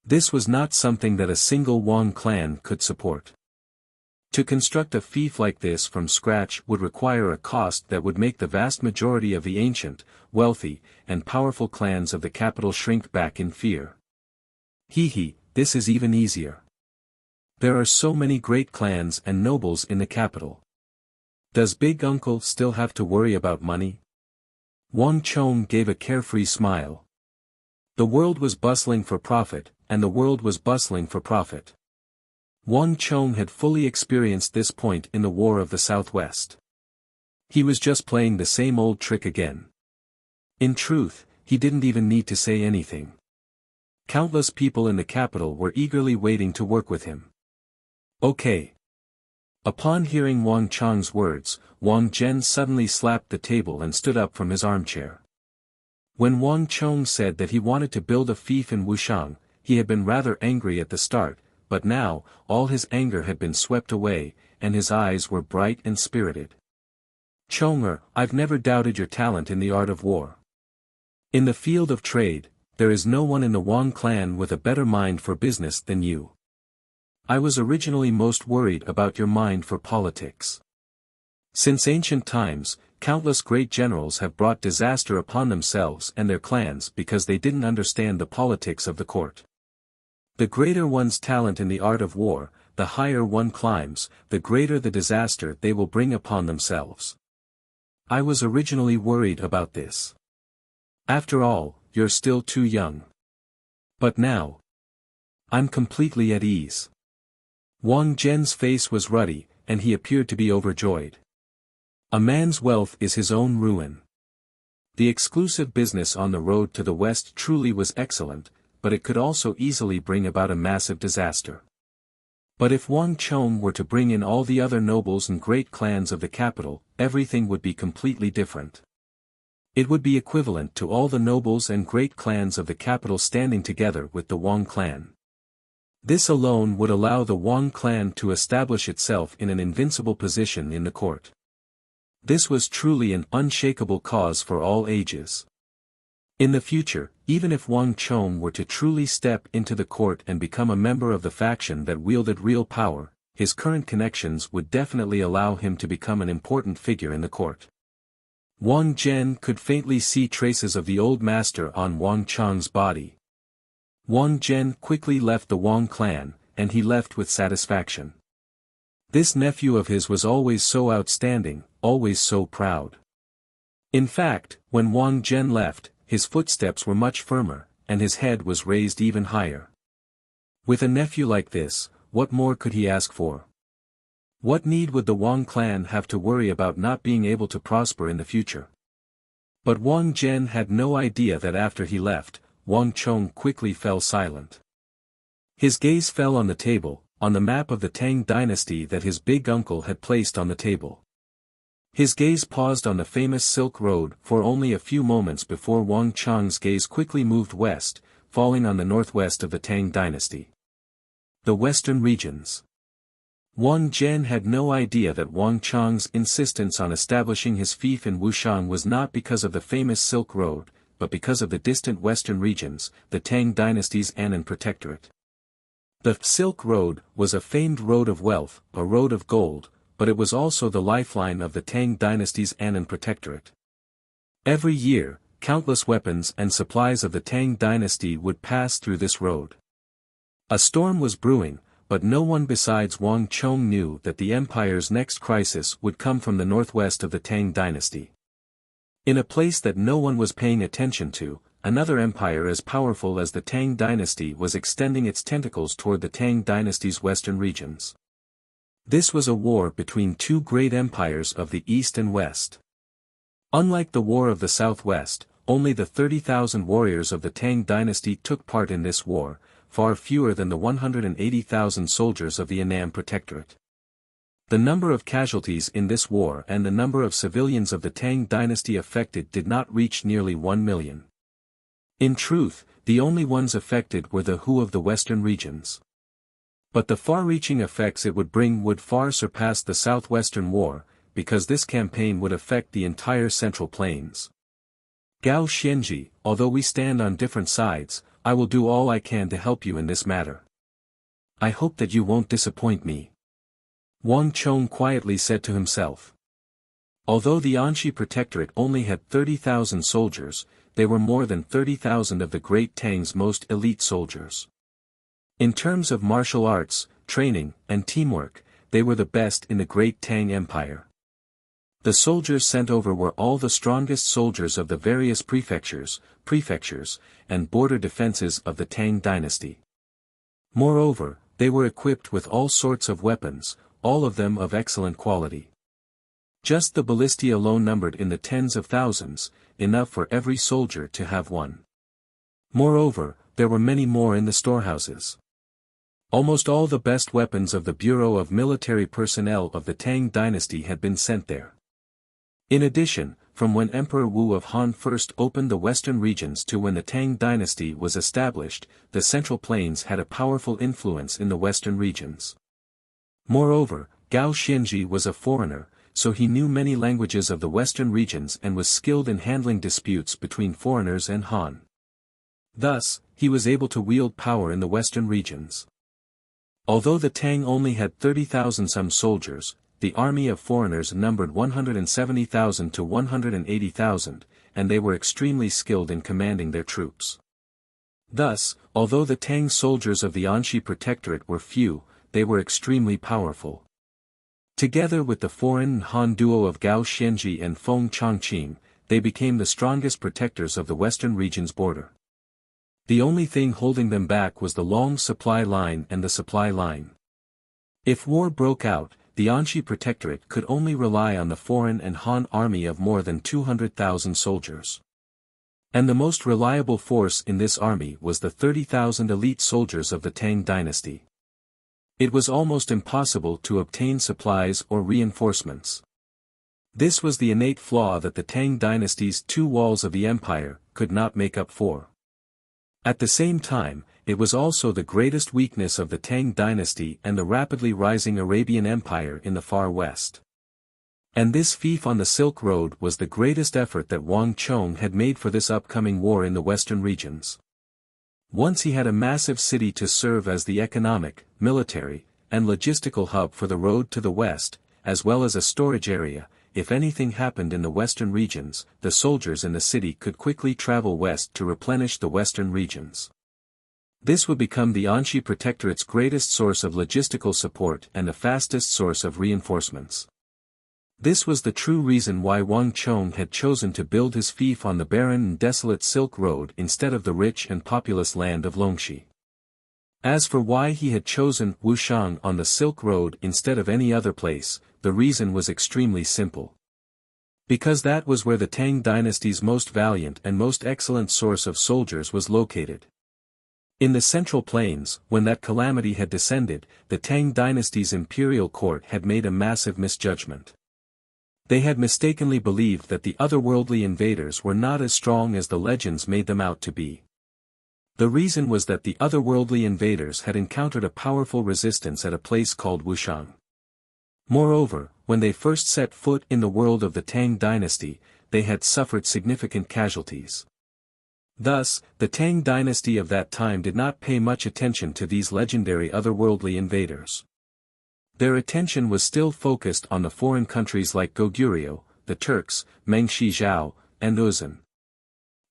This was not something that a single Wang clan could support. To construct a fief like this from scratch would require a cost that would make the vast majority of the ancient, wealthy, and powerful clans of the capital shrink back in fear. This is even easier. There are so many great clans and nobles in the capital. Does Big Uncle still have to worry about money? Wang Chong gave a carefree smile. The world was bustling for profit, and the world was bustling for profit. Wang Chong had fully experienced this point in the War of the Southwest. He was just playing the same old trick again. In truth, he didn't even need to say anything. Countless people in the capital were eagerly waiting to work with him. Okay. Upon hearing Wang Chong's words, Wang Zhen suddenly slapped the table and stood up from his armchair. When Wang Chong said that he wanted to build a fief in Wuxiang, he had been rather angry at the start, but now, all his anger had been swept away, and his eyes were bright and spirited. Chonger, I've never doubted your talent in the art of war. In the field of trade, there is no one in the Wang clan with a better mind for business than you. I was originally most worried about your mind for politics. Since ancient times, countless great generals have brought disaster upon themselves and their clans because they didn't understand the politics of the court. The greater one's talent in the art of war, the higher one climbs, the greater the disaster they will bring upon themselves. I was originally worried about this. After all, you're still too young. But now, I'm completely at ease. Wang Zhen's face was ruddy, and he appeared to be overjoyed. A man's wealth is his own ruin. The exclusive business on the road to the west truly was excellent, but it could also easily bring about a massive disaster. But if Wang Chong were to bring in all the other nobles and great clans of the capital, everything would be completely different. It would be equivalent to all the nobles and great clans of the capital standing together with the Wang clan. This alone would allow the Wang clan to establish itself in an invincible position in the court. This was truly an unshakable cause for all ages. In the future, even if Wang Chong were to truly step into the court and become a member of the faction that wielded real power, his current connections would definitely allow him to become an important figure in the court. Wang Zhen could faintly see traces of the old master on Wang Chong's body. Wang Zhen quickly left the Wang clan, and he left with satisfaction. This nephew of his was always so outstanding, always so proud. In fact, when Wang Zhen left, his footsteps were much firmer, and his head was raised even higher. With a nephew like this, what more could he ask for? What need would the Wang clan have to worry about not being able to prosper in the future? But Wang Zhen had no idea that after he left, Wang Chong quickly fell silent. His gaze fell on the table, on the map of the Tang dynasty that his big uncle had placed on the table. His gaze paused on the famous Silk Road for only a few moments before Wang Chong's gaze quickly moved west, falling on the northwest of the Tang dynasty. The western regions. Wang Zhen had no idea that Wang Chong's insistence on establishing his fief in Wuxiang was not because of the famous Silk Road, but because of the distant western regions, the Tang dynasty's Annan Protectorate. The Silk Road was a famed road of wealth, a road of gold, but it was also the lifeline of the Tang dynasty's Annan Protectorate. Every year, countless weapons and supplies of the Tang dynasty would pass through this road. A storm was brewing, but no one besides Wang Chong knew that the empire's next crisis would come from the northwest of the Tang dynasty. In a place that no one was paying attention to, another empire as powerful as the Tang dynasty was extending its tentacles toward the Tang dynasty's western regions. This was a war between two great empires of the East and West. Unlike the War of the Southwest, only the 30,000 warriors of the Tang dynasty took part in this war, far fewer than the 180,000 soldiers of the Annam Protectorate. The number of casualties in this war and the number of civilians of the Tang dynasty affected did not reach nearly 1 million. In truth, the only ones affected were the Hu of the western regions. But the far-reaching effects it would bring would far surpass the Southwestern War, because this campaign would affect the entire Central Plains. Gao Xianji, although we stand on different sides, I will do all I can to help you in this matter. I hope that you won't disappoint me. Wang Chong quietly said to himself. Although the Anxi Protectorate only had 30,000 soldiers, they were more than 30,000 of the Great Tang's most elite soldiers. In terms of martial arts, training, and teamwork, they were the best in the Great Tang Empire. The soldiers sent over were all the strongest soldiers of the various prefectures, and border defenses of the Tang dynasty. Moreover, they were equipped with all sorts of weapons, all of them of excellent quality. Just the ballistae alone numbered in the tens of thousands, enough for every soldier to have one. Moreover, there were many more in the storehouses. Almost all the best weapons of the Bureau of Military Personnel of the Tang dynasty had been sent there. In addition, from when Emperor Wu of Han first opened the western regions to when the Tang dynasty was established, the Central Plains had a powerful influence in the western regions. Moreover, Gao Xianji was a foreigner, so he knew many languages of the western regions and was skilled in handling disputes between foreigners and Han. Thus, he was able to wield power in the western regions. Although the Tang only had 30,000 some soldiers, the army of foreigners numbered 170,000 to 180,000, and they were extremely skilled in commanding their troops. Thus, although the Tang soldiers of the Anxi Protectorate were few, they were extremely powerful. Together with the foreign and Han duo of Gao Xianji and Feng Chongqing, they became the strongest protectors of the western region's border. The only thing holding them back was the long supply line and the supply line. If war broke out, the Anxi Protectorate could only rely on the foreign and Han army of more than 200,000 soldiers. And the most reliable force in this army was the 30,000 elite soldiers of the Tang dynasty. It was almost impossible to obtain supplies or reinforcements. This was the innate flaw that the Tang dynasty's two walls of the empire could not make up for. At the same time, it was also the greatest weakness of the Tang dynasty and the rapidly rising Arabian Empire in the far west. And this fief on the Silk Road was the greatest effort that Wang Chong had made for this upcoming war in the western regions. Once he had a massive city to serve as the economic, military, and logistical hub for the road to the west, as well as a storage area. If anything happened in the western regions, the soldiers in the city could quickly travel west to replenish the western regions. This would become the Anxi Protectorate's greatest source of logistical support and the fastest source of reinforcements. This was the true reason why Wang Chong had chosen to build his fief on the barren and desolate Silk Road instead of the rich and populous land of Longxi. As for why he had chosen Wuxiang on the Silk Road instead of any other place, the reason was extremely simple. Because that was where the Tang dynasty's most valiant and most excellent source of soldiers was located. In the Central Plains, when that calamity had descended, the Tang dynasty's imperial court had made a massive misjudgment. They had mistakenly believed that the otherworldly invaders were not as strong as the legends made them out to be. The reason was that the otherworldly invaders had encountered a powerful resistance at a place called Wuxiang. Moreover, when they first set foot in the world of the Tang dynasty, they had suffered significant casualties. Thus, the Tang dynasty of that time did not pay much attention to these legendary otherworldly invaders. Their attention was still focused on the foreign countries like Goguryeo, the Turks, Mengshi-Zhao, and Uzan.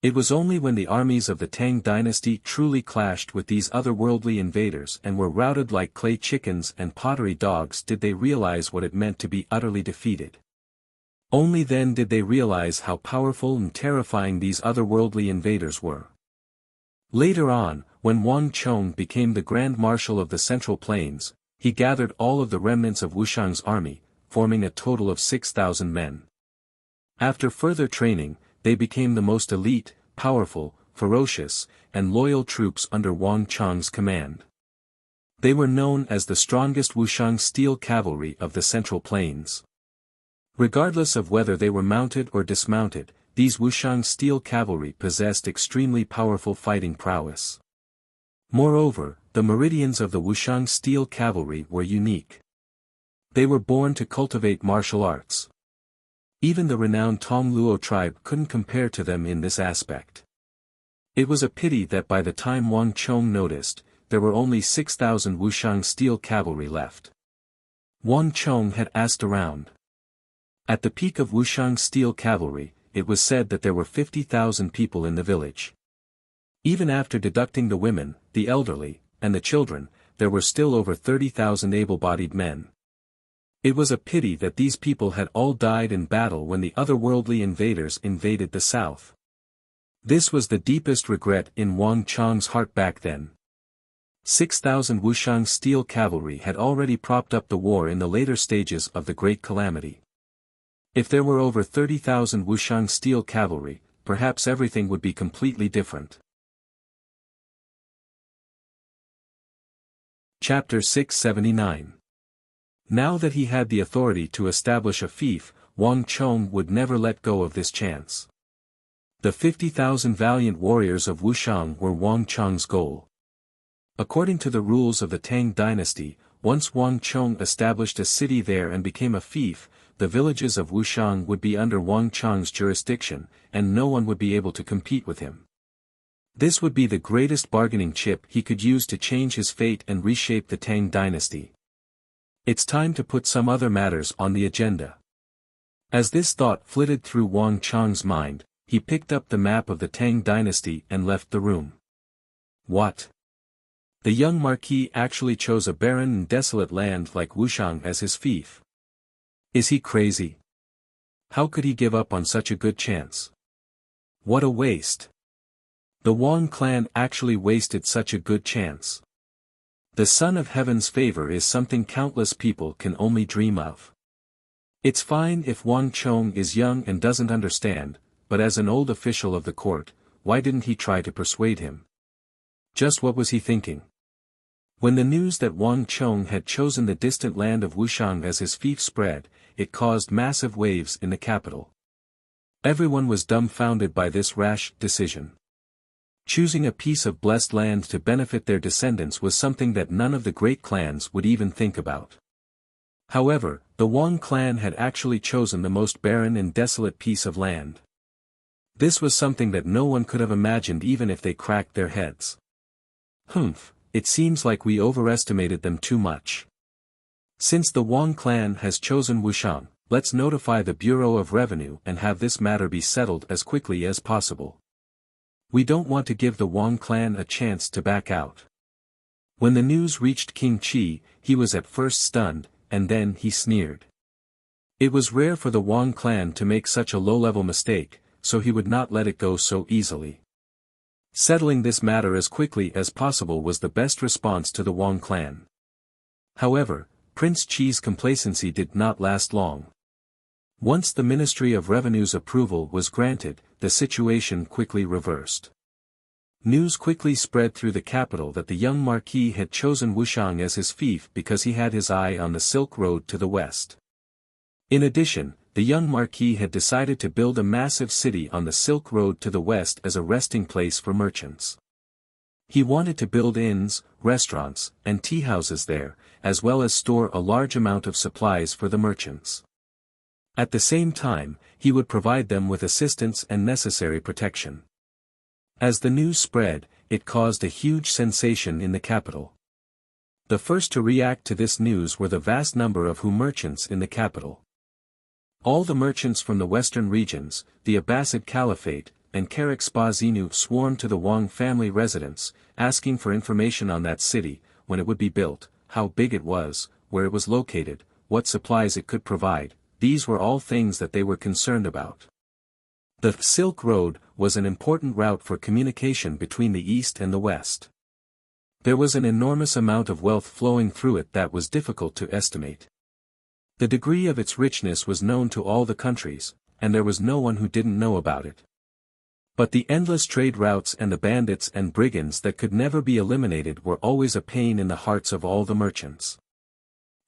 It was only when the armies of the Tang dynasty truly clashed with these otherworldly invaders and were routed like clay chickens and pottery dogs did they realize what it meant to be utterly defeated. Only then did they realize how powerful and terrifying these otherworldly invaders were. Later on, when Wang Chong became the Grand Marshal of the Central Plains, He gathered all of the remnants of Wuxiang's army, forming a total of 6,000 men. After further training, they became the most elite, powerful, ferocious, and loyal troops under Wang Chang's command. They were known as the strongest Wuxiang steel cavalry of the Central Plains. Regardless of whether they were mounted or dismounted, these Wuxiang steel cavalry possessed extremely powerful fighting prowess. Moreover, the meridians of the Wuxiang steel cavalry were unique. They were born to cultivate martial arts. Even the renowned Tongluo tribe couldn't compare to them in this aspect. It was a pity that by the time Wang Chong noticed, there were only 6,000 Wuxiang steel cavalry left. Wang Chong had asked around. At the peak of Wuxiang steel cavalry, it was said that there were 50,000 people in the village. Even after deducting the women, the elderly, and the children, there were still over 30,000 able-bodied men. It was a pity that these people had all died in battle when the otherworldly invaders invaded the south. This was the deepest regret in Wang Chong's heart back then. 6,000 Wuxiang steel cavalry had already propped up the war in the later stages of the Great Calamity. If there were over 30,000 Wuxiang steel cavalry, perhaps everything would be completely different. Chapter 679. Now that he had the authority to establish a fief, Wang Chong would never let go of this chance. The 50,000 valiant warriors of Wuxiang were Wang Chong's goal. According to the rules of the Tang dynasty, once Wang Chong established a city there and became a fief, the villages of Wuxiang would be under Wang Chong's jurisdiction, and no one would be able to compete with him. This would be the greatest bargaining chip he could use to change his fate and reshape the Tang dynasty. It's time to put some other matters on the agenda. As this thought flitted through Wang Chong's mind, he picked up the map of the Tang dynasty and left the room. What? The young marquis actually chose a barren and desolate land like Wuxiang as his fief. Is he crazy? How could he give up on such a good chance? What a waste. The Wang clan actually wasted such a good chance. The Son of Heaven's favor is something countless people can only dream of. It's fine if Wang Chong is young and doesn't understand, but as an old official of the court, why didn't he try to persuade him? Just what was he thinking? When the news that Wang Chong had chosen the distant land of Wuxiang as his fief spread, it caused massive waves in the capital. Everyone was dumbfounded by this rash decision. Choosing a piece of blessed land to benefit their descendants was something that none of the great clans would even think about. However, the Wang clan had actually chosen the most barren and desolate piece of land. This was something that no one could have imagined even if they cracked their heads. Humph, it seems like we overestimated them too much. Since the Wang clan has chosen Wuxiang, let's notify the Bureau of Revenue and have this matter be settled as quickly as possible. We don't want to give the Wang clan a chance to back out. When the news reached King Qi, he was at first stunned, and then he sneered. It was rare for the Wang clan to make such a low-level mistake, so he would not let it go so easily. Settling this matter as quickly as possible was the best response to the Wang clan. However, Prince Qi's complacency did not last long. Once the Ministry of Revenue's approval was granted, the situation quickly reversed. News quickly spread through the capital that the young marquis had chosen Wuxiang as his fief because he had his eye on the Silk Road to the west. In addition, the young marquis had decided to build a massive city on the Silk Road to the west as a resting place for merchants. He wanted to build inns, restaurants, and tea houses there, as well as store a large amount of supplies for the merchants. At the same time, he would provide them with assistance and necessary protection. As the news spread, it caused a huge sensation in the capital. The first to react to this news were the vast number of merchants in the capital. All the merchants from the western regions, the Abbasid Caliphate, and Karak-Spazinu swarmed to the Wang family residence, asking for information on that city, when it would be built, how big it was, where it was located, what supplies it could provide. These were all things that they were concerned about. The Silk Road was an important route for communication between the East and the West. There was an enormous amount of wealth flowing through it that was difficult to estimate. The degree of its richness was known to all the countries, and there was no one who didn't know about it. But the endless trade routes and the bandits and brigands that could never be eliminated were always a pain in the hearts of all the merchants.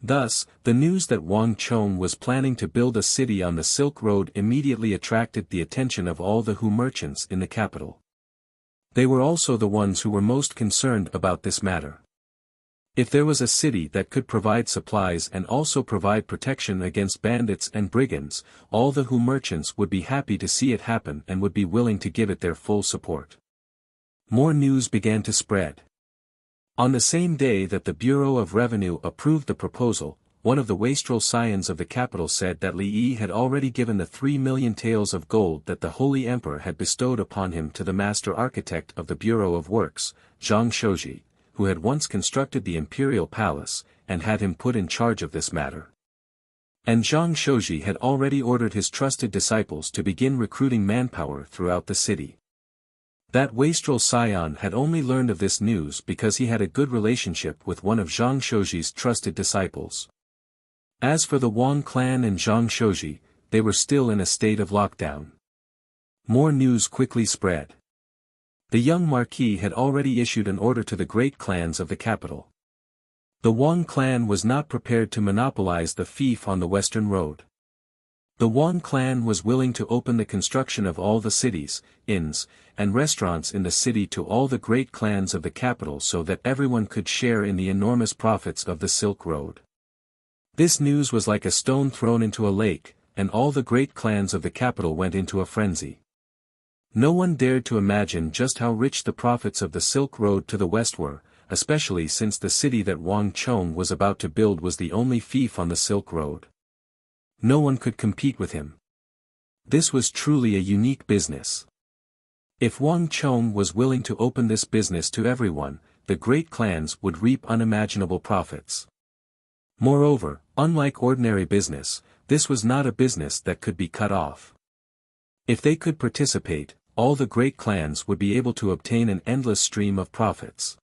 Thus, the news that Wang Chong was planning to build a city on the Silk Road immediately attracted the attention of all the Hu merchants in the capital. They were also the ones who were most concerned about this matter. If there was a city that could provide supplies and also provide protection against bandits and brigands, all the Hu merchants would be happy to see it happen and would be willing to give it their full support. More news began to spread. On the same day that the Bureau of Revenue approved the proposal, one of the wastrel scions of the capital said that Li Yi had already given the 3 million taels of gold that the Holy Emperor had bestowed upon him to the master architect of the Bureau of Works, Zhang Shouji, who had once constructed the imperial palace, and had him put in charge of this matter. And Zhang Shouji had already ordered his trusted disciples to begin recruiting manpower throughout the city. That wastrel scion had only learned of this news because he had a good relationship with one of Zhang Shouji's trusted disciples. As for the Wang clan and Zhang Shouji, they were still in a state of lockdown. More news quickly spread. The young marquis had already issued an order to the great clans of the capital. The Wang clan was not prepared to monopolize the fief on the western road. The Wang clan was willing to open the construction of all the cities, inns, and restaurants in the city to all the great clans of the capital so that everyone could share in the enormous profits of the Silk Road. This news was like a stone thrown into a lake, and all the great clans of the capital went into a frenzy. No one dared to imagine just how rich the profits of the Silk Road to the west were, especially since the city that Wang Chong was about to build was the only fief on the Silk Road. No one could compete with him. This was truly a unique business. If Wang Chong was willing to open this business to everyone, the great clans would reap unimaginable profits. Moreover, unlike ordinary business, this was not a business that could be cut off. If they could participate, all the great clans would be able to obtain an endless stream of profits.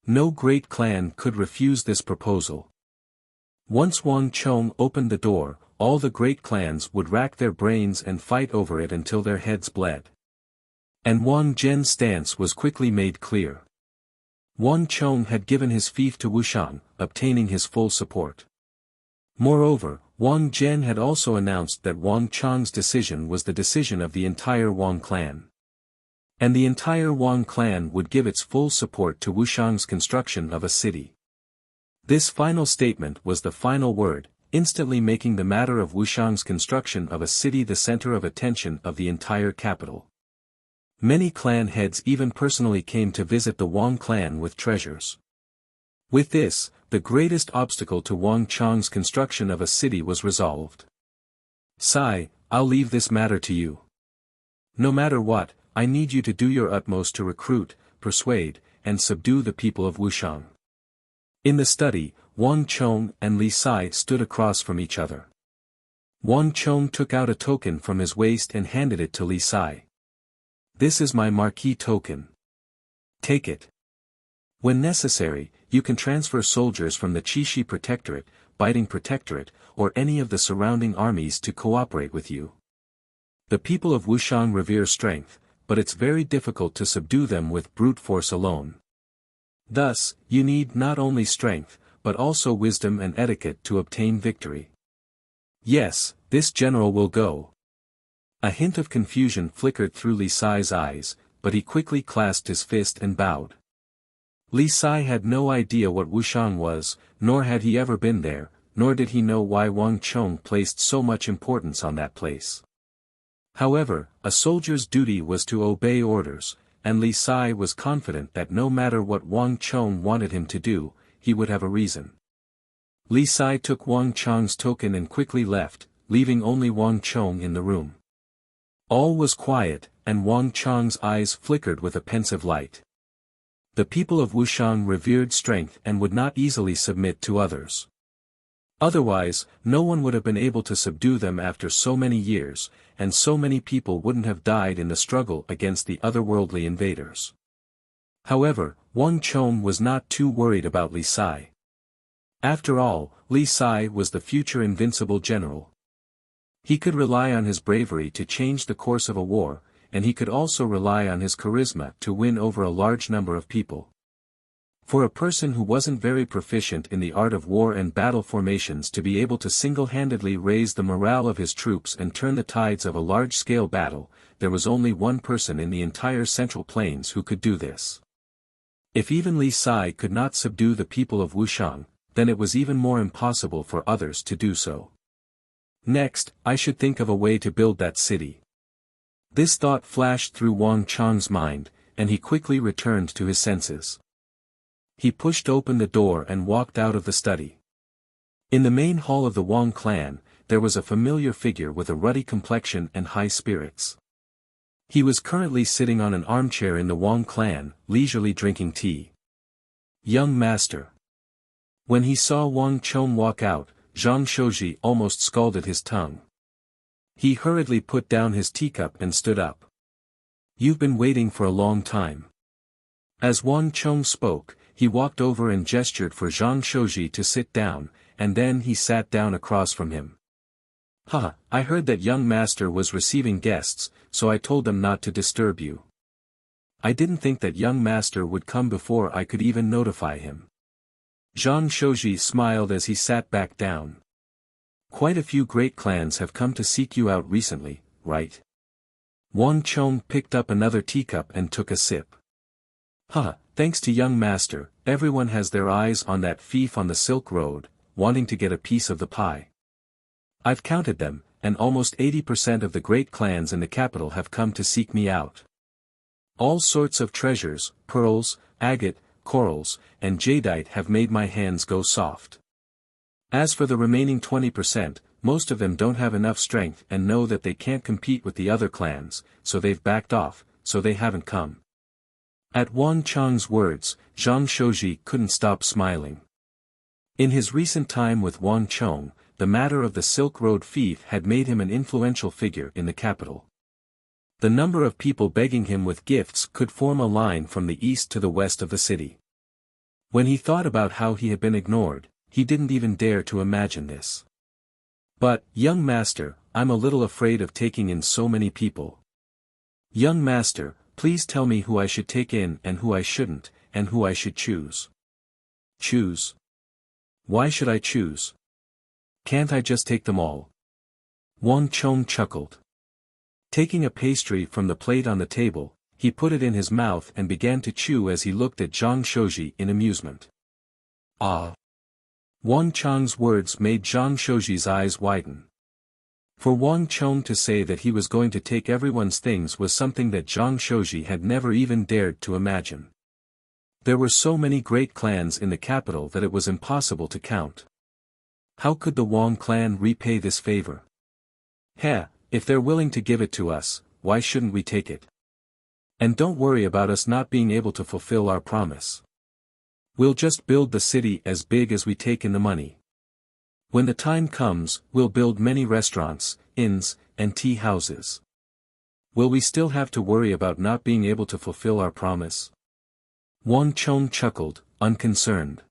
No great clan could refuse this proposal. Once Wang Chong opened the door, all the great clans would rack their brains and fight over it until their heads bled. And Wang Zhen's stance was quickly made clear. Wang Chong had given his fief to Wuxian, obtaining his full support. Moreover, Wang Zhen had also announced that Wang Chong's decision was the decision of the entire Wang clan. And the entire Wang clan would give its full support to Wuxian's construction of a city. This final statement was the final word, instantly making the matter of Wuxian's construction of a city the center of attention of the entire capital. Many clan heads even personally came to visit the Wang clan with treasures. With this, the greatest obstacle to Wang Chong's construction of a city was resolved. Sai, I'll leave this matter to you. No matter what, I need you to do your utmost to recruit, persuade, and subdue the people of Wuxian. In the study, Wang Chong and Li Sai stood across from each other. Wang Chong took out a token from his waist and handed it to Li Sai. This is my marquee token. Take it. When necessary, you can transfer soldiers from the Qixi Protectorate, Biting Protectorate, or any of the surrounding armies to cooperate with you. The people of Wuxian revere strength, but it's very difficult to subdue them with brute force alone. Thus, you need not only strength, but also wisdom and etiquette to obtain victory. Yes, this general will go. A hint of confusion flickered through Li Sai's eyes, but he quickly clasped his fist and bowed. Li Sai had no idea what Wuxian was, nor had he ever been there, nor did he know why Wang Chong placed so much importance on that place. However, a soldier's duty was to obey orders, and Li Sai was confident that no matter what Wang Chong wanted him to do, he would have a reason. Li Sai took Wang Chong's token and quickly left, leaving only Wang Chong in the room. All was quiet, and Wang Chong's eyes flickered with a pensive light. The people of Wuxian revered strength and would not easily submit to others. Otherwise, no one would have been able to subdue them after so many years, and so many people wouldn't have died in the struggle against the otherworldly invaders. However, Wang Chong was not too worried about Li Sai. After all, Li Sai was the future invincible general. He could rely on his bravery to change the course of a war, and he could also rely on his charisma to win over a large number of people. For a person who wasn't very proficient in the art of war and battle formations to be able to single-handedly raise the morale of his troops and turn the tides of a large-scale battle, there was only one person in the entire Central Plains who could do this. If even Li Sai could not subdue the people of Wuxiang, then it was even more impossible for others to do so. Next, I should think of a way to build that city. This thought flashed through Wang Chong's mind, and he quickly returned to his senses. He pushed open the door and walked out of the study. In the main hall of the Wang clan, there was a familiar figure with a ruddy complexion and high spirits. He was currently sitting on an armchair in the Wang clan, leisurely drinking tea. Young master. When he saw Wang Chong walk out, Zhang Shouji almost scalded his tongue. He hurriedly put down his teacup and stood up. You've been waiting for a long time. As Wang Chong spoke, he walked over and gestured for Zhang Shouji to sit down, and then he sat down across from him. I heard that young master was receiving guests, so I told them not to disturb you. I didn't think that young master would come before I could even notify him. Zhang Shouji smiled as he sat back down. Quite a few great clans have come to seek you out recently, right? Wang Chong picked up another teacup and took a sip. Thanks to young master, everyone has their eyes on that thief on the Silk Road, wanting to get a piece of the pie. I've counted them, and almost 80% of the great clans in the capital have come to seek me out. All sorts of treasures, pearls, agate, corals, and jadeite have made my hands go soft. As for the remaining 20%, most of them don't have enough strength and know that they can't compete with the other clans, so they've backed off, so they haven't come. At Wang Chong's words, Zhang Shouji couldn't stop smiling. In his recent time with Wang Chong, the matter of the Silk Road thief had made him an influential figure in the capital. The number of people begging him with gifts could form a line from the east to the west of the city. When he thought about how he had been ignored, he didn't even dare to imagine this. But, young master, I'm a little afraid of taking in so many people. Young master, please tell me who I should take in and who I shouldn't, and who I should choose. Choose? Why should I choose? Can't I just take them all? Wang Chong chuckled. Taking a pastry from the plate on the table, he put it in his mouth and began to chew as he looked at Zhang Shouji in amusement. Wang Chong's words made Zhang Shouji's eyes widen. For Wang Chong to say that he was going to take everyone's things was something that Zhang Shouji had never even dared to imagine. There were so many great clans in the capital that it was impossible to count. How could the Wang clan repay this favor? If they're willing to give it to us, why shouldn't we take it? And don't worry about us not being able to fulfill our promise. We'll just build the city as big as we take in the money. When the time comes, we'll build many restaurants, inns, and tea houses. Will we still have to worry about not being able to fulfill our promise? Wang Chong chuckled, unconcerned.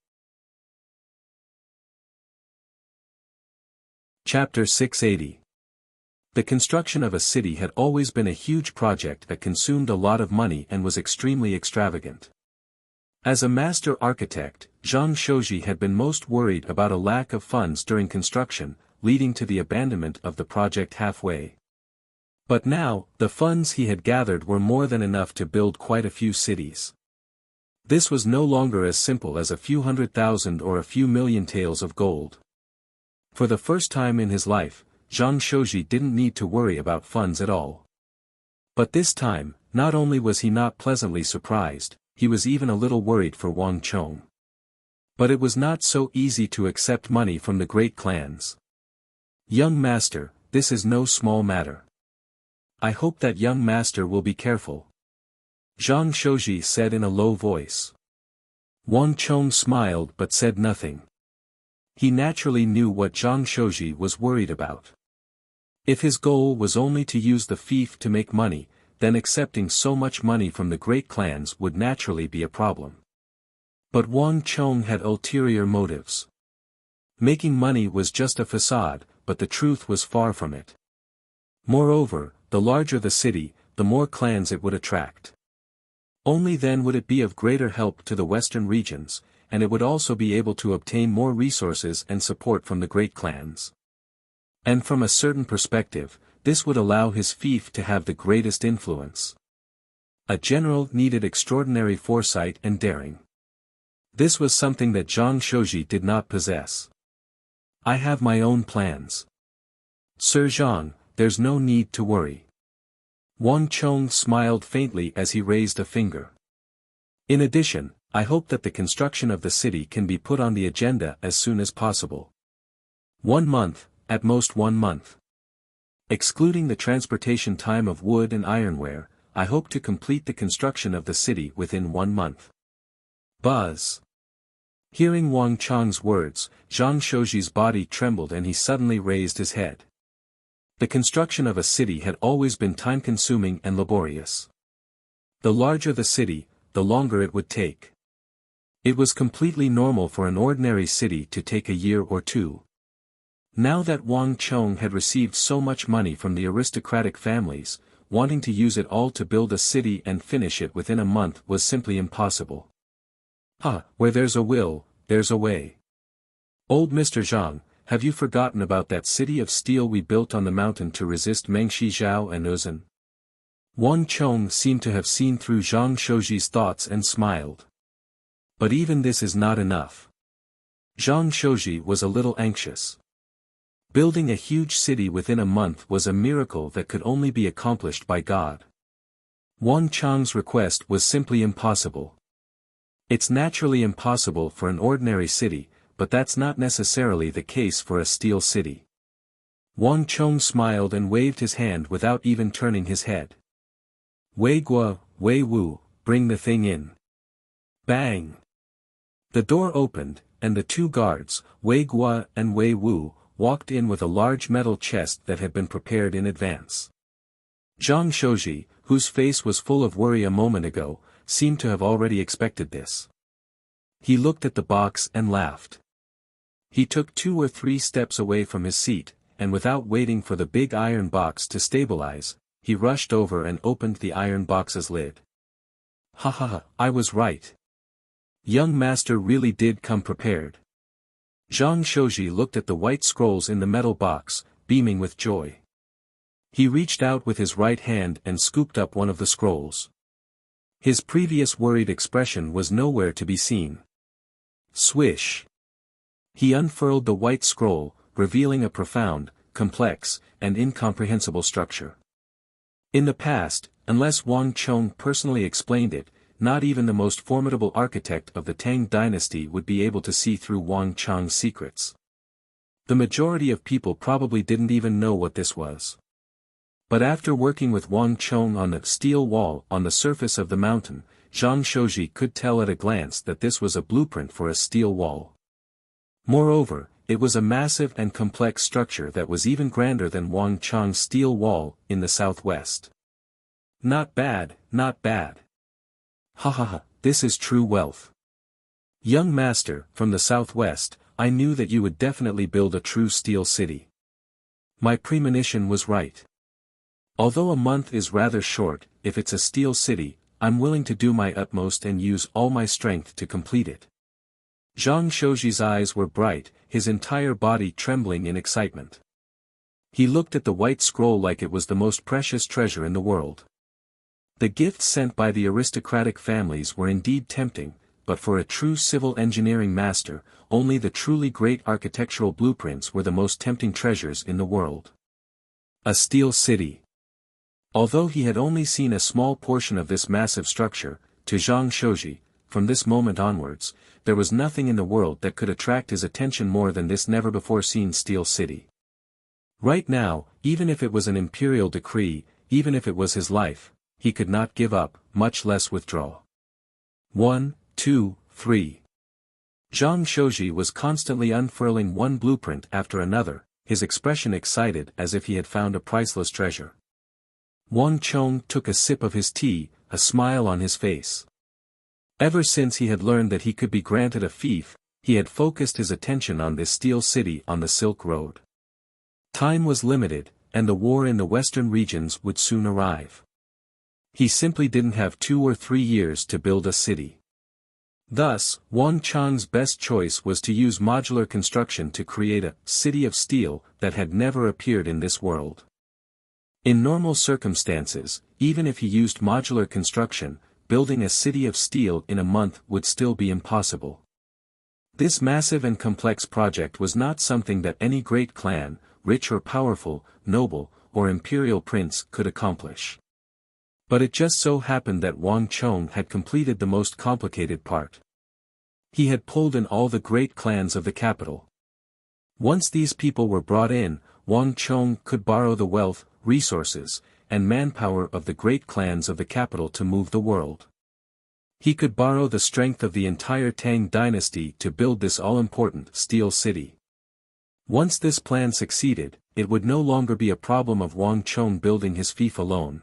Chapter 680. The construction of a city had always been a huge project that consumed a lot of money and was extremely extravagant. As a master architect, Zhang Shouji had been most worried about a lack of funds during construction, leading to the abandonment of the project halfway. But now, the funds he had gathered were more than enough to build quite a few cities. This was no longer as simple as a few 100,000 or a few million taels of gold. For the first time in his life, Zhang Shouji didn't need to worry about funds at all. But this time, not only was he not pleasantly surprised, he was even a little worried for Wang Chong. But it was not so easy to accept money from the great clans. Young master, this is no small matter. I hope that young master will be careful. Zhang Shouji said in a low voice. Wang Chong smiled but said nothing. He naturally knew what Zhang Shouji was worried about. If his goal was only to use the thief to make money, then accepting so much money from the great clans would naturally be a problem. But Wang Chong had ulterior motives. Making money was just a facade, but the truth was far from it. Moreover, the larger the city, the more clans it would attract. Only then would it be of greater help to the western regions, and it would also be able to obtain more resources and support from the great clans. And from a certain perspective, this would allow his fief to have the greatest influence. A general needed extraordinary foresight and daring. This was something that Zhang Shouji did not possess. I have my own plans. Sir Zhang, there's no need to worry. Wang Chong smiled faintly as he raised a finger. In addition, I hope that the construction of the city can be put on the agenda as soon as possible. 1 month, at most 1 month. Excluding the transportation time of wood and ironware, I hope to complete the construction of the city within 1 month. Buzz. Hearing Wang Chong's words, Zhang Shouji's body trembled and he suddenly raised his head. The construction of a city had always been time-consuming and laborious. The larger the city, the longer it would take. It was completely normal for an ordinary city to take a year or 2. Now that Wang Chong had received so much money from the aristocratic families, wanting to use it all to build a city and finish it within a month was simply impossible. Where there's a will, there's a way. Old Mr. Zhang, have you forgotten about that city of steel we built on the mountain to resist Mengshi Zhao and Uzan? Wang Chong seemed to have seen through Zhang Shouji's thoughts and smiled. But even this is not enough. Zhang Shouji was a little anxious. Building a huge city within a month was a miracle that could only be accomplished by God. Wang Chong's request was simply impossible. It's naturally impossible for an ordinary city, but that's not necessarily the case for a steel city. Wang Chong smiled and waved his hand without even turning his head. Wei Guo, Wei Wu, bring the thing in. Bang! The door opened, and the 2 guards, Wei Guo and Wei Wu, walked in with a large metal chest that had been prepared in advance. Zhang Shouji, whose face was full of worry a moment ago, seemed to have already expected this. He looked at the box and laughed. He took 2 or 3 steps away from his seat, and without waiting for the big iron box to stabilize, he rushed over and opened the iron box's lid. I was right. Young master really did come prepared. Zhang Shouji looked at the white scrolls in the metal box, beaming with joy. He reached out with his right hand and scooped up one of the scrolls. His previous worried expression was nowhere to be seen. Swish! He unfurled the white scroll, revealing a profound, complex, and incomprehensible structure. In the past, unless Wang Chong personally explained it, not even the most formidable architect of the Tang dynasty would be able to see through Wang Chong's secrets. The majority of people probably didn't even know what this was. But after working with Wang Chong on the steel wall on the surface of the mountain, Zhang Shouji could tell at a glance that this was a blueprint for a steel wall. Moreover, it was a massive and complex structure that was even grander than Wang Chong's steel wall in the southwest. Not bad, not bad. This is true wealth. Young master, from the southwest, I knew that you would definitely build a true steel city. My premonition was right. Although a month is rather short, if it's a steel city, I'm willing to do my utmost and use all my strength to complete it. Zhang Shouji's eyes were bright, his entire body trembling in excitement. He looked at the white scroll like it was the most precious treasure in the world. The gifts sent by the aristocratic families were indeed tempting, but for a true civil engineering master, only the truly great architectural blueprints were the most tempting treasures in the world. A steel city. Although he had only seen a small portion of this massive structure, to Zhang Shouji, from this moment onwards, there was nothing in the world that could attract his attention more than this never-before-seen steel city. Right now, even if it was an imperial decree, even if it was his life, he could not give up, much less withdraw. 1, 2, 3. Zhang Shouji was constantly unfurling one blueprint after another, his expression excited as if he had found a priceless treasure. Wang Chong took a sip of his tea, a smile on his face. Ever since he had learned that he could be granted a fief, he had focused his attention on this steel city on the Silk Road. Time was limited, and the war in the western regions would soon arrive. He simply didn't have 2 or 3 years to build a city. Thus, Wang Chong's best choice was to use modular construction to create a city of steel that had never appeared in this world. In normal circumstances, even if he used modular construction, building a city of steel in a month would still be impossible. This massive and complex project was not something that any great clan, rich or powerful, noble, or imperial prince could accomplish. But it just so happened that Wang Chong had completed the most complicated part. He had pulled in all the great clans of the capital. Once these people were brought in, Wang Chong could borrow the wealth, resources, and manpower of the great clans of the capital to move the world. He could borrow the strength of the entire Tang dynasty to build this all-important steel city. Once this plan succeeded, it would no longer be a problem of Wang Chong building his fief alone.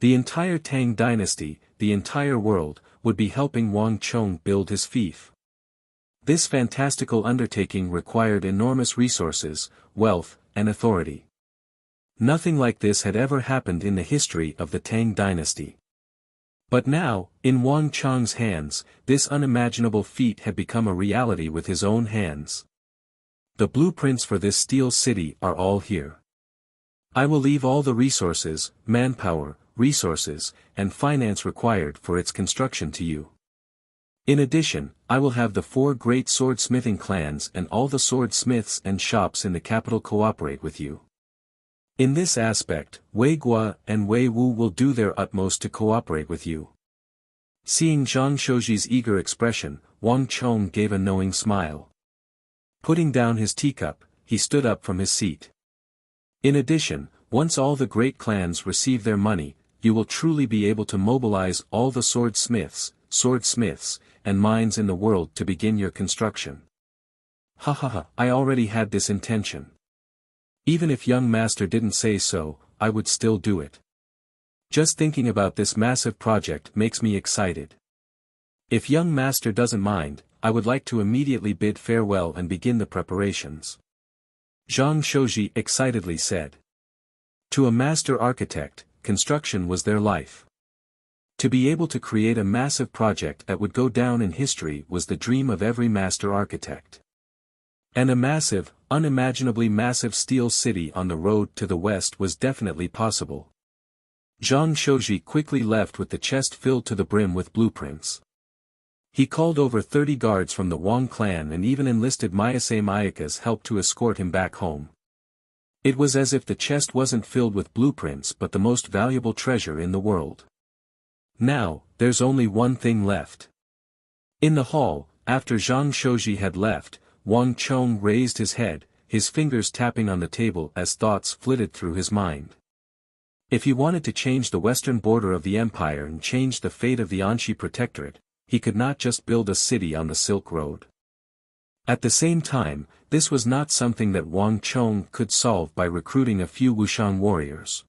The entire Tang dynasty, the entire world, would be helping Wang Chong build his fief. This fantastical undertaking required enormous resources, wealth, and authority. Nothing like this had ever happened in the history of the Tang dynasty. But now, in Wang Chong's hands, this unimaginable feat had become a reality with his own hands. The blueprints for this steel city are all here. I will leave all the resources, manpower, resources, and finance required for its construction to you. In addition, I will have the 4 great swordsmithing clans and all the swordsmiths and shops in the capital cooperate with you. In this aspect, Wei Guo and Wei Wu will do their utmost to cooperate with you. Seeing Zhang Shouji's eager expression, Wang Chong gave a knowing smile. Putting down his teacup, he stood up from his seat. In addition, once all the great clans receive their money, you will truly be able to mobilize all the swordsmiths, and mines in the world to begin your construction. Ha ha ha, I already had this intention. Even if young master didn't say so, I would still do it. Just thinking about this massive project makes me excited. If young master doesn't mind, I would like to immediately bid farewell and begin the preparations. Zhang Shouji excitedly said. To a master architect, construction was their life. To be able to create a massive project that would go down in history was the dream of every master architect. And a massive, unimaginably massive steel city on the road to the west was definitely possible. Zhang Shouji quickly left with the chest filled to the brim with blueprints. He called over 30 guards from the Wang clan and even enlisted Mayase Mayaka's help to escort him back home. It was as if the chest wasn't filled with blueprints but the most valuable treasure in the world. Now, there's only one thing left. In the hall, after Zhang Shouji had left, Wang Chong raised his head, his fingers tapping on the table as thoughts flitted through his mind. If he wanted to change the western border of the empire and change the fate of the Anxi Protectorate, he could not just build a city on the Silk Road. At the same time, this was not something that Wang Chong could solve by recruiting a few Wuxian warriors.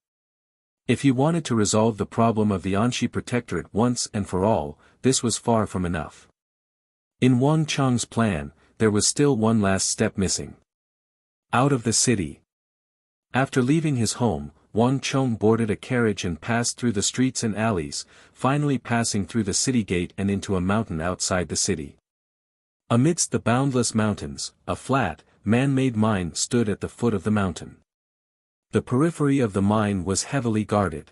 If he wanted to resolve the problem of the Anxi Protectorate once and for all, this was far from enough. In Wang Chong's plan, there was still one last step missing. Out of the city. After leaving his home, Wang Chong boarded a carriage and passed through the streets and alleys, finally passing through the city gate and into a mountain outside the city. Amidst the boundless mountains, a flat, man-made mine stood at the foot of the mountain. The periphery of the mine was heavily guarded.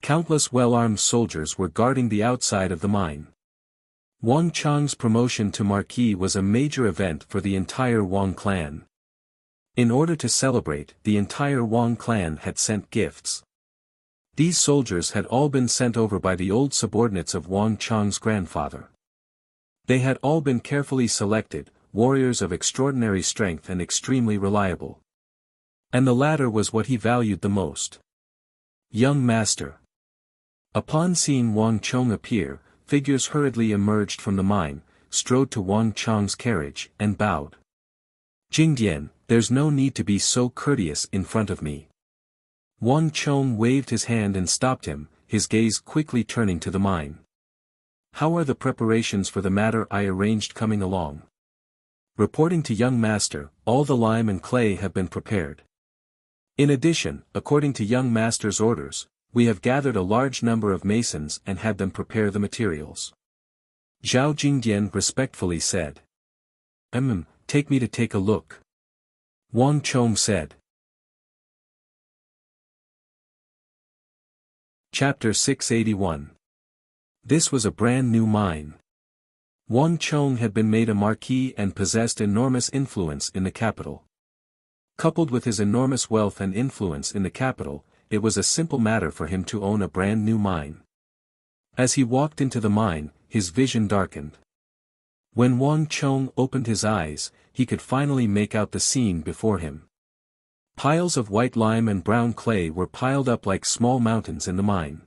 Countless well-armed soldiers were guarding the outside of the mine. Wang Chong's promotion to Marquis was a major event for the entire Wang clan. In order to celebrate, the entire Wang clan had sent gifts. These soldiers had all been sent over by the old subordinates of Wang Chong's grandfather. They had all been carefully selected, warriors of extraordinary strength and extremely reliable. And the latter was what he valued the most. Young master. Upon seeing Wang Chong appear, figures hurriedly emerged from the mine, strode to Wang Chong's carriage, and bowed. Jingdian, there's no need to be so courteous in front of me. Wang Chong waved his hand and stopped him, his gaze quickly turning to the mine. How are the preparations for the matter I arranged coming along? Reporting to young master, all the lime and clay have been prepared. In addition, according to young master's orders, we have gathered a large number of masons and had them prepare the materials. Zhao Jingdian respectfully said. Take me to take a look. Wang Chong said. Chapter 681. This was a brand new mine. Wang Chong had been made a marquis and possessed enormous influence in the capital. Coupled with his enormous wealth and influence in the capital, it was a simple matter for him to own a brand new mine. As he walked into the mine, his vision darkened. When Wang Chong opened his eyes, he could finally make out the scene before him. Piles of white lime and brown clay were piled up like small mountains in the mine.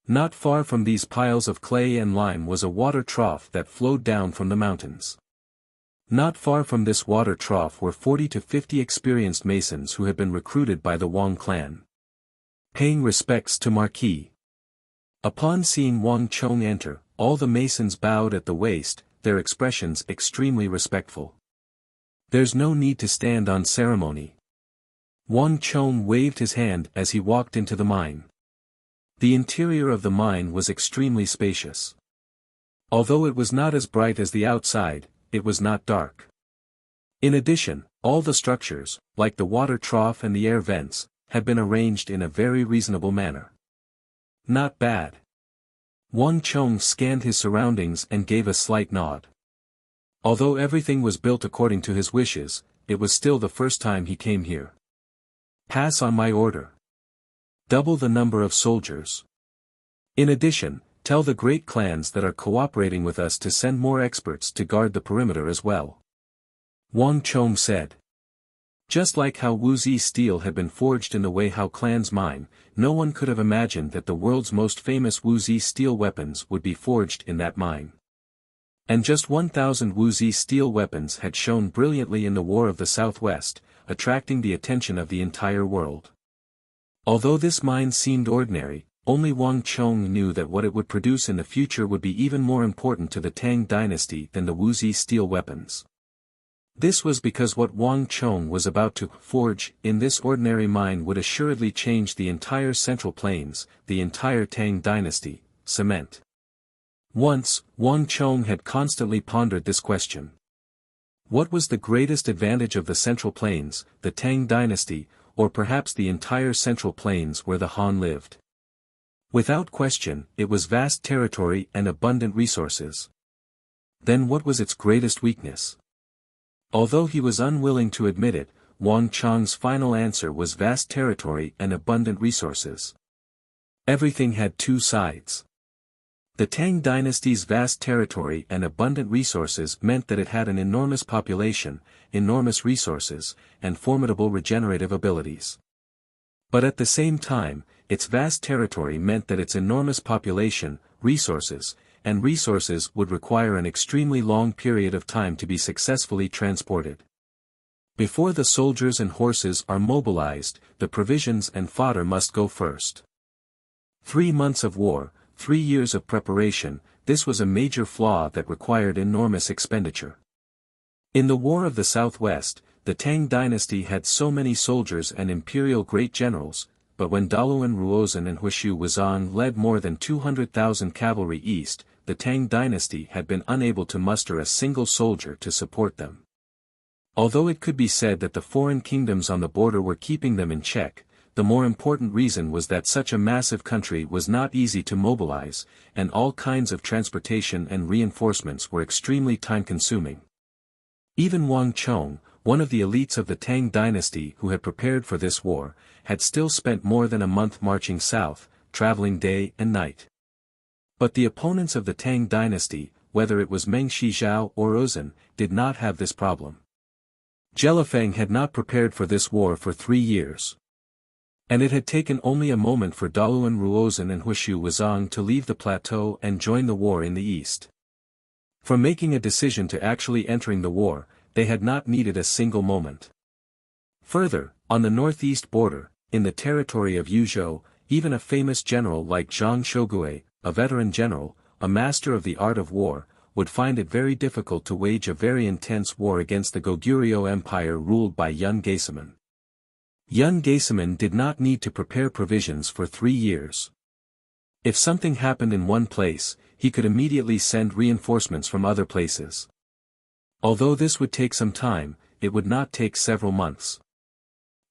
Not far from these piles of clay and lime was a water trough that flowed down from the mountains. Not far from this water trough were 40 to 50 experienced masons who had been recruited by the Wang clan. Paying respects to Marquis. Upon seeing Wang Chong enter, all the masons bowed at the waist, their expressions extremely respectful. There's no need to stand on ceremony. Wang Chong waved his hand as he walked into the mine. The interior of the mine was extremely spacious. Although it was not as bright as the outside, it was not dark. In addition, all the structures, like the water trough and the air vents, had been arranged in a very reasonable manner. Not bad. Wang Chong scanned his surroundings and gave a slight nod. Although everything was built according to his wishes, it was still the first time he came here. Pass on my order. Double the number of soldiers. In addition, tell the great clans that are cooperating with us to send more experts to guard the perimeter as well. Wang Chong said. Just like how Wuxia steel had been forged in the Weihao clan's mine, no one could have imagined that the world's most famous Wuxia steel weapons would be forged in that mine. And just 1,000 Wuxia steel weapons had shone brilliantly in the War of the Southwest, attracting the attention of the entire world. Although this mine seemed ordinary, only Wang Chong knew that what it would produce in the future would be even more important to the Tang dynasty than the Wuxia steel weapons. This was because what Wang Chong was about to forge in this ordinary mine would assuredly change the entire Central Plains, the entire Tang dynasty, cement. Once, Wang Chong had constantly pondered this question. What was the greatest advantage of the Central Plains, the Tang dynasty, or perhaps the entire Central Plains where the Han lived? Without question, it was vast territory and abundant resources. Then what was its greatest weakness? Although he was unwilling to admit it, Wang Chong's final answer was vast territory and abundant resources. Everything had two sides. The Tang dynasty's vast territory and abundant resources meant that it had an enormous population, enormous resources, and formidable regenerative abilities. But at the same time, its vast territory meant that its enormous population, resources would require an extremely long period of time to be successfully transported. Before the soldiers and horses are mobilized, the provisions and fodder must go first. 3 months of war, 3 years of preparation, this was a major flaw that required enormous expenditure. In the War of the Southwest, the Tang dynasty had so many soldiers and imperial great generals, but when Daluan Ruozhen and Huishu Wuzong led more than 200,000 cavalry east, the Tang dynasty had been unable to muster a single soldier to support them. Although it could be said that the foreign kingdoms on the border were keeping them in check, the more important reason was that such a massive country was not easy to mobilize, and all kinds of transportation and reinforcements were extremely time-consuming. Even Wang Chong, one of the elites of the Tang dynasty who had prepared for this war, had still spent more than a month marching south, traveling day and night. But the opponents of the Tang dynasty, whether it was Meng Shizhao or Ozhen, did not have this problem. Jelifeng had not prepared for this war for 3 years. And it had taken only a moment for Daluan Ruozhen and Huishu Wuzong to leave the plateau and join the war in the east. From making a decision to actually entering the war, they had not needed a single moment. Further, on the northeast border, in the territory of Yuzhou, even a famous general like Zhang Shogui, a veteran general, a master of the art of war, would find it very difficult to wage a very intense war against the Goguryeo Empire ruled by Yun Gaesaman. Yun Gaesaman did not need to prepare provisions for 3 years. If something happened in one place, he could immediately send reinforcements from other places. Although this would take some time, it would not take several months.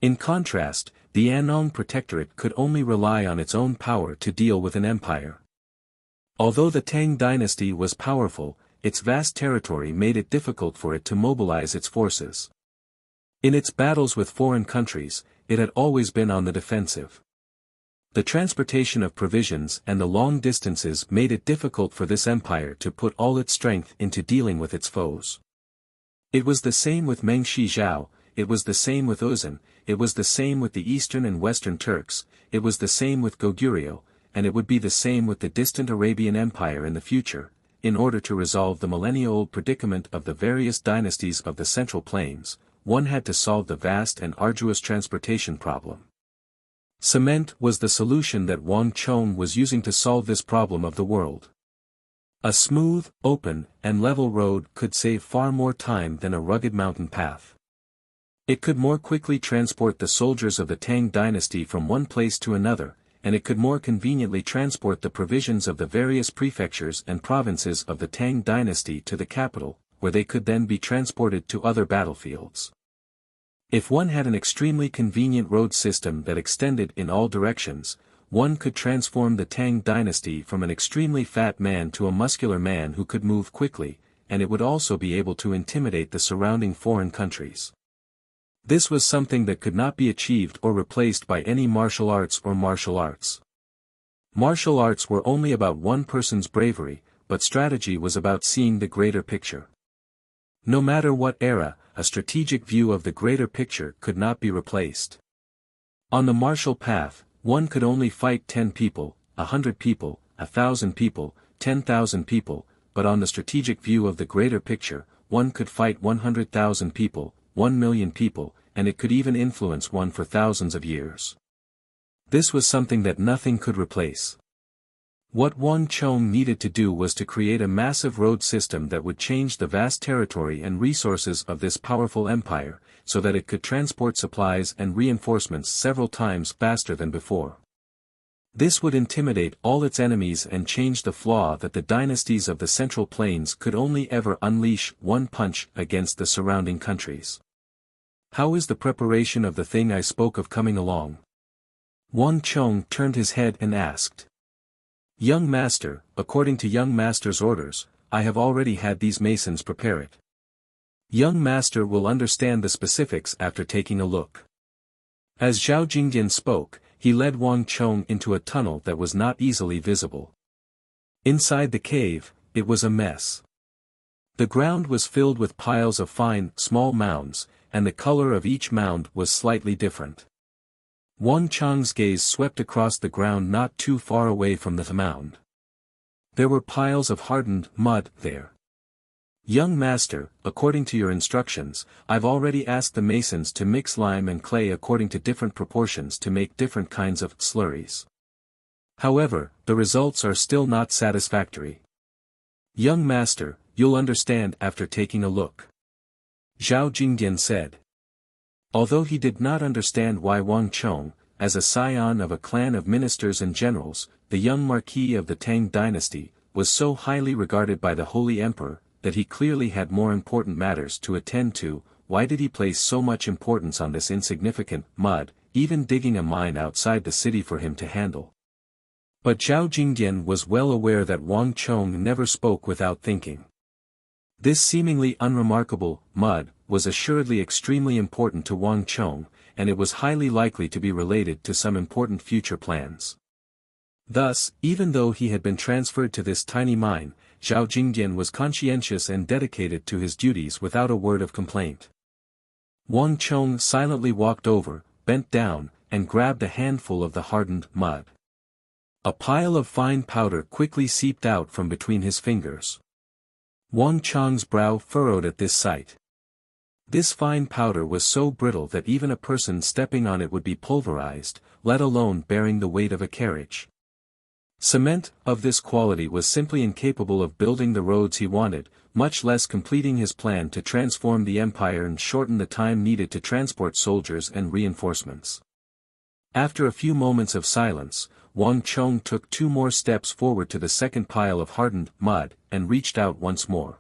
In contrast, the Annong Protectorate could only rely on its own power to deal with an empire. Although the Tang dynasty was powerful, its vast territory made it difficult for it to mobilize its forces. In its battles with foreign countries, it had always been on the defensive. The transportation of provisions and the long distances made it difficult for this empire to put all its strength into dealing with its foes. It was the same with Meng Shizhao, it was the same with Uzun, it was the same with the Eastern and Western Turks, it was the same with Goguryeo, and it would be the same with the distant Arabian Empire in the future. In order to resolve the millennia-old predicament of the various dynasties of the Central Plains, one had to solve the vast and arduous transportation problem. Cement was the solution that Wang Chong was using to solve this problem of the world. A smooth, open, and level road could save far more time than a rugged mountain path. It could more quickly transport the soldiers of the Tang dynasty from one place to another, and it could more conveniently transport the provisions of the various prefectures and provinces of the Tang dynasty to the capital, where they could then be transported to other battlefields. If one had an extremely convenient road system that extended in all directions, one could transform the Tang dynasty from an extremely fat man to a muscular man who could move quickly, and it would also be able to intimidate the surrounding foreign countries. This was something that could not be achieved or replaced by any martial arts or martial arts. Martial arts were only about one person's bravery, but strategy was about seeing the greater picture. No matter what era, a strategic view of the greater picture could not be replaced. On the martial path, one could only fight 10 people, 100 people, 1,000 people, 10,000 people, but on the strategic view of the greater picture, one could fight 100,000 people, 1 million people, and it could even influence one for thousands of years. This was something that nothing could replace. What Wang Chong needed to do was to create a massive road system that would change the vast territory and resources of this powerful empire, so that it could transport supplies and reinforcements several times faster than before. This would intimidate all its enemies and change the flaw that the dynasties of the Central Plains could only ever unleash one punch against the surrounding countries. How is the preparation of the thing I spoke of coming along? Wang Chong turned his head and asked. Young master, according to young master's orders, I have already had these masons prepare it. Young master will understand the specifics after taking a look. As Zhao Jingdian spoke, he led Wang Chong into a tunnel that was not easily visible. Inside the cave, it was a mess. The ground was filled with piles of fine, small mounds, and the color of each mound was slightly different. Wang Chong's gaze swept across the ground not too far away from the mound. There were piles of hardened mud there. Young master, according to your instructions, I've already asked the masons to mix lime and clay according to different proportions to make different kinds of slurries. However, the results are still not satisfactory. Young master, you'll understand after taking a look. Zhao Jingdian said. Although he did not understand why Wang Chong, as a scion of a clan of ministers and generals, the young marquis of the Tang dynasty, was so highly regarded by the Holy Emperor, that he clearly had more important matters to attend to, why did he place so much importance on this insignificant mud, even digging a mine outside the city for him to handle? But Zhao Jingdian was well aware that Wang Chong never spoke without thinking. This seemingly unremarkable mud was assuredly extremely important to Wang Chong, and it was highly likely to be related to some important future plans. Thus, even though he had been transferred to this tiny mine, Zhao Jingdian was conscientious and dedicated to his duties without a word of complaint. Wang Chong silently walked over, bent down, and grabbed a handful of the hardened mud. A pile of fine powder quickly seeped out from between his fingers. Wang Chong's brow furrowed at this sight. This fine powder was so brittle that even a person stepping on it would be pulverized, let alone bearing the weight of a carriage. Cement of this quality was simply incapable of building the roads he wanted, much less completing his plan to transform the empire and shorten the time needed to transport soldiers and reinforcements. After a few moments of silence, Wang Chong took 2 more steps forward to the second pile of hardened mud, and reached out once more.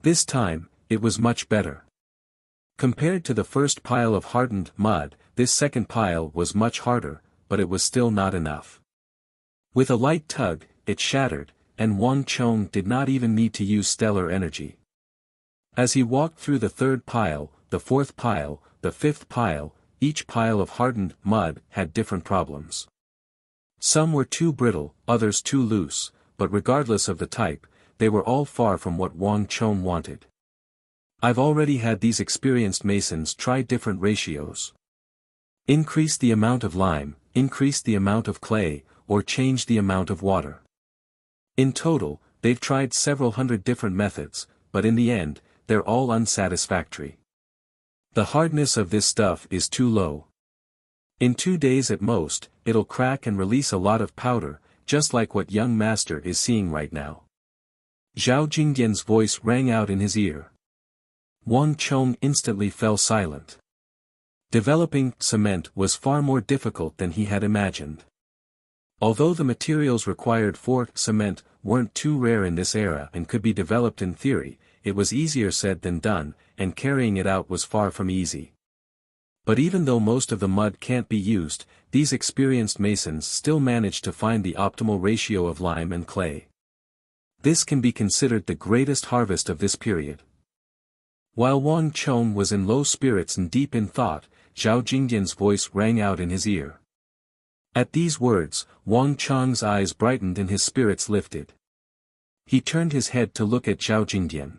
This time, it was much better. Compared to the first pile of hardened mud, this second pile was much harder, but it was still not enough. With a light tug, it shattered, and Wang Chong did not even need to use stellar energy. As he walked through the third pile, the fourth pile, the fifth pile, each pile of hardened mud had different problems. Some were too brittle, others too loose, but regardless of the type, they were all far from what Wang Chong wanted. I've already had these experienced masons try different ratios. Increase the amount of lime, increase the amount of clay, or change the amount of water. In total, they've tried several hundred different methods, but in the end, they're all unsatisfactory. The hardness of this stuff is too low. In 2 days at most, it'll crack and release a lot of powder, just like what young master is seeing right now. Zhao Jingdian's voice rang out in his ear. Wang Chong instantly fell silent. Developing cement was far more difficult than he had imagined. Although the materials required for cement weren't too rare in this era and could be developed in theory, it was easier said than done, and carrying it out was far from easy. But even though most of the mud can't be used, these experienced masons still managed to find the optimal ratio of lime and clay. This can be considered the greatest harvest of this period. While Wang Chong was in low spirits and deep in thought, Zhao Jingdian's voice rang out in his ear. At these words, Wang Chong's eyes brightened and his spirits lifted. He turned his head to look at Zhao Jingdian.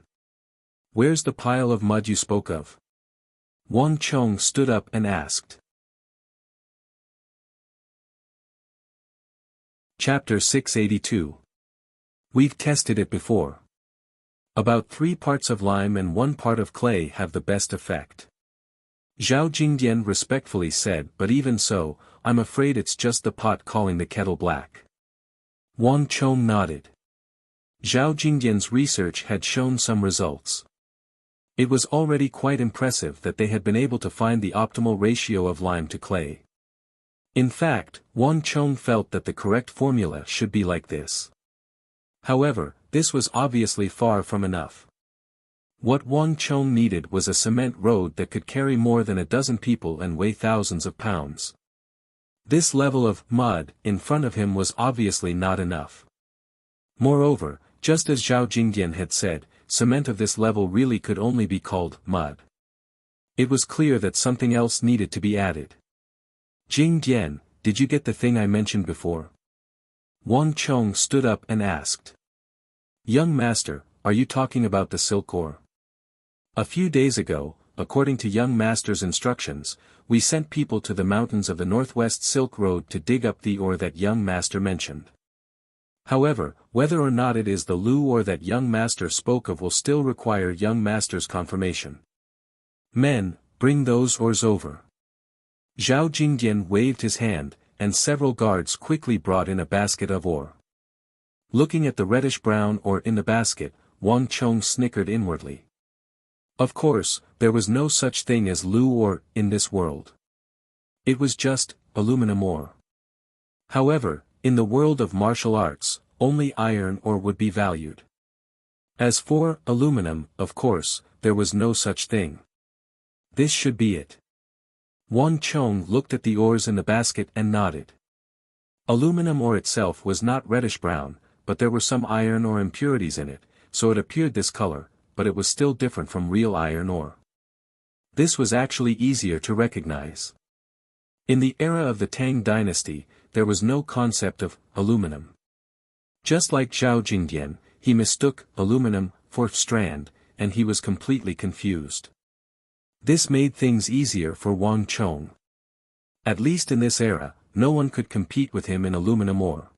"Where's the pile of mud you spoke of?" Wang Chong stood up and asked. Chapter 682. We've tested it before. About 3 parts of lime and 1 part of clay have the best effect. Zhao Jingdian respectfully said, "But even so, I'm afraid it's just the pot calling the kettle black." Wang Chong nodded. Zhao Jingdian's research had shown some results. It was already quite impressive that they had been able to find the optimal ratio of lime to clay. In fact, Wang Chong felt that the correct formula should be like this. However, this was obviously far from enough. What Wang Chong needed was a cement road that could carry more than a dozen people and weigh thousands of pounds. This level of mud in front of him was obviously not enough. Moreover, just as Zhao Jingdian had said, cement of this level really could only be called mud. It was clear that something else needed to be added. "Jingdian, did you get the thing I mentioned before?" Wang Chong stood up and asked. "Young master, are you talking about the silk ore? A few days ago, according to young master's instructions, we sent people to the mountains of the Northwest Silk Road to dig up the ore that young master mentioned. However, whether or not it is the Lu ore that young master spoke of will still require young master's confirmation. Men, bring those ores over." Zhao Jingdian waved his hand, and several guards quickly brought in a basket of ore. Looking at the reddish-brown ore in the basket, Wang Chong snickered inwardly. Of course, there was no such thing as Lu ore in this world. It was just aluminum ore. However, in the world of martial arts, only iron ore would be valued. As for aluminum, of course, there was no such thing. This should be it. Wang Chong looked at the ores in the basket and nodded. Aluminum ore itself was not reddish-brown, but there were some iron ore impurities in it, so it appeared this color, but it was still different from real iron ore. This was actually easier to recognize. In the era of the Tang dynasty, there was no concept of aluminum. Just like Zhao Jingdian, he mistook aluminum for strand, and he was completely confused. This made things easier for Wang Chong. At least in this era, no one could compete with him in aluminum ore.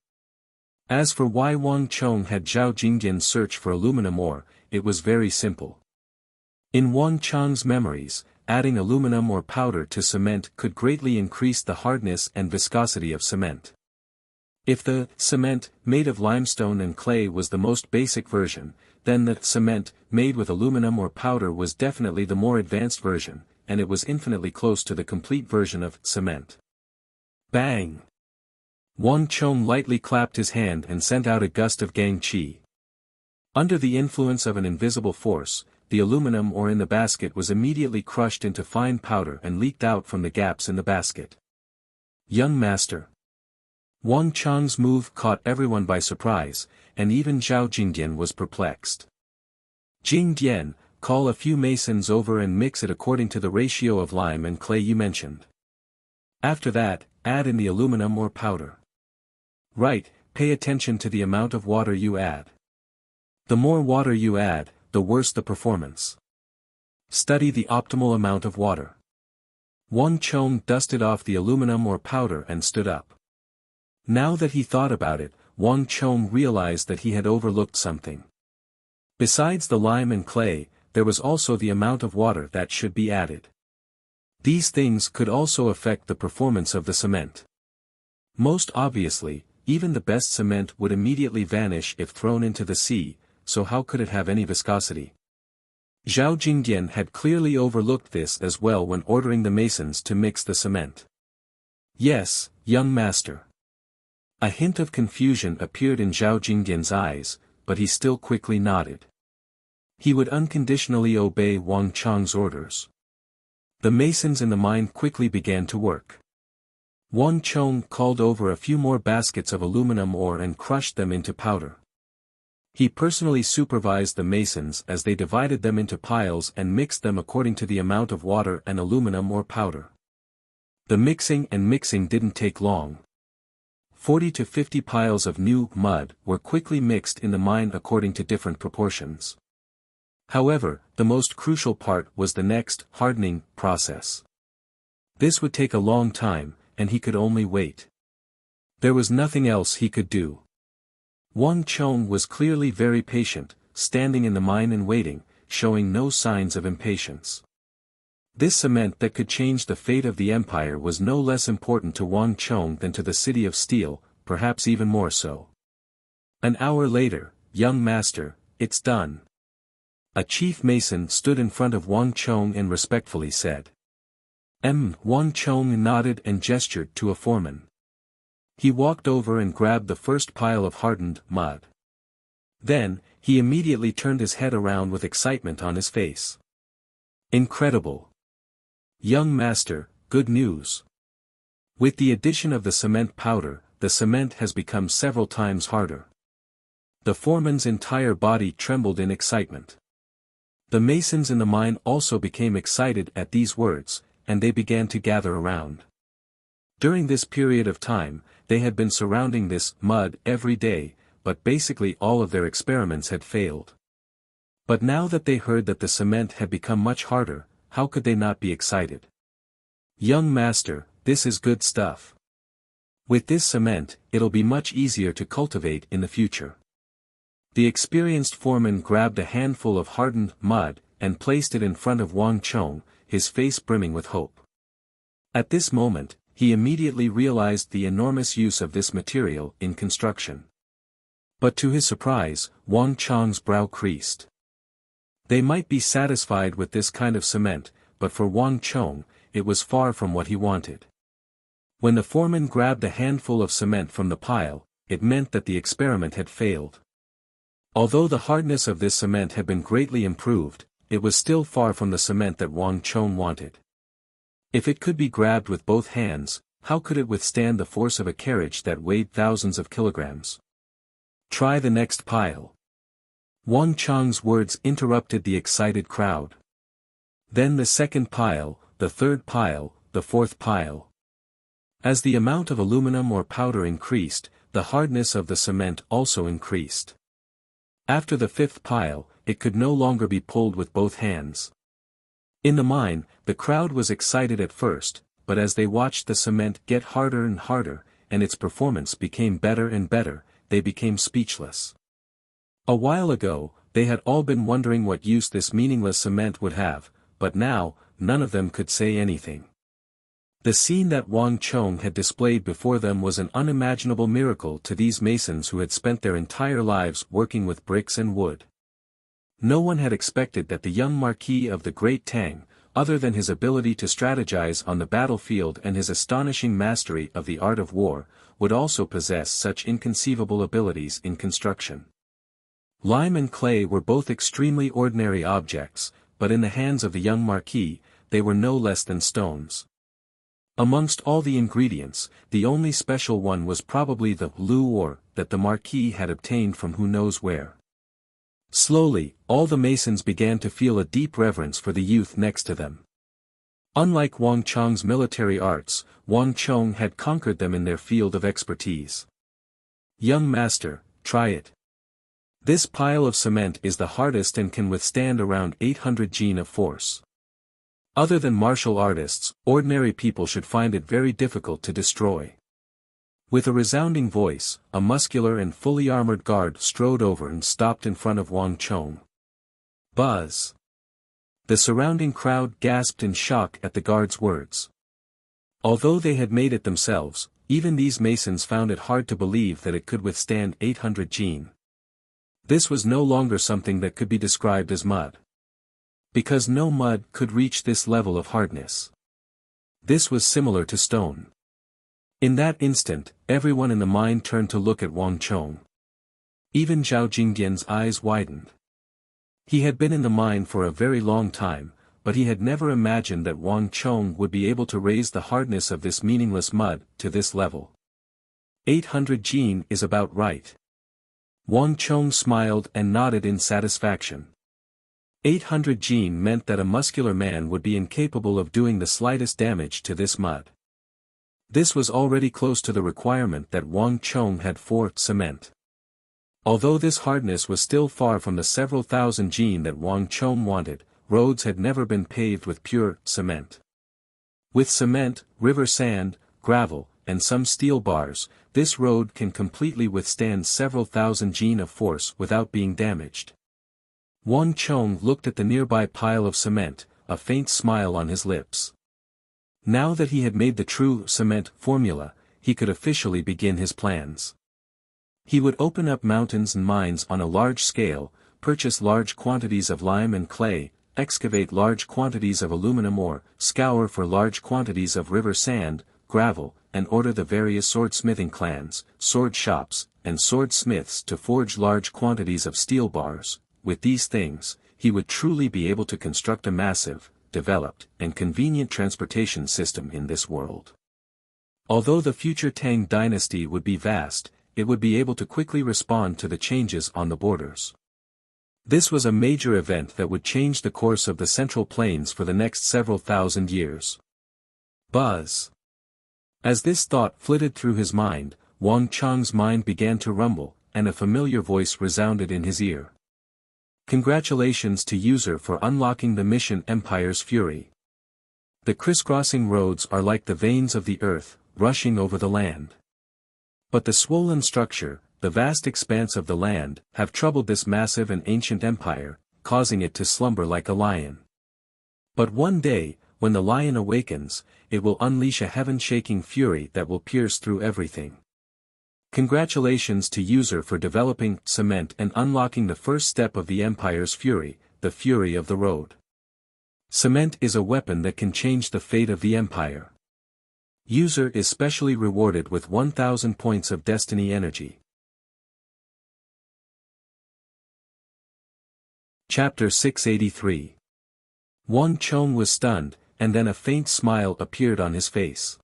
As for why Wang Chong had Zhao Jingdian search for aluminum ore, it was very simple. In Wang Chang's memories, adding aluminum or powder to cement could greatly increase the hardness and viscosity of cement. If the cement made of limestone and clay was the most basic version, then the cement made with aluminum or powder was definitely the more advanced version, and it was infinitely close to the complete version of cement. Bang! Wang Chong lightly clapped his hand and sent out a gust of gang qi. Under the influence of an invisible force, the aluminum ore in the basket was immediately crushed into fine powder and leaked out from the gaps in the basket. Young master. Wang Chang's move caught everyone by surprise, and even Zhao Jingdian was perplexed. Jingdian, call a few masons over and mix it according to the ratio of lime and clay you mentioned. After that, add in the aluminum or powder. Right, pay attention to the amount of water you add. The more water you add, the worse the performance. Study the optimal amount of water. Wang Chong dusted off the aluminum or powder and stood up. Now that he thought about it, Wang Chong realized that he had overlooked something. Besides the lime and clay, there was also the amount of water that should be added. These things could also affect the performance of the cement. Most obviously, even the best cement would immediately vanish if thrown into the sea, so how could it have any viscosity? Zhao Jingdian had clearly overlooked this as well when ordering the masons to mix the cement. Yes, young master. A hint of confusion appeared in Zhao Jingdian's eyes, but he still quickly nodded. He would unconditionally obey Wang Chang's orders. The masons in the mine quickly began to work. Wang Chong called over a few more baskets of aluminum ore and crushed them into powder. He personally supervised the masons as they divided them into piles and mixed them according to the amount of water and aluminum or powder. The mixing didn't take long. 40 to 50 piles of new mud were quickly mixed in the mine according to different proportions. However, the most crucial part was the next hardening process. This would take a long time, and he could only wait. There was nothing else he could do. Wang Chong was clearly very patient, standing in the mine and waiting, showing no signs of impatience. This cement that could change the fate of the empire was no less important to Wang Chong than to the city of steel, perhaps even more so. An hour later, young master, it's done. A chief mason stood in front of Wang Chong and respectfully said. Wang Chong nodded and gestured to a foreman. He walked over and grabbed the first pile of hardened mud. Then, he immediately turned his head around with excitement on his face. Incredible! Young master, good news. With the addition of the cement powder, the cement has become several times harder. The foreman's entire body trembled in excitement. The masons in the mine also became excited at these words, and they began to gather around. During this period of time, they had been surrounding this mud every day, but basically all of their experiments had failed. But now that they heard that the cement had become much harder, how could they not be excited? Young master, this is good stuff. With this cement, it'll be much easier to cultivate in the future. The experienced foreman grabbed a handful of hardened mud, and placed it in front of Wang Chong, his face brimming with hope. At this moment, he immediately realized the enormous use of this material in construction. But to his surprise, Wang Chong's brow creased. They might be satisfied with this kind of cement, but for Wang Chong, it was far from what he wanted. When the foreman grabbed a handful of cement from the pile, it meant that the experiment had failed. Although the hardness of this cement had been greatly improved, it was still far from the cement that Wang Chong wanted. If it could be grabbed with both hands, how could it withstand the force of a carriage that weighed thousands of kilograms? Try the next pile. Wang Chong's words interrupted the excited crowd. Then the second pile, the third pile, the fourth pile. As the amount of aluminum or powder increased, the hardness of the cement also increased. After the fifth pile, it could no longer be pulled with both hands. In the mine, the crowd was excited at first, but as they watched the cement get harder and harder, and its performance became better and better, they became speechless. A while ago, they had all been wondering what use this meaningless cement would have, but now, none of them could say anything. The scene that Wang Chong had displayed before them was an unimaginable miracle to these masons who had spent their entire lives working with bricks and wood. No one had expected that the young Marquis of the Great Tang, other than his ability to strategize on the battlefield and his astonishing mastery of the art of war, would also possess such inconceivable abilities in construction. Lime and clay were both extremely ordinary objects, but in the hands of the young Marquis, they were no less than stones. Amongst all the ingredients, the only special one was probably the blue ore that the Marquis had obtained from who knows where. Slowly, all the masons began to feel a deep reverence for the youth next to them. Unlike Wang Chong's military arts, Wang Chong had conquered them in their field of expertise. "Young master, try it. This pile of cement is the hardest and can withstand around 800 Jin of force. Other than martial artists, ordinary people should find it very difficult to destroy." With a resounding voice, a muscular and fully armored guard strode over and stopped in front of Wang Chong. Buzz! The surrounding crowd gasped in shock at the guard's words. Although they had made it themselves, even these masons found it hard to believe that it could withstand 800 Jin. This was no longer something that could be described as mud. Because no mud could reach this level of hardness. This was similar to stone. In that instant, everyone in the mine turned to look at Wang Chong. Even Zhao Jingdian's eyes widened. He had been in the mine for a very long time, but he had never imagined that Wang Chong would be able to raise the hardness of this meaningless mud to this level. 800 Jin is about right. Wang Chong smiled and nodded in satisfaction. 800 Jin meant that a muscular man would be incapable of doing the slightest damage to this mud. This was already close to the requirement that Wang Chong had for cement. Although this hardness was still far from the several thousand Jin that Wang Chong wanted, roads had never been paved with pure cement. With cement, river sand, gravel, and some steel bars, this road can completely withstand several thousand Jin of force without being damaged. Wang Chong looked at the nearby pile of cement, a faint smile on his lips. Now that he had made the true cement formula, he could officially begin his plans. He would open up mountains and mines on a large scale, purchase large quantities of lime and clay, excavate large quantities of aluminum ore, scour for large quantities of river sand, gravel, and order the various swordsmithing clans, sword shops, and swordsmiths to forge large quantities of steel bars. With these things, he would truly be able to construct a massive, developed, and convenient transportation system in this world. Although the future Tang dynasty would be vast, it would be able to quickly respond to the changes on the borders. This was a major event that would change the course of the Central Plains for the next several thousand years. Buzz! As this thought flitted through his mind, Wang Chong's mind began to rumble, and a familiar voice resounded in his ear. Congratulations to user for unlocking the mission Empire's Fury. The crisscrossing roads are like the veins of the earth, rushing over the land. But the swollen structure, the vast expanse of the land, have troubled this massive and ancient empire, causing it to slumber like a lion. But one day, when the lion awakens, it will unleash a heaven-shaking fury that will pierce through everything. Congratulations to user for developing cement and unlocking the first step of the Empire's Fury, the Fury of the Road. Cement is a weapon that can change the fate of the Empire. User is specially rewarded with 1000 points of destiny energy. Chapter 683. Wang Chong was stunned, and then a faint smile appeared on his face.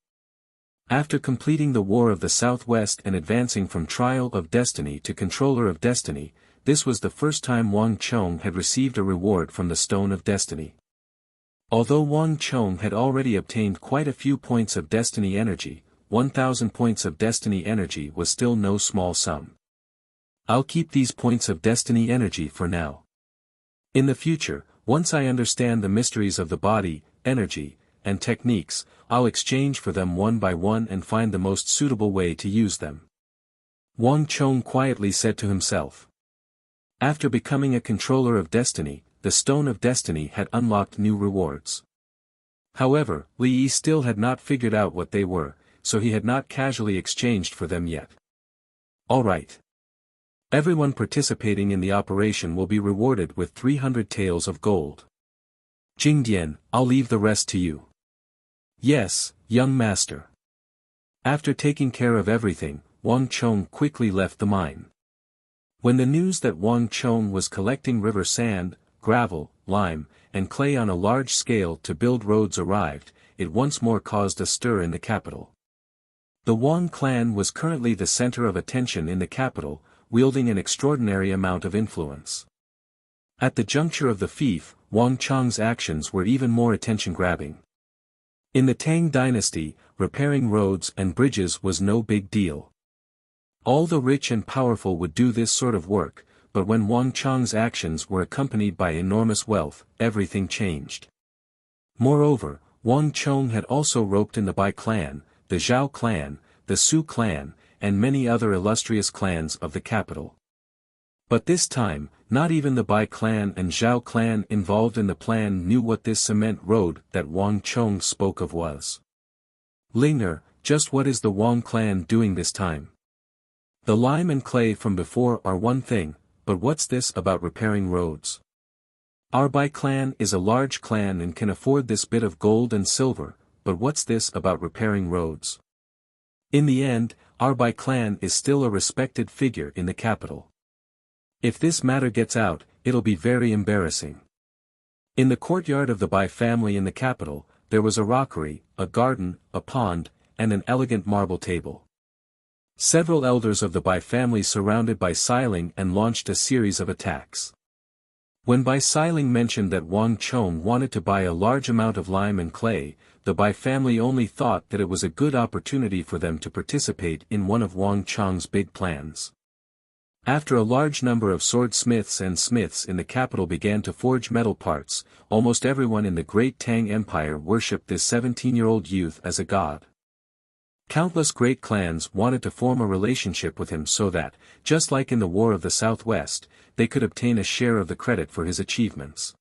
After completing the War of the Southwest and advancing from Trial of Destiny to Controller of Destiny, this was the first time Wang Chong had received a reward from the Stone of Destiny. Although Wang Chong had already obtained quite a few points of destiny energy, 1000 points of destiny energy was still no small sum. I'll keep these points of destiny energy for now. In the future, once I understand the mysteries of the body, energy, and techniques, I'll exchange for them one by one and find the most suitable way to use them. Wang Chong quietly said to himself. After becoming a controller of destiny, the Stone of Destiny had unlocked new rewards. However, Li Yi still had not figured out what they were, so he had not casually exchanged for them yet. Alright. Everyone participating in the operation will be rewarded with 300 taels of gold. Jingdian, I'll leave the rest to you. Yes, young master. After taking care of everything, Wang Chong quickly left the mine. When the news that Wang Chong was collecting river sand, gravel, lime, and clay on a large scale to build roads arrived, it once more caused a stir in the capital. The Wang clan was currently the center of attention in the capital, wielding an extraordinary amount of influence. At the juncture of the fief, Wang Chong's actions were even more attention-grabbing. In the Tang dynasty, repairing roads and bridges was no big deal. All the rich and powerful would do this sort of work, but when Wang Chong's actions were accompanied by enormous wealth, everything changed. Moreover, Wang Chong had also roped in the Bai clan, the Zhao clan, the Su clan, and many other illustrious clans of the capital. But this time, not even the Bai clan and Zhao clan involved in the plan knew what this cement road that Wang Chong spoke of was. Lingner, just what is the Wang clan doing this time? The lime and clay from before are one thing, but what's this about repairing roads? Our Bai clan is a large clan and can afford this bit of gold and silver, but what's this about repairing roads? In the end, our Bai clan is still a respected figure in the capital. If this matter gets out, it'll be very embarrassing. In the courtyard of the Bai family in the capital, there was a rockery, a garden, a pond, and an elegant marble table. Several elders of the Bai family surrounded Bai Siling and launched a series of attacks. When Bai Siling mentioned that Wang Chong wanted to buy a large amount of lime and clay, the Bai family only thought that it was a good opportunity for them to participate in one of Wang Chong's big plans. After a large number of swordsmiths and smiths in the capital began to forge metal parts, almost everyone in the great Tang Empire worshipped this 17-year-old youth as a god. Countless great clans wanted to form a relationship with him so that, just like in the War of the Southwest, they could obtain a share of the credit for his achievements.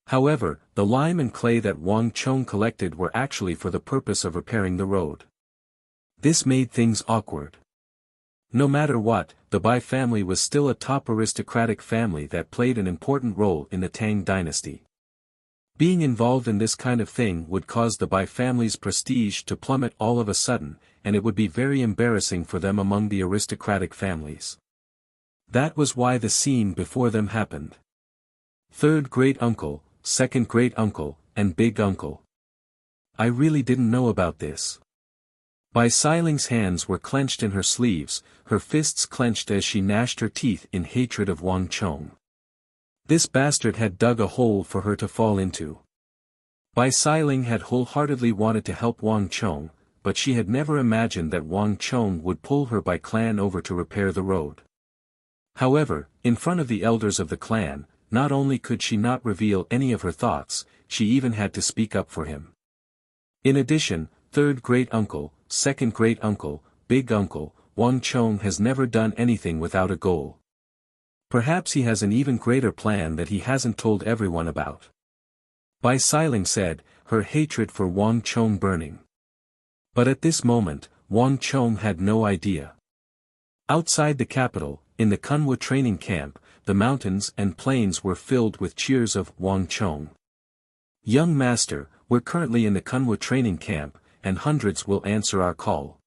However, the lime and clay that Wang Chong collected were actually for the purpose of repairing the road. This made things awkward. No matter what, the Bai family was still a top aristocratic family that played an important role in the Tang dynasty. Being involved in this kind of thing would cause the Bai family's prestige to plummet all of a sudden, and it would be very embarrassing for them among the aristocratic families. That was why the scene before them happened. Third great-uncle, second great-uncle, and big-uncle. I really didn't know about this. Bai Siling's hands were clenched in her sleeves, her fists clenched as she gnashed her teeth in hatred of Wang Chong. This bastard had dug a hole for her to fall into. Bai Siling had wholeheartedly wanted to help Wang Chong, but she had never imagined that Wang Chong would pull her Bai clan over to repair the road. However, in front of the elders of the clan, not only could she not reveal any of her thoughts, she even had to speak up for him. In addition, third great-uncle, second great-uncle, big-uncle, Wang Chong has never done anything without a goal. Perhaps he has an even greater plan that he hasn't told everyone about. Bai Siling said, her hatred for Wang Chong burning. But at this moment, Wang Chong had no idea. Outside the capital, in the Kunwa training camp, the mountains and plains were filled with cheers of Wang Chong. Young master, we're currently in the Kunwa training camp, and hundreds will answer our call.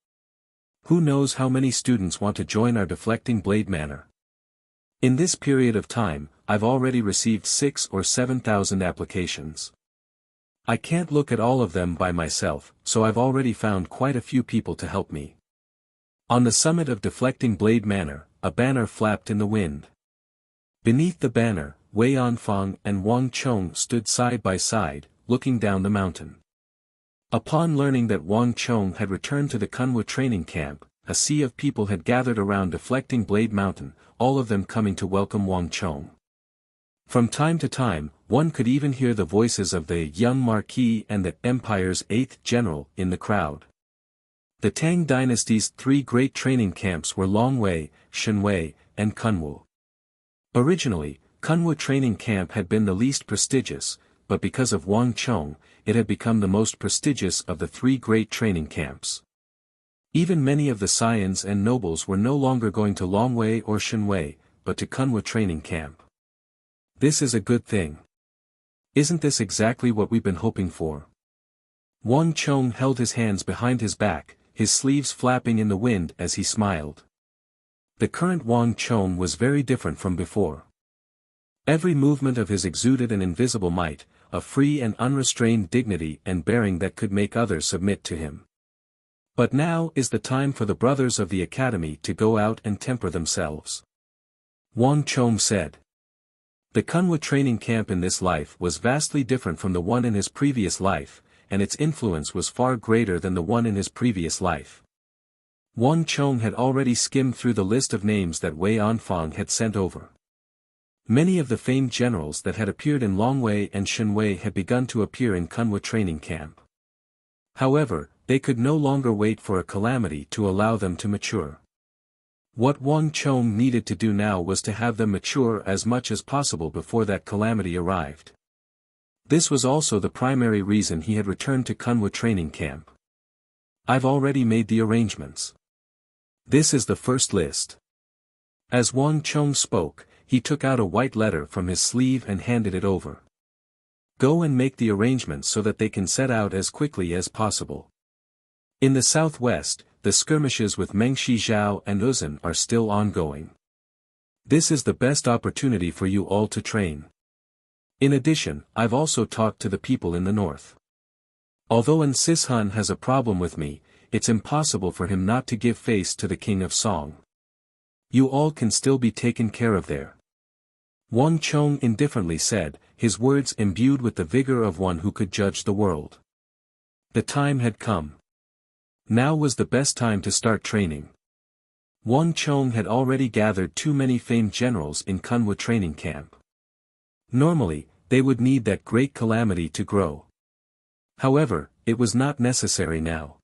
Who knows how many students want to join our deflecting blade manor? In this period of time, I've already received 6,000 or 7,000 applications. I can't look at all of them by myself, so I've already found quite a few people to help me. On the summit of Deflecting Blade Manor, a banner flapped in the wind. Beneath the banner, Wei Yanfang and Wang Chong stood side by side, looking down the mountain. Upon learning that Wang Chong had returned to the Kunwa training camp, a sea of people had gathered around Deflecting Blade Mountain, all of them coming to welcome Wang Chong. From time to time, one could even hear the voices of the young Marquis and the Empire's 8th general in the crowd. The Tang dynasty's 3 great training camps were Longwei, Shenwei, and Kunwu. Originally, Kunwa training camp had been the least prestigious, but because of Wang Chong, it had become the most prestigious of the three great training camps. Even many of the scions and nobles were no longer going to Longwei or Shenwei, but to Kunwa training camp. This is a good thing. Isn't this exactly what we've been hoping for? Wang Chong held his hands behind his back, his sleeves flapping in the wind as he smiled. The current Wang Chong was very different from before. Every movement of his exuded an invisible might, a free and unrestrained dignity and bearing that could make others submit to him. But now is the time for the brothers of the academy to go out and temper themselves. Wang Chong said. The Kunwa training camp in this life was vastly different from the one in his previous life, and its influence was far greater than the one in his previous life. Wang Chong had already skimmed through the list of names that Wei Anfang had sent over. Many of the famed generals that had appeared in Longwei and Shenwei had begun to appear in Kunwa training camp. However, they could no longer wait for a calamity to allow them to mature. What Wang Chong needed to do now was to have them mature as much as possible before that calamity arrived. This was also the primary reason he had returned to Kunwa training camp. I've already made the arrangements. This is the first list. As Wang Chong spoke, he took out a white letter from his sleeve and handed it over. Go and make the arrangements so that they can set out as quickly as possible. In the southwest, the skirmishes with Mengshi Zhao and Uzun are still ongoing. This is the best opportunity for you all to train. In addition, I've also talked to the people in the north. Although An Sishan has a problem with me, it's impossible for him not to give face to the King of Song. You all can still be taken care of there. Wang Chong indifferently said, his words imbued with the vigor of one who could judge the world. The time had come. Now was the best time to start training. Wang Chong had already gathered too many famed generals in Kunwa training camp. Normally, they would need that great calamity to grow. However, it was not necessary now.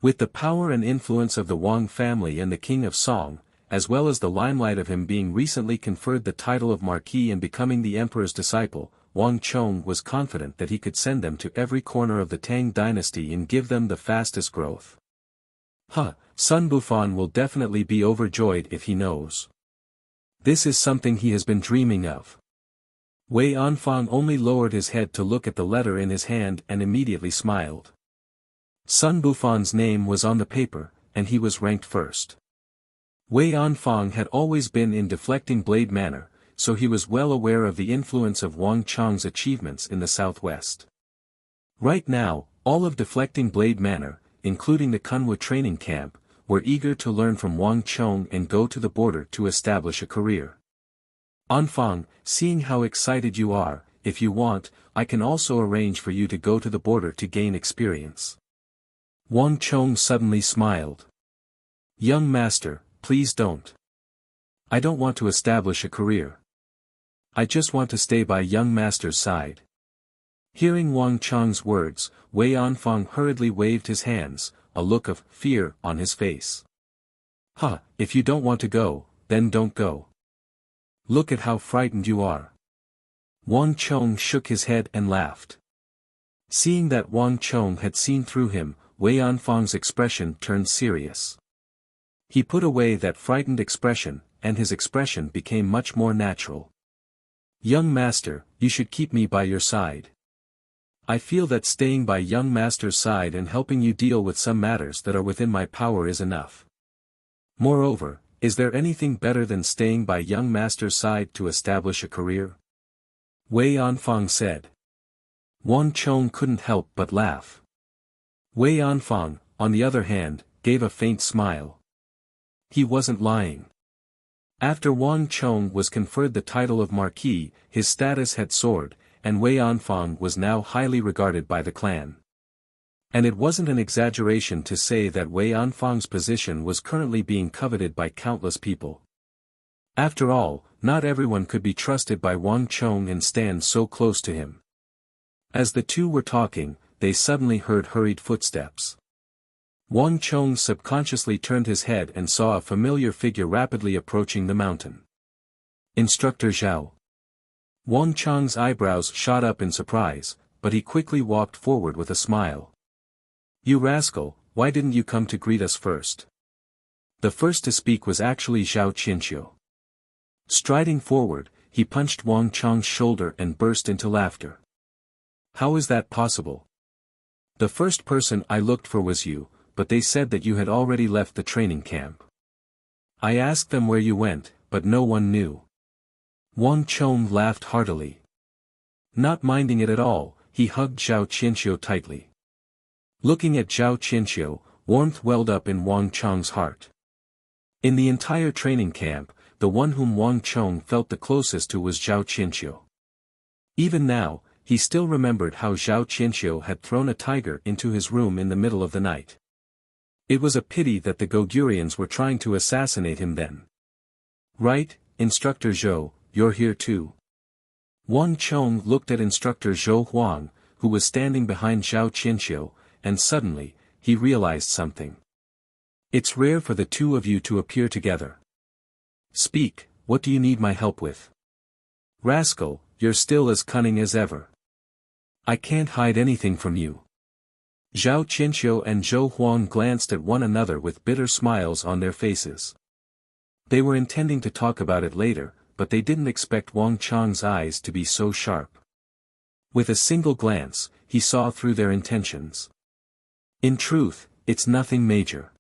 With the power and influence of the Wang family and the King of Song, as well as the limelight of him being recently conferred the title of Marquis and becoming the Emperor's disciple, Wang Chong was confident that he could send them to every corner of the Tang dynasty and give them the fastest growth. Sun Bufan will definitely be overjoyed if he knows. This is something he has been dreaming of. Wei Anfang only lowered his head to look at the letter in his hand and immediately smiled. Sun Bufan's name was on the paper, and he was ranked first. Wei Anfang had always been in deflecting blade manner, so he was well aware of the influence of Wang Chong's achievements in the southwest. Right now, all of deflecting blade manner, including the Kunwa training camp, were eager to learn from Wang Chong and go to the border to establish a career. Anfang, seeing how excited you are, if you want, I can also arrange for you to go to the border to gain experience. Wang Chong suddenly smiled. Young master, please don't. I don't want to establish a career. I just want to stay by young master's side. Hearing Wang Chong's words, Wei Anfang hurriedly waved his hands, a look of fear on his face. If you don't want to go, then don't go. Look at how frightened you are. Wang Chong shook his head and laughed. Seeing that Wang Chong had seen through him, Wei Anfang's expression turned serious. He put away that frightened expression, and his expression became much more natural. Young master, you should keep me by your side. I feel that staying by young master's side and helping you deal with some matters that are within my power is enough. Moreover, is there anything better than staying by young master's side to establish a career? Wei Anfang said. Wang Chong couldn't help but laugh. Wei Anfang, on the other hand, gave a faint smile. He wasn't lying. After Wang Chong was conferred the title of Marquis, his status had soared, and Wei Anfang was now highly regarded by the clan. And it wasn't an exaggeration to say that Wei Anfang's position was currently being coveted by countless people. After all, not everyone could be trusted by Wang Chong and stand so close to him. As the two were talking, they suddenly heard hurried footsteps. Wang Chong subconsciously turned his head and saw a familiar figure rapidly approaching the mountain. Instructor Zhao. Wang Chang's eyebrows shot up in surprise, but he quickly walked forward with a smile. You rascal, why didn't you come to greet us first? The first to speak was actually Zhao Qianqiu. Striding forward, he punched Wang Chang's shoulder and burst into laughter. How is that possible? The first person I looked for was you, but they said that you had already left the training camp. I asked them where you went, but no one knew. Wang Chong laughed heartily. Not minding it at all, he hugged Zhao Qianqiu tightly. Looking at Zhao Qianqiu, warmth welled up in Wang Chong's heart. In the entire training camp, the one whom Wang Chong felt the closest to was Zhao Qianqiu. Even now, he still remembered how Zhao Qianqiu had thrown a tiger into his room in the middle of the night. It was a pity that the Gogurians were trying to assassinate him then. Right, Instructor Zhou, you're here too. Wang Chong looked at Instructor Zhou Huang, who was standing behind Zhao Qianqiu, and suddenly, he realized something. It's rare for the two of you to appear together. Speak, what do you need my help with? Rascal, you're still as cunning as ever. I can't hide anything from you. Zhao Qianqiu and Zhou Huang glanced at one another with bitter smiles on their faces. They were intending to talk about it later, but they didn't expect Wang Chang's eyes to be so sharp. With a single glance, he saw through their intentions. In truth, it's nothing major.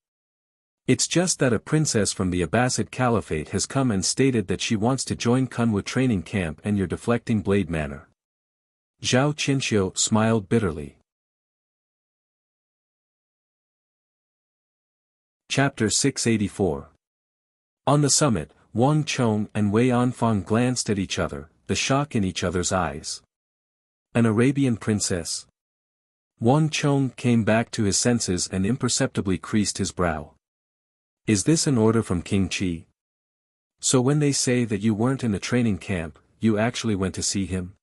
It's just that a princess from the Abbasid Caliphate has come and stated that she wants to join Kunwu training camp and your deflecting blade manner. Zhao Qianqiu smiled bitterly. Chapter 684. On the summit, Wang Chong and Wei Anfang glanced at each other, the shock in each other's eyes. An Arabian princess? Wang Chong came back to his senses and imperceptibly creased his brow. Is this an order from King Qi? So when they say that you weren't in a training camp, you actually went to see him?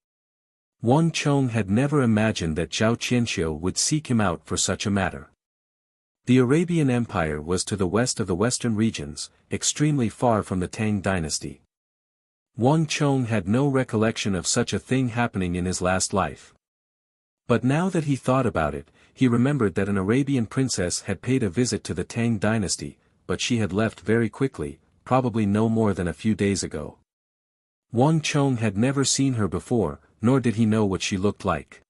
Wang Chong had never imagined that Zhao Qianqiu would seek him out for such a matter. The Arabian Empire was to the west of the western regions, extremely far from the Tang dynasty. Wang Chong had no recollection of such a thing happening in his last life. But now that he thought about it, he remembered that an Arabian princess had paid a visit to the Tang dynasty, but she had left very quickly, probably no more than a few days ago. Wang Chong had never seen her before, nor did he know what she looked like.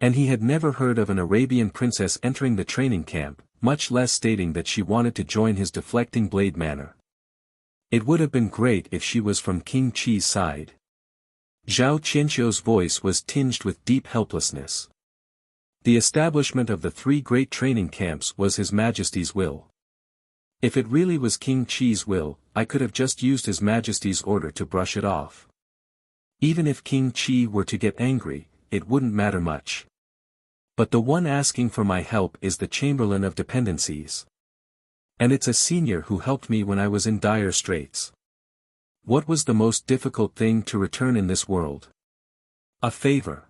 And he had never heard of an Arabian princess entering the training camp, much less stating that she wanted to join his deflecting blade manner. It would have been great if she was from King Qi's side. Zhao Qianqiu's voice was tinged with deep helplessness. The establishment of the three great training camps was His Majesty's will. If it really was King Qi's will, I could have just used His Majesty's order to brush it off. Even if King Qi were to get angry, it wouldn't matter much. But the one asking for my help is the Chamberlain of Dependencies. And it's a senior who helped me when I was in dire straits. What was the most difficult thing to return in this world? A favor.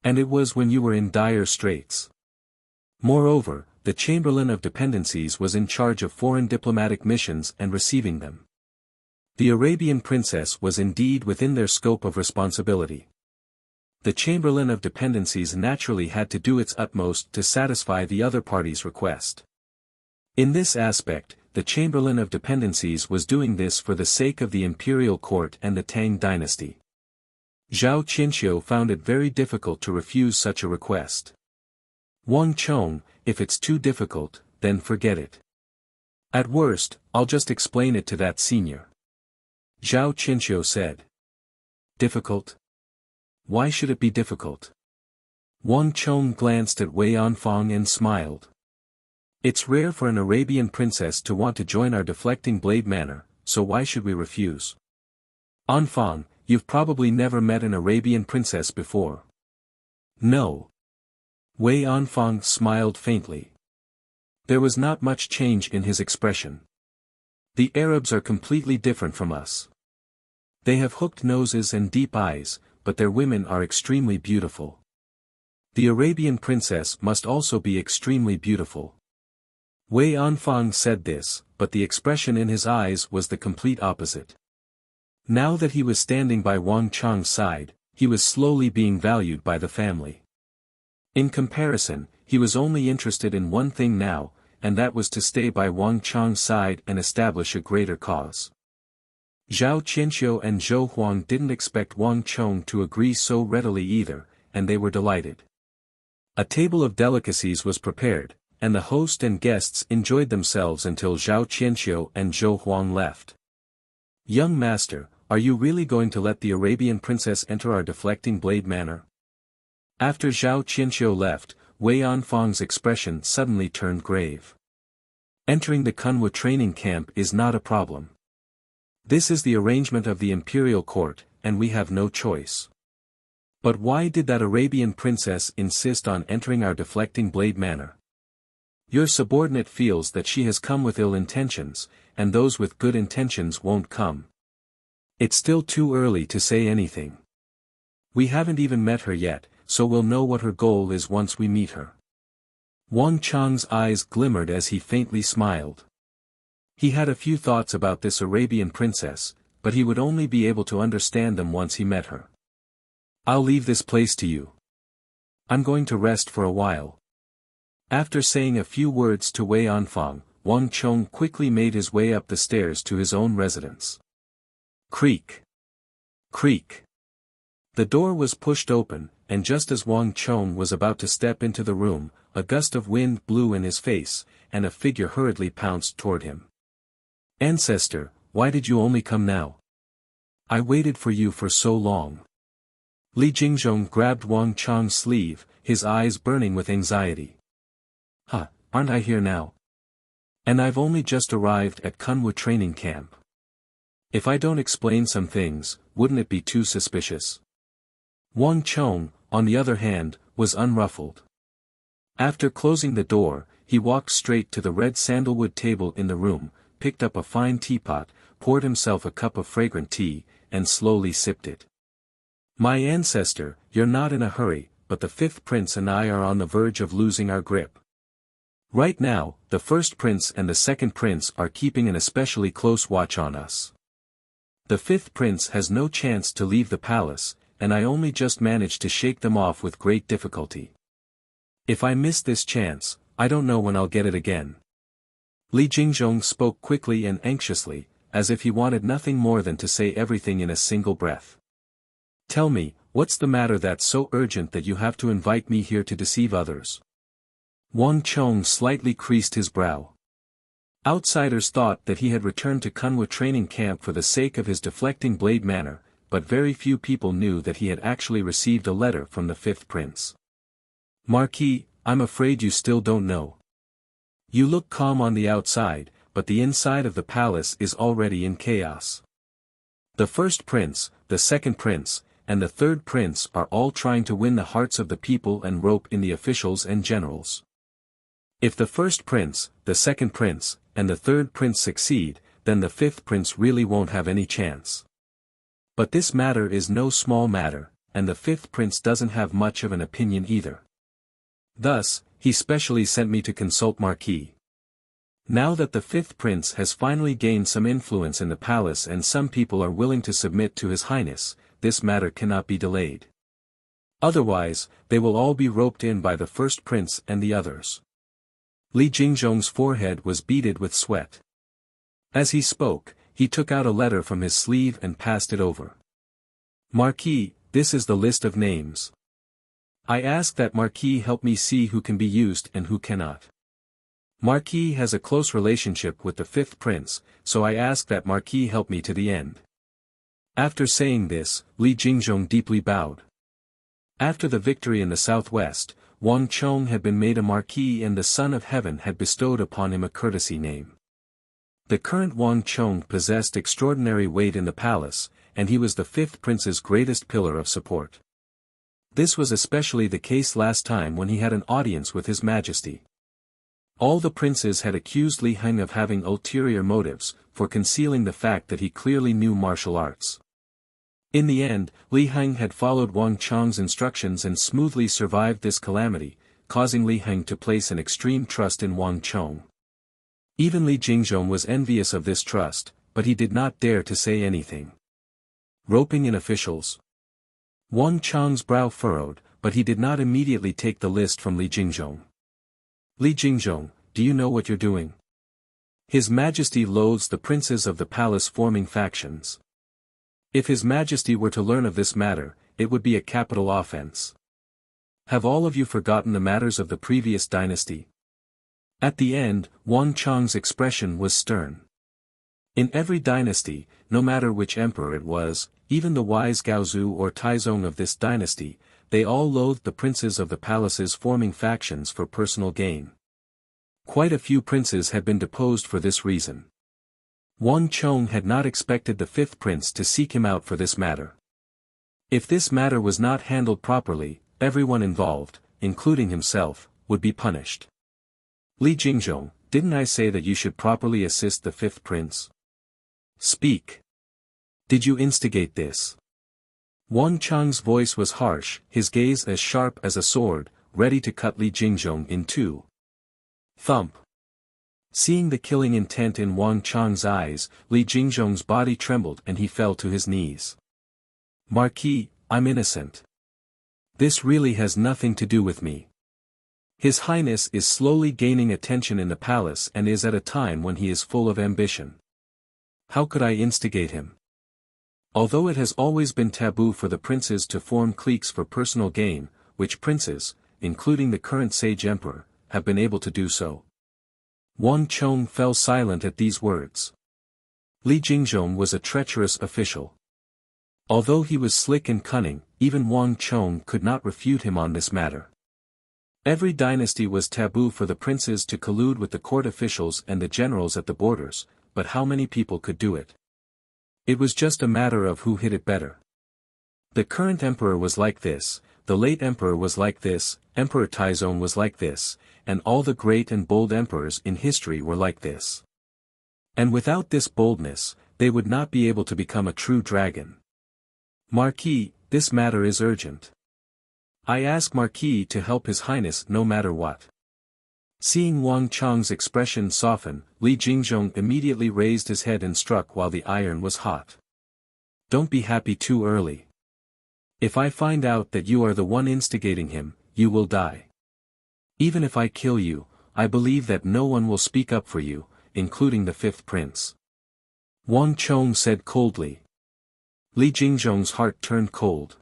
And it was when you were in dire straits. Moreover, the Chamberlain of Dependencies was in charge of foreign diplomatic missions and receiving them. The Arabian princess was indeed within their scope of responsibility. The Chamberlain of Dependencies naturally had to do its utmost to satisfy the other party's request. In this aspect, the Chamberlain of Dependencies was doing this for the sake of the imperial court and the Tang dynasty. Zhao Qianqiu found it very difficult to refuse such a request. Wang Chong, if it's too difficult, then forget it. At worst, I'll just explain it to that senior. Zhao Qianqiu said. Difficult? Why should it be difficult? Wang Chong glanced at Wei Anfang and smiled. It's rare for an Arabian princess to want to join our deflecting blade manner, so why should we refuse? Anfang, you've probably never met an Arabian princess before. No. Wei Anfang smiled faintly. There was not much change in his expression. The Arabs are completely different from us. They have hooked noses and deep eyes, but their women are extremely beautiful. The Arabian princess must also be extremely beautiful. Wei Anfang said this, but the expression in his eyes was the complete opposite. Now that he was standing by Wang Chang's side, he was slowly being valued by the family. In comparison, he was only interested in one thing now, and that was to stay by Wang Chang's side and establish a greater cause. Zhao Qianxiu and Zhou Huang didn't expect Wang Chong to agree so readily either, and they were delighted. A table of delicacies was prepared, and the host and guests enjoyed themselves until Zhao Qianxiu and Zhou Huang left. "Young master, are you really going to let the Arabian princess enter our deflecting blade manor?" After Zhao Qianxiu left, Wei Anfang's expression suddenly turned grave. "Entering the Kunwa training camp is not a problem. This is the arrangement of the imperial court, and we have no choice. But why did that Arabian princess insist on entering our deflecting blade manor? Your subordinate feels that she has come with ill intentions, and those with good intentions won't come. It's still too early to say anything. We haven't even met her yet, so we'll know what her goal is once we meet her." Wang Chang's eyes glimmered as he faintly smiled. He had a few thoughts about this Arabian princess, but he would only be able to understand them once he met her. "I'll leave this place to you. I'm going to rest for a while." After saying a few words to Wei Anfang, Wang Chong quickly made his way up the stairs to his own residence. Creak. Creak. The door was pushed open, and just as Wang Chong was about to step into the room, a gust of wind blew in his face, and a figure hurriedly pounced toward him. "Ancestor, why did you only come now? I waited for you for so long." Li Jingzhong grabbed Wang Chang's sleeve, his eyes burning with anxiety. "Huh, aren't I here now? And I've only just arrived at Kunwa training camp. If I don't explain some things, wouldn't it be too suspicious?" Wang Chong, on the other hand, was unruffled. After closing the door, he walked straight to the red sandalwood table in the room, picked up a fine teapot, poured himself a cup of fragrant tea, and slowly sipped it. "My ancestor, you're not in a hurry, but the fifth prince and I are on the verge of losing our grip. Right now, the first prince and the second prince are keeping an especially close watch on us. The fifth prince has no chance to leave the palace, and I only just managed to shake them off with great difficulty. If I miss this chance, I don't know when I'll get it again." Li Jingzhong spoke quickly and anxiously, as if he wanted nothing more than to say everything in a single breath. "Tell me, what's the matter that's so urgent that you have to invite me here to deceive others?" Wang Chong slightly creased his brow. Outsiders thought that he had returned to Kunwa training camp for the sake of his deflecting blade manor, but very few people knew that he had actually received a letter from the fifth prince. "Marquis, I'm afraid you still don't know. You look calm on the outside, but the inside of the palace is already in chaos. The first prince, the second prince, and the third prince are all trying to win the hearts of the people and rope in the officials and generals. If the first prince, the second prince, and the third prince succeed, then the fifth prince really won't have any chance. But this matter is no small matter, and the fifth prince doesn't have much of an opinion either. Thus, he specially sent me to consult Marquis. Now that the fifth prince has finally gained some influence in the palace and some people are willing to submit to his highness, this matter cannot be delayed. Otherwise, they will all be roped in by the first prince and the others." Li Jingzhong's forehead was beaded with sweat. As he spoke, he took out a letter from his sleeve and passed it over. "Marquis, this is the list of names. I ask that Marquis help me see who can be used and who cannot. Marquis has a close relationship with the fifth prince, so I ask that Marquis help me to the end." After saying this, Li Jingzhong deeply bowed. After the victory in the southwest, Wang Chong had been made a marquis and the Son of Heaven had bestowed upon him a courtesy name. The current Wang Chong possessed extraordinary weight in the palace, and he was the fifth prince's greatest pillar of support. This was especially the case last time when he had an audience with His Majesty. All the princes had accused Li Heng of having ulterior motives, for concealing the fact that he clearly knew martial arts. In the end, Li Heng had followed Wang Chong's instructions and smoothly survived this calamity, causing Li Heng to place an extreme trust in Wang Chong. Even Li Jingzhong was envious of this trust, but he did not dare to say anything. Roping in officials. Wang Chang's brow furrowed, but he did not immediately take the list from Li Jingzhong. Li Jingzhong, do you know what you're doing? His Majesty loathes the princes of the palace forming factions. If His Majesty were to learn of this matter, it would be a capital offense. Have all of you forgotten the matters of the previous dynasty? At the end, Wang Chang's expression was stern. In every dynasty, no matter which emperor it was, even the wise Gaozu or Taizong of this dynasty, they all loathed the princes of the palaces forming factions for personal gain. Quite a few princes had been deposed for this reason. Wang Chong had not expected the fifth prince to seek him out for this matter. If this matter was not handled properly, everyone involved, including himself, would be punished. Li Jingzhong, didn't I say that you should properly assist the fifth prince? Speak. Did you instigate this? Wang Chang's voice was harsh, his gaze as sharp as a sword, ready to cut Li Jingzhong in two. Thump. Seeing the killing intent in Wang Chang's eyes, Li Jingzhong's body trembled and he fell to his knees. Marquis, I'm innocent. This really has nothing to do with me. His Highness is slowly gaining attention in the palace and is at a time when he is full of ambition. How could I instigate him? Although it has always been taboo for the princes to form cliques for personal gain, which princes, including the current sage emperor, have been able to do so? Wang Chong fell silent at these words. Li Jingzhong was a treacherous official. Although he was slick and cunning, even Wang Chong could not refute him on this matter. Every dynasty was taboo for the princes to collude with the court officials and the generals at the borders, but how many people could do it? It was just a matter of who hid it better. The current emperor was like this, the late emperor was like this, Emperor Taizong was like this, and all the great and bold emperors in history were like this. And without this boldness, they would not be able to become a true dragon. Marquis, this matter is urgent. I ask Marquis to help His Highness no matter what. Seeing Wang Chang's expression soften, Li Jingzhong immediately raised his head and struck while the iron was hot. Don't be happy too early. If I find out that you are the one instigating him, you will die. Even if I kill you, I believe that no one will speak up for you, including the fifth prince. Wang Chong said coldly. Li Jingzhong's heart turned cold.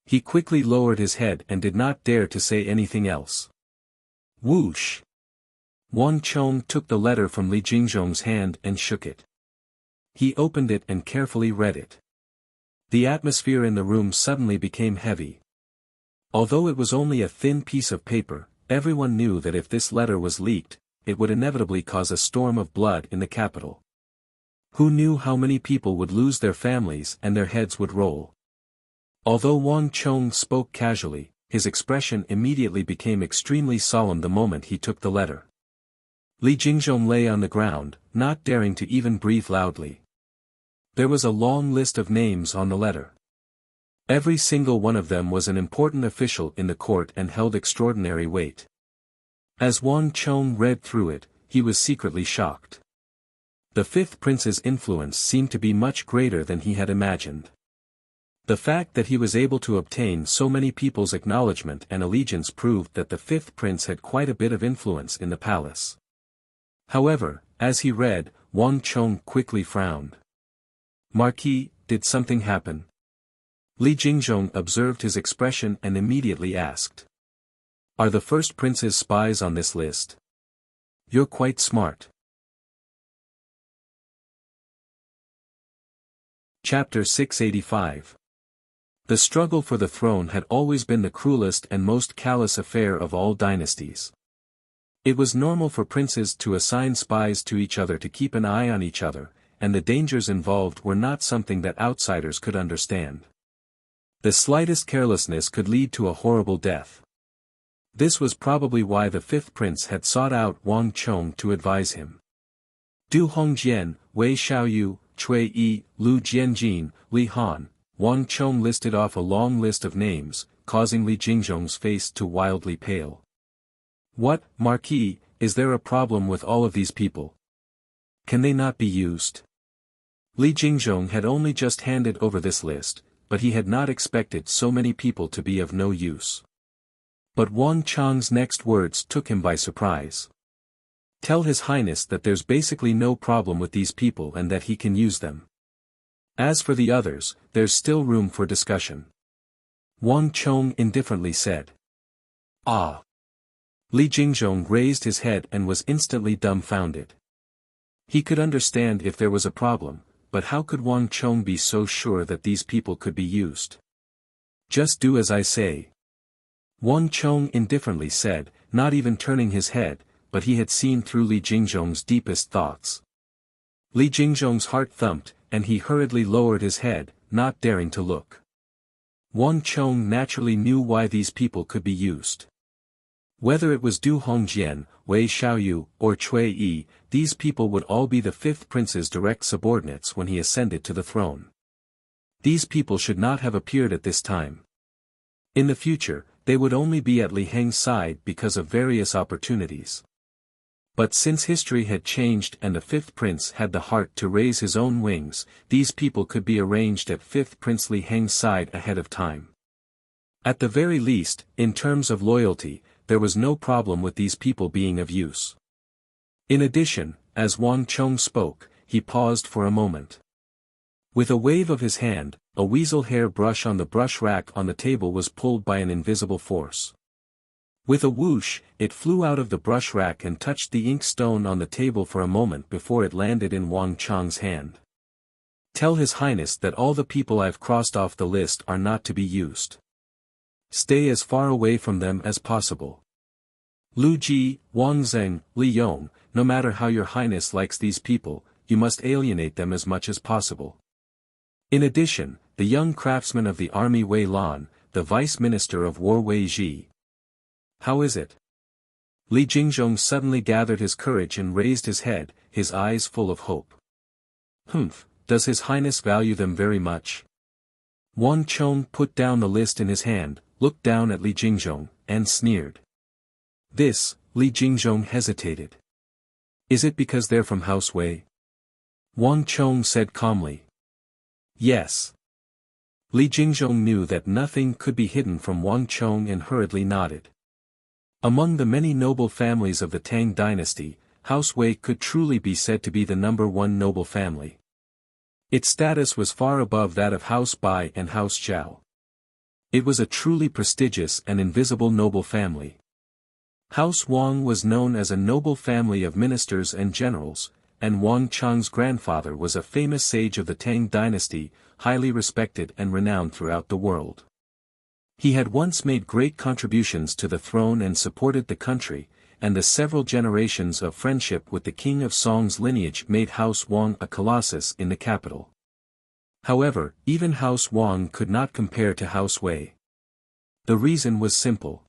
He quickly lowered his head and did not dare to say anything else. Whoosh! Wang Chong took the letter from Li Jingzhong's hand and shook it. He opened it and carefully read it. The atmosphere in the room suddenly became heavy. Although it was only a thin piece of paper, everyone knew that if this letter was leaked, it would inevitably cause a storm of blood in the capital. Who knew how many people would lose their families and their heads would roll? Although Wang Chong spoke casually, his expression immediately became extremely solemn the moment he took the letter. Li Jingzhong lay on the ground, not daring to even breathe loudly. There was a long list of names on the letter. Every single one of them was an important official in the court and held extraordinary weight. As Wang Chong read through it, he was secretly shocked. The fifth prince's influence seemed to be much greater than he had imagined. The fact that he was able to obtain so many people's acknowledgement and allegiance proved that the fifth prince had quite a bit of influence in the palace. However, as he read, Wang Chong quickly frowned. Marquis, did something happen? Li Jingzhong observed his expression and immediately asked. Are the first prince's spies on this list? You're quite smart. Chapter 685. The struggle for the throne had always been the cruelest and most callous affair of all dynasties. It was normal for princes to assign spies to each other to keep an eye on each other, and the dangers involved were not something that outsiders could understand. The slightest carelessness could lead to a horrible death. This was probably why the fifth prince had sought out Wang Chong to advise him. Du Hongjian, Wei Xiaoyu, Cui Yi, Lu Jianjin, Li Han, Wang Chong listed off a long list of names, causing Li Jingzhong's face to wildly pale. What, Marquis, is there a problem with all of these people? Can they not be used? Li Jingzhong had only just handed over this list, but he had not expected so many people to be of no use. But Wang Chang's next words took him by surprise. Tell His Highness that there's basically no problem with these people and that he can use them. As for the others, there's still room for discussion. Wang Chong indifferently said. Ah. Li Jingzhong raised his head and was instantly dumbfounded. He could understand if there was a problem, but how could Wang Chong be so sure that these people could be used? Just do as I say. Wang Chong indifferently said, not even turning his head, but he had seen through Li Jingzhong's deepest thoughts. Li Jingzhong's heart thumped, and he hurriedly lowered his head, not daring to look. Wang Chong naturally knew why these people could be used. Whether it was Du Hongjian, Wei Xiaoyu, or Cui Yi, these people would all be the fifth prince's direct subordinates when he ascended to the throne. These people should not have appeared at this time. In the future, they would only be at Li Heng's side because of various opportunities. But since history had changed and the fifth prince had the heart to raise his own wings, these people could be arranged at fifth Prince Li Heng's side ahead of time. At the very least, in terms of loyalty, there was no problem with these people being of use. In addition, as Wang Chong spoke, he paused for a moment. With a wave of his hand, a weasel hair brush on the brush rack on the table was pulled by an invisible force. With a whoosh, it flew out of the brush rack and touched the ink stone on the table for a moment before it landed in Wang Chong's hand. Tell His Highness that all the people I've crossed off the list are not to be used. Stay as far away from them as possible. Lu Ji, Wang Zheng, Li Yong, no matter how your highness likes these people, you must alienate them as much as possible. In addition, the young craftsman of the army Wei Lan, the vice minister of war Wei Ji. How is it? Li Jingzhong suddenly gathered his courage and raised his head, his eyes full of hope. Humph, does His Highness value them very much? Wang Chong put down the list in his hand, looked down at Li Jingzhong, and sneered. This, Li Jingzhong hesitated. Is it because they're from House Wei? Wang Chong said calmly. Yes. Li Jingzhong knew that nothing could be hidden from Wang Chong and hurriedly nodded. Among the many noble families of the Tang dynasty, House Wei could truly be said to be the #1 noble family. Its status was far above that of House Bai and House Zhao. It was a truly prestigious and invisible noble family. House Wang was known as a noble family of ministers and generals, and Wang Chang's grandfather was a famous sage of the Tang dynasty, highly respected and renowned throughout the world. He had once made great contributions to the throne and supported the country, and the several generations of friendship with the King of Song's lineage made House Wang a colossus in the capital. However, even House Wang could not compare to House Wei. The reason was simple.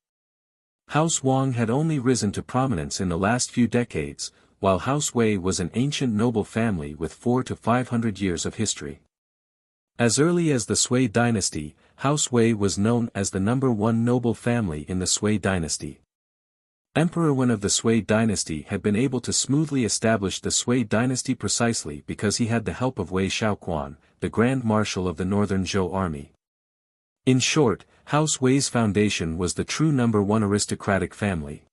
House Wang had only risen to prominence in the last few decades, while House Wei was an ancient noble family with 400 to 500 years of history. As early as the Sui dynasty, House Wei was known as the #1 noble family in the Sui dynasty. Emperor Wen of the Sui dynasty had been able to smoothly establish the Sui dynasty precisely because he had the help of Wei Shaoquan, the Grand Marshal of the Northern Zhou army. In short, House Wei's foundation was the true #1 aristocratic family.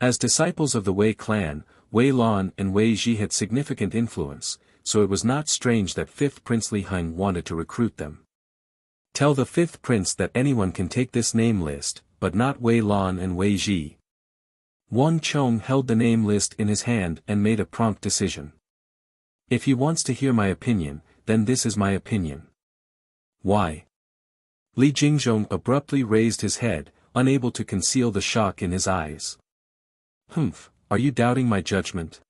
As disciples of the Wei clan, Wei Lan and Wei Ji had significant influence, so it was not strange that 5th Prince Li Heng wanted to recruit them. Tell the 5th Prince that anyone can take this name list, but not Wei Lan and Wei Ji. Wang Chong held the name list in his hand and made a prompt decision. If he wants to hear my opinion, then this is my opinion. Why? Li Jingzhong abruptly raised his head, unable to conceal the shock in his eyes. Humph, are you doubting my judgment?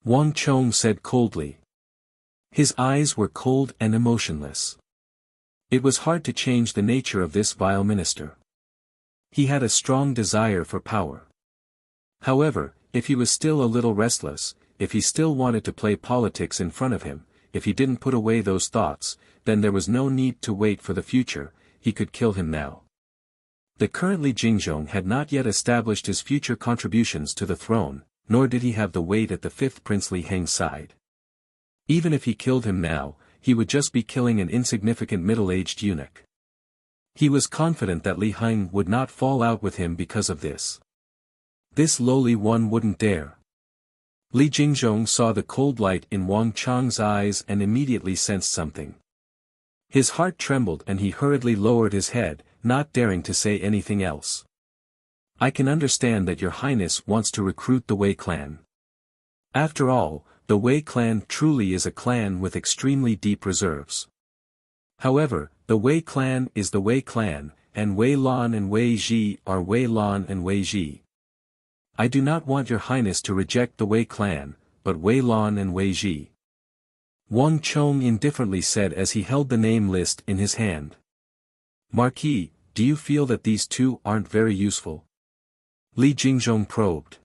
Wang Chong said coldly. His eyes were cold and emotionless. It was hard to change the nature of this vile minister. He had a strong desire for power. However, if he was still a little restless, if he still wanted to play politics in front of him, if he didn't put away those thoughts, then there was no need to wait for the future, he could kill him now. The current Li Jingzhong had not yet established his future contributions to the throne, nor did he have the weight at the 5th Prince Li Heng's side. Even if he killed him now, he would just be killing an insignificant middle-aged eunuch. He was confident that Li Heng would not fall out with him because of this. This lowly one wouldn't dare. Li Jingzhong saw the cold light in Wang Chang's eyes and immediately sensed something. His heart trembled and he hurriedly lowered his head, not daring to say anything else. I can understand that your highness wants to recruit the Wei clan. After all, the Wei clan truly is a clan with extremely deep reserves. However, the Wei clan is the Wei clan, and Wei Lan and Wei Ji are Wei Lan and Wei Ji. I do not want your highness to reject the Wei clan, but Wei Lan and Wei Ji. Wang Chong indifferently said as he held the name list in his hand. Marquis, do you feel that these two aren't very useful? Li Jingzhong probed.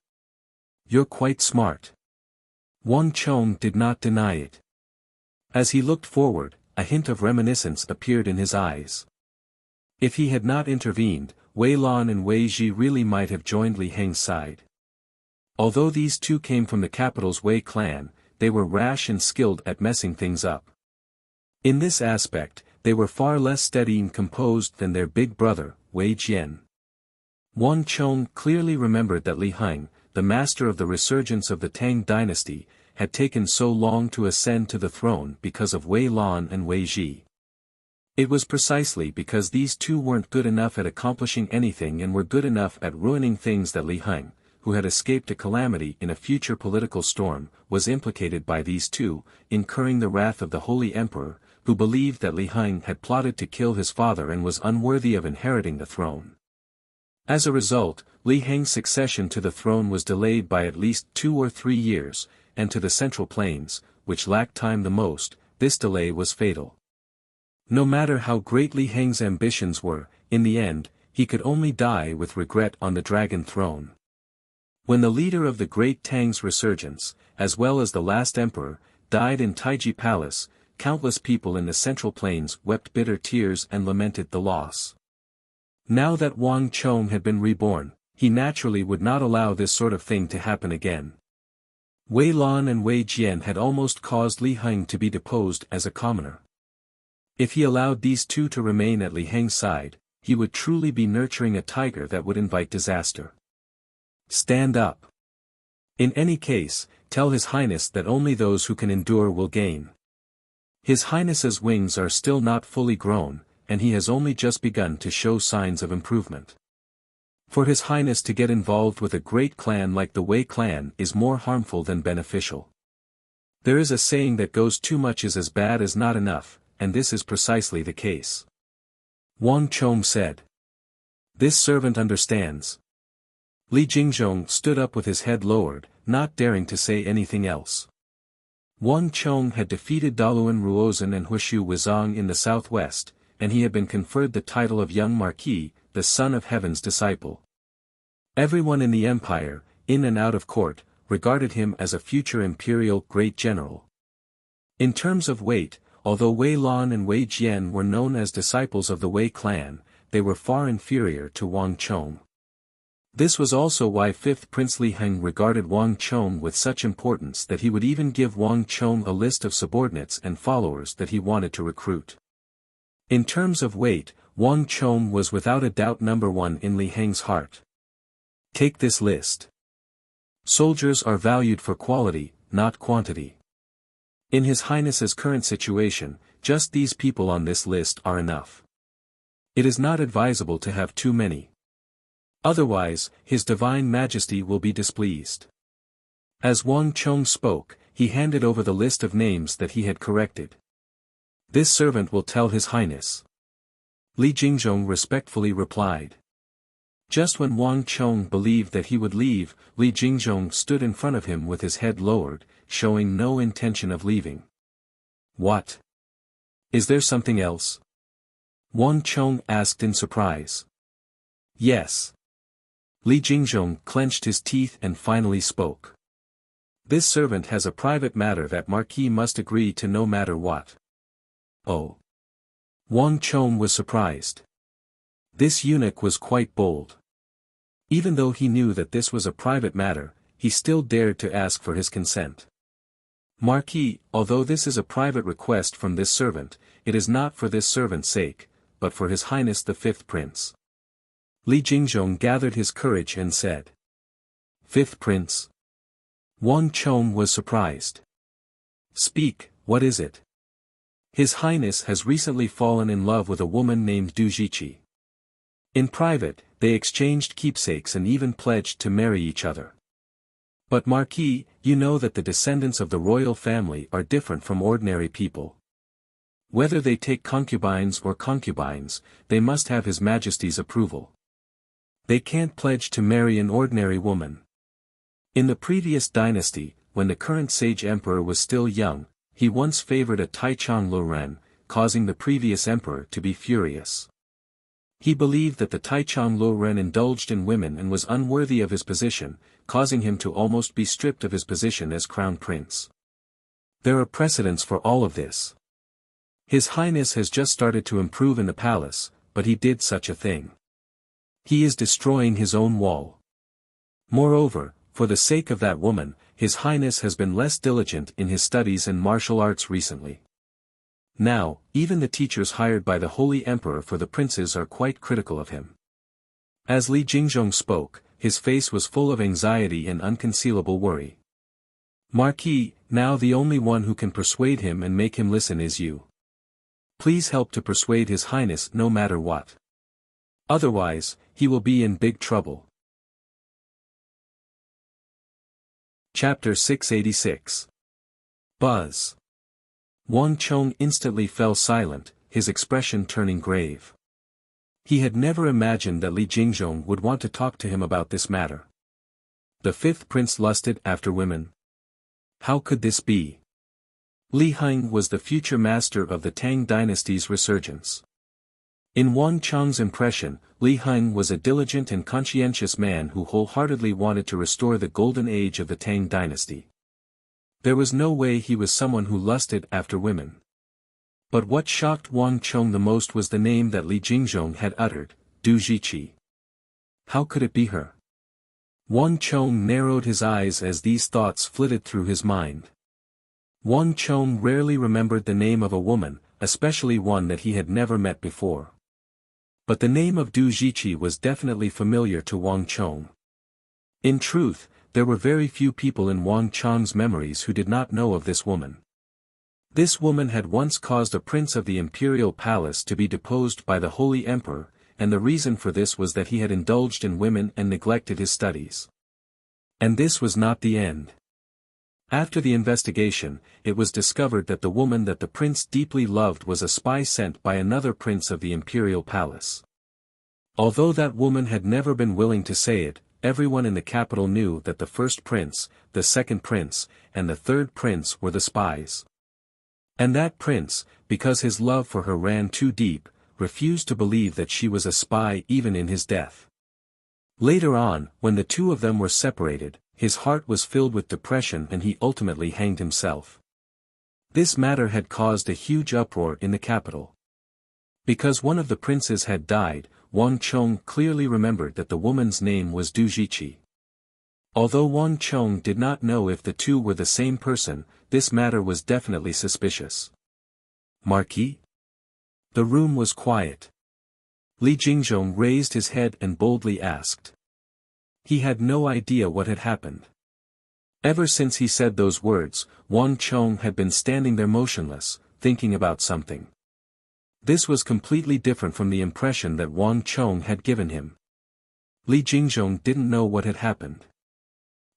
You're quite smart. Wang Chong did not deny it. As he looked forward, a hint of reminiscence appeared in his eyes. If he had not intervened, Wei Lan and Wei Ji really might have joined Li Heng's side. Although these two came from the capital's Wei clan, they were rash and skilled at messing things up. In this aspect, they were far less steady and composed than their big brother, Wei Jian. Wang Chong clearly remembered that Li Heng, the master of the resurgence of the Tang dynasty, had taken so long to ascend to the throne because of Wei Lan and Wei Ji. It was precisely because these two weren't good enough at accomplishing anything and were good enough at ruining things that Li Heng, who had escaped a calamity in a future political storm, was implicated by these two, incurring the wrath of the Holy Emperor, who believed that Li Heng had plotted to kill his father and was unworthy of inheriting the throne. As a result, Li Heng's succession to the throne was delayed by at least 2 or 3 years, and to the Central Plains, which lacked time the most, this delay was fatal. No matter how great Li Heng's ambitions were, in the end, he could only die with regret on the dragon throne. When the leader of the great Tang's resurgence, as well as the last emperor, died in Taiji Palace, countless people in the Central Plains wept bitter tears and lamented the loss. Now that Wang Chong had been reborn, he naturally would not allow this sort of thing to happen again. Wei Lan and Wei Jian had almost caused Li Heng to be deposed as a commoner. If he allowed these two to remain at Li Heng's side, he would truly be nurturing a tiger that would invite disaster. Stand up. In any case, tell His Highness that only those who can endure will gain. His Highness's wings are still not fully grown, and he has only just begun to show signs of improvement. For His Highness to get involved with a great clan like the Wei clan is more harmful than beneficial. There is a saying that goes too much is as bad as not enough, and this is precisely the case. Wang Chong said. This servant understands. Li Jingzhong stood up with his head lowered, not daring to say anything else. Wang Chong had defeated Daluan Ruozhen and Huishu Wuzong in the southwest, and he had been conferred the title of Young Marquis, the Son of Heaven's disciple. Everyone in the empire, in and out of court, regarded him as a future imperial great general. In terms of weight, although Wei Lan and Wei Jian were known as disciples of the Wei clan, they were far inferior to Wang Chong. This was also why 5th Prince Li Heng regarded Wang Chong with such importance that he would even give Wang Chong a list of subordinates and followers that he wanted to recruit. In terms of weight, Wang Chong was without a doubt number 1 in Li Heng's heart. Take this list. Soldiers are valued for quality, not quantity. In His Highness's current situation, just these people on this list are enough. It is not advisable to have too many. Otherwise, His Divine Majesty will be displeased. As Wang Chong spoke, he handed over the list of names that he had corrected. This servant will tell His Highness. Li Jingzhong respectfully replied. Just when Wang Chong believed that he would leave, Li Jingzhong stood in front of him with his head lowered, showing no intention of leaving. What? Is there something else? Wang Chong asked in surprise. Yes. Li Jingzhong clenched his teeth and finally spoke. This servant has a private matter that Marquis must agree to no matter what. Oh. Wang Chong was surprised. This eunuch was quite bold. Even though he knew that this was a private matter, he still dared to ask for his consent. Marquis, although this is a private request from this servant, it is not for this servant's sake, but for His Highness the Fifth Prince. Li Jingzhong gathered his courage and said. Fifth Prince? Wang Chong was surprised. Speak, what is it? His Highness has recently fallen in love with a woman named Du Jiqi. In private, they exchanged keepsakes and even pledged to marry each other. But Marquis, you know that the descendants of the royal family are different from ordinary people. Whether they take concubines or concubines, they must have His Majesty's approval. They can't pledge to marry an ordinary woman. In the previous dynasty, when the current sage emperor was still young, he once favored a Taichang Luren, causing the previous emperor to be furious. He believed that the Taichang Luren indulged in women and was unworthy of his position, causing him to almost be stripped of his position as crown prince. There are precedents for all of this. His Highness has just started to improve in the palace, but he did such a thing. He is destroying his own wall. Moreover, for the sake of that woman, His Highness has been less diligent in his studies and martial arts recently. Now, even the teachers hired by the Holy Emperor for the princes are quite critical of him. As Li Jingzhong spoke, his face was full of anxiety and unconcealable worry. Marquis, now the only one who can persuade him and make him listen is you. Please help to persuade His Highness no matter what. Otherwise, he will be in big trouble. Chapter 686. Buzz. Wang Chong instantly fell silent, his expression turning grave. He had never imagined that Li Jingzhong would want to talk to him about this matter. The fifth prince lusted after women. How could this be? Li Heng was the future master of the Tang dynasty's resurgence. In Wang Chong's impression, Li Heng was a diligent and conscientious man who wholeheartedly wanted to restore the golden age of the Tang dynasty. There was no way he was someone who lusted after women. But what shocked Wang Chong the most was the name that Li Jingzhong had uttered, Du Jiqi. How could it be her? Wang Chong narrowed his eyes as these thoughts flitted through his mind. Wang Chong rarely remembered the name of a woman, especially one that he had never met before. But the name of Du Jiqi was definitely familiar to Wang Chong. In truth, there were very few people in Wang Chong's memories who did not know of this woman. This woman had once caused a prince of the imperial palace to be deposed by the Holy Emperor, and the reason for this was that he had indulged in women and neglected his studies. And this was not the end. After the investigation, it was discovered that the woman that the prince deeply loved was a spy sent by another prince of the imperial palace. Although that woman had never been willing to say it, everyone in the capital knew that the first prince, the second prince, and the third prince were the spies. And that prince, because his love for her ran too deep, refused to believe that she was a spy even in his death. Later on, when the two of them were separated, his heart was filled with depression and he ultimately hanged himself. This matter had caused a huge uproar in the capital. Because one of the princes had died, Wang Chong clearly remembered that the woman's name was Du Jiqi. Although Wang Chong did not know if the two were the same person, this matter was definitely suspicious. Marquis? The room was quiet. Li Jingzhong raised his head and boldly asked. He had no idea what had happened. Ever since he said those words, Wang Chong had been standing there motionless, thinking about something. This was completely different from the impression that Wang Chong had given him. Li Jingzhong didn't know what had happened.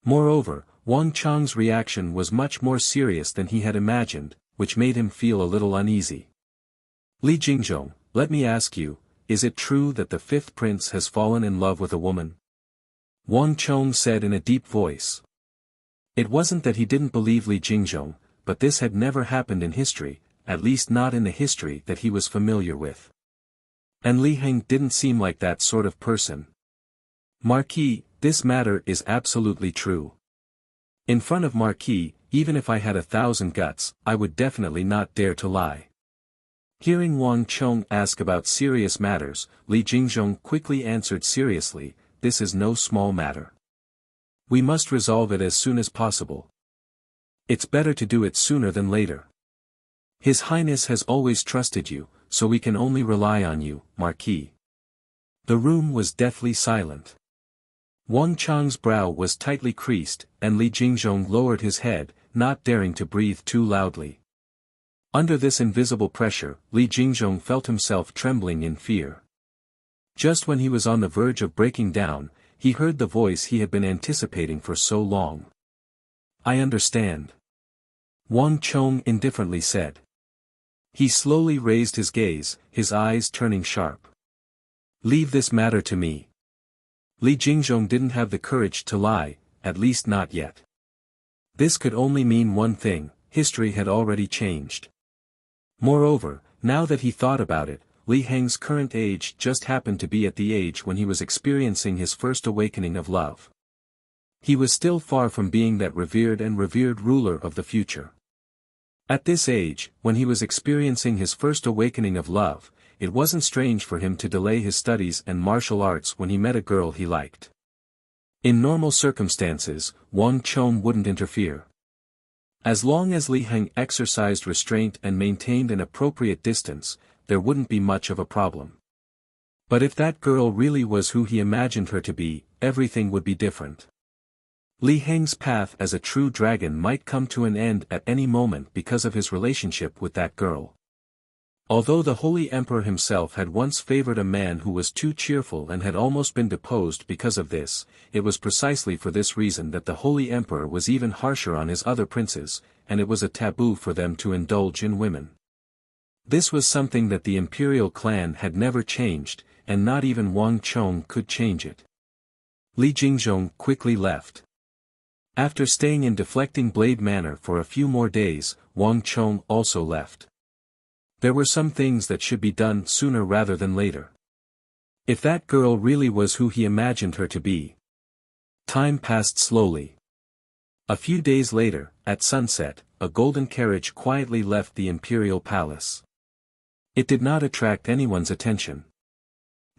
Moreover, Wang Chong's reaction was much more serious than he had imagined, which made him feel a little uneasy. Li Jingzhong, let me ask you, is it true that the fifth prince has fallen in love with a woman? Wang Chong said in a deep voice. It wasn't that he didn't believe Li Jingzhong, but this had never happened in history, at least not in the history that he was familiar with. And Li Heng didn't seem like that sort of person. Marquis, this matter is absolutely true. In front of Marquis, even if I had 1,000 guts, I would definitely not dare to lie. Hearing Wang Chong ask about serious matters, Li Jingzhong quickly answered seriously, this is no small matter. We must resolve it as soon as possible. It's better to do it sooner than later. His Highness has always trusted you, so we can only rely on you, Marquis. The room was deathly silent. Wang Chang's brow was tightly creased, and Li Jingzhong lowered his head, not daring to breathe too loudly. Under this invisible pressure, Li Jingzhong felt himself trembling in fear. Just when he was on the verge of breaking down, he heard the voice he had been anticipating for so long. I understand. Wang Chong indifferently said. He slowly raised his gaze, his eyes turning sharp. Leave this matter to me. Li Jingzhong didn't have the courage to lie, at least not yet. This could only mean one thing: history had already changed. Moreover, now that he thought about it, Li Heng's current age just happened to be at the age when he was experiencing his first awakening of love. He was still far from being that revered ruler of the future. At this age, when he was experiencing his first awakening of love, it wasn't strange for him to delay his studies and martial arts when he met a girl he liked. In normal circumstances, Wang Chong wouldn't interfere. As long as Li Heng exercised restraint and maintained an appropriate distance, there wouldn't be much of a problem. But if that girl really was who he imagined her to be, everything would be different. Li Heng's path as a true dragon might come to an end at any moment because of his relationship with that girl. Although the Holy Emperor himself had once favored a man who was too cheerful and had almost been deposed because of this, it was precisely for this reason that the Holy Emperor was even harsher on his other princes, and it was a taboo for them to indulge in women. This was something that the imperial clan had never changed, and not even Wang Chong could change it. Li Jingzhong quickly left. After staying in Deflecting Blade Manor for a few more days, Wang Chong also left. There were some things that should be done sooner rather than later. If that girl really was who he imagined her to be. Time passed slowly. A few days later, at sunset, a golden carriage quietly left the imperial palace. It did not attract anyone's attention.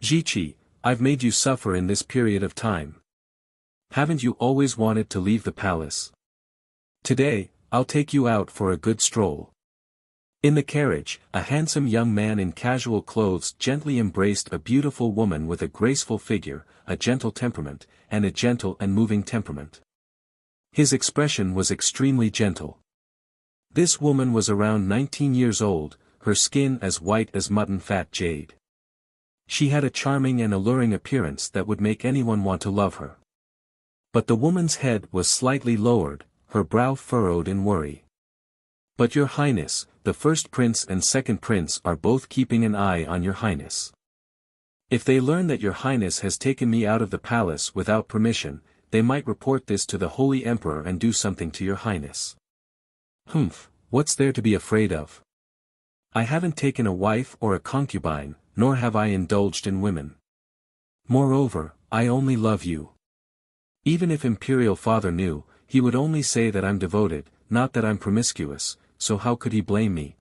Jiqi, I've made you suffer in this period of time. Haven't you always wanted to leave the palace? Today, I'll take you out for a good stroll. In the carriage, a handsome young man in casual clothes gently embraced a beautiful woman with a graceful figure, a gentle temperament, and a gentle and moving temperament. His expression was extremely gentle. This woman was around 19 years old, her skin as white as mutton fat jade. She had a charming and alluring appearance that would make anyone want to love her. But the woman's head was slightly lowered, her brow furrowed in worry. But Your Highness, the first prince and second prince are both keeping an eye on Your Highness. If they learn that Your Highness has taken me out of the palace without permission, they might report this to the Holy Emperor and do something to Your Highness. Humph, what's there to be afraid of? I haven't taken a wife or a concubine, nor have I indulged in women. Moreover, I only love you. Even if Imperial Father knew, he would only say that I'm devoted, not that I'm promiscuous, so how could he blame me?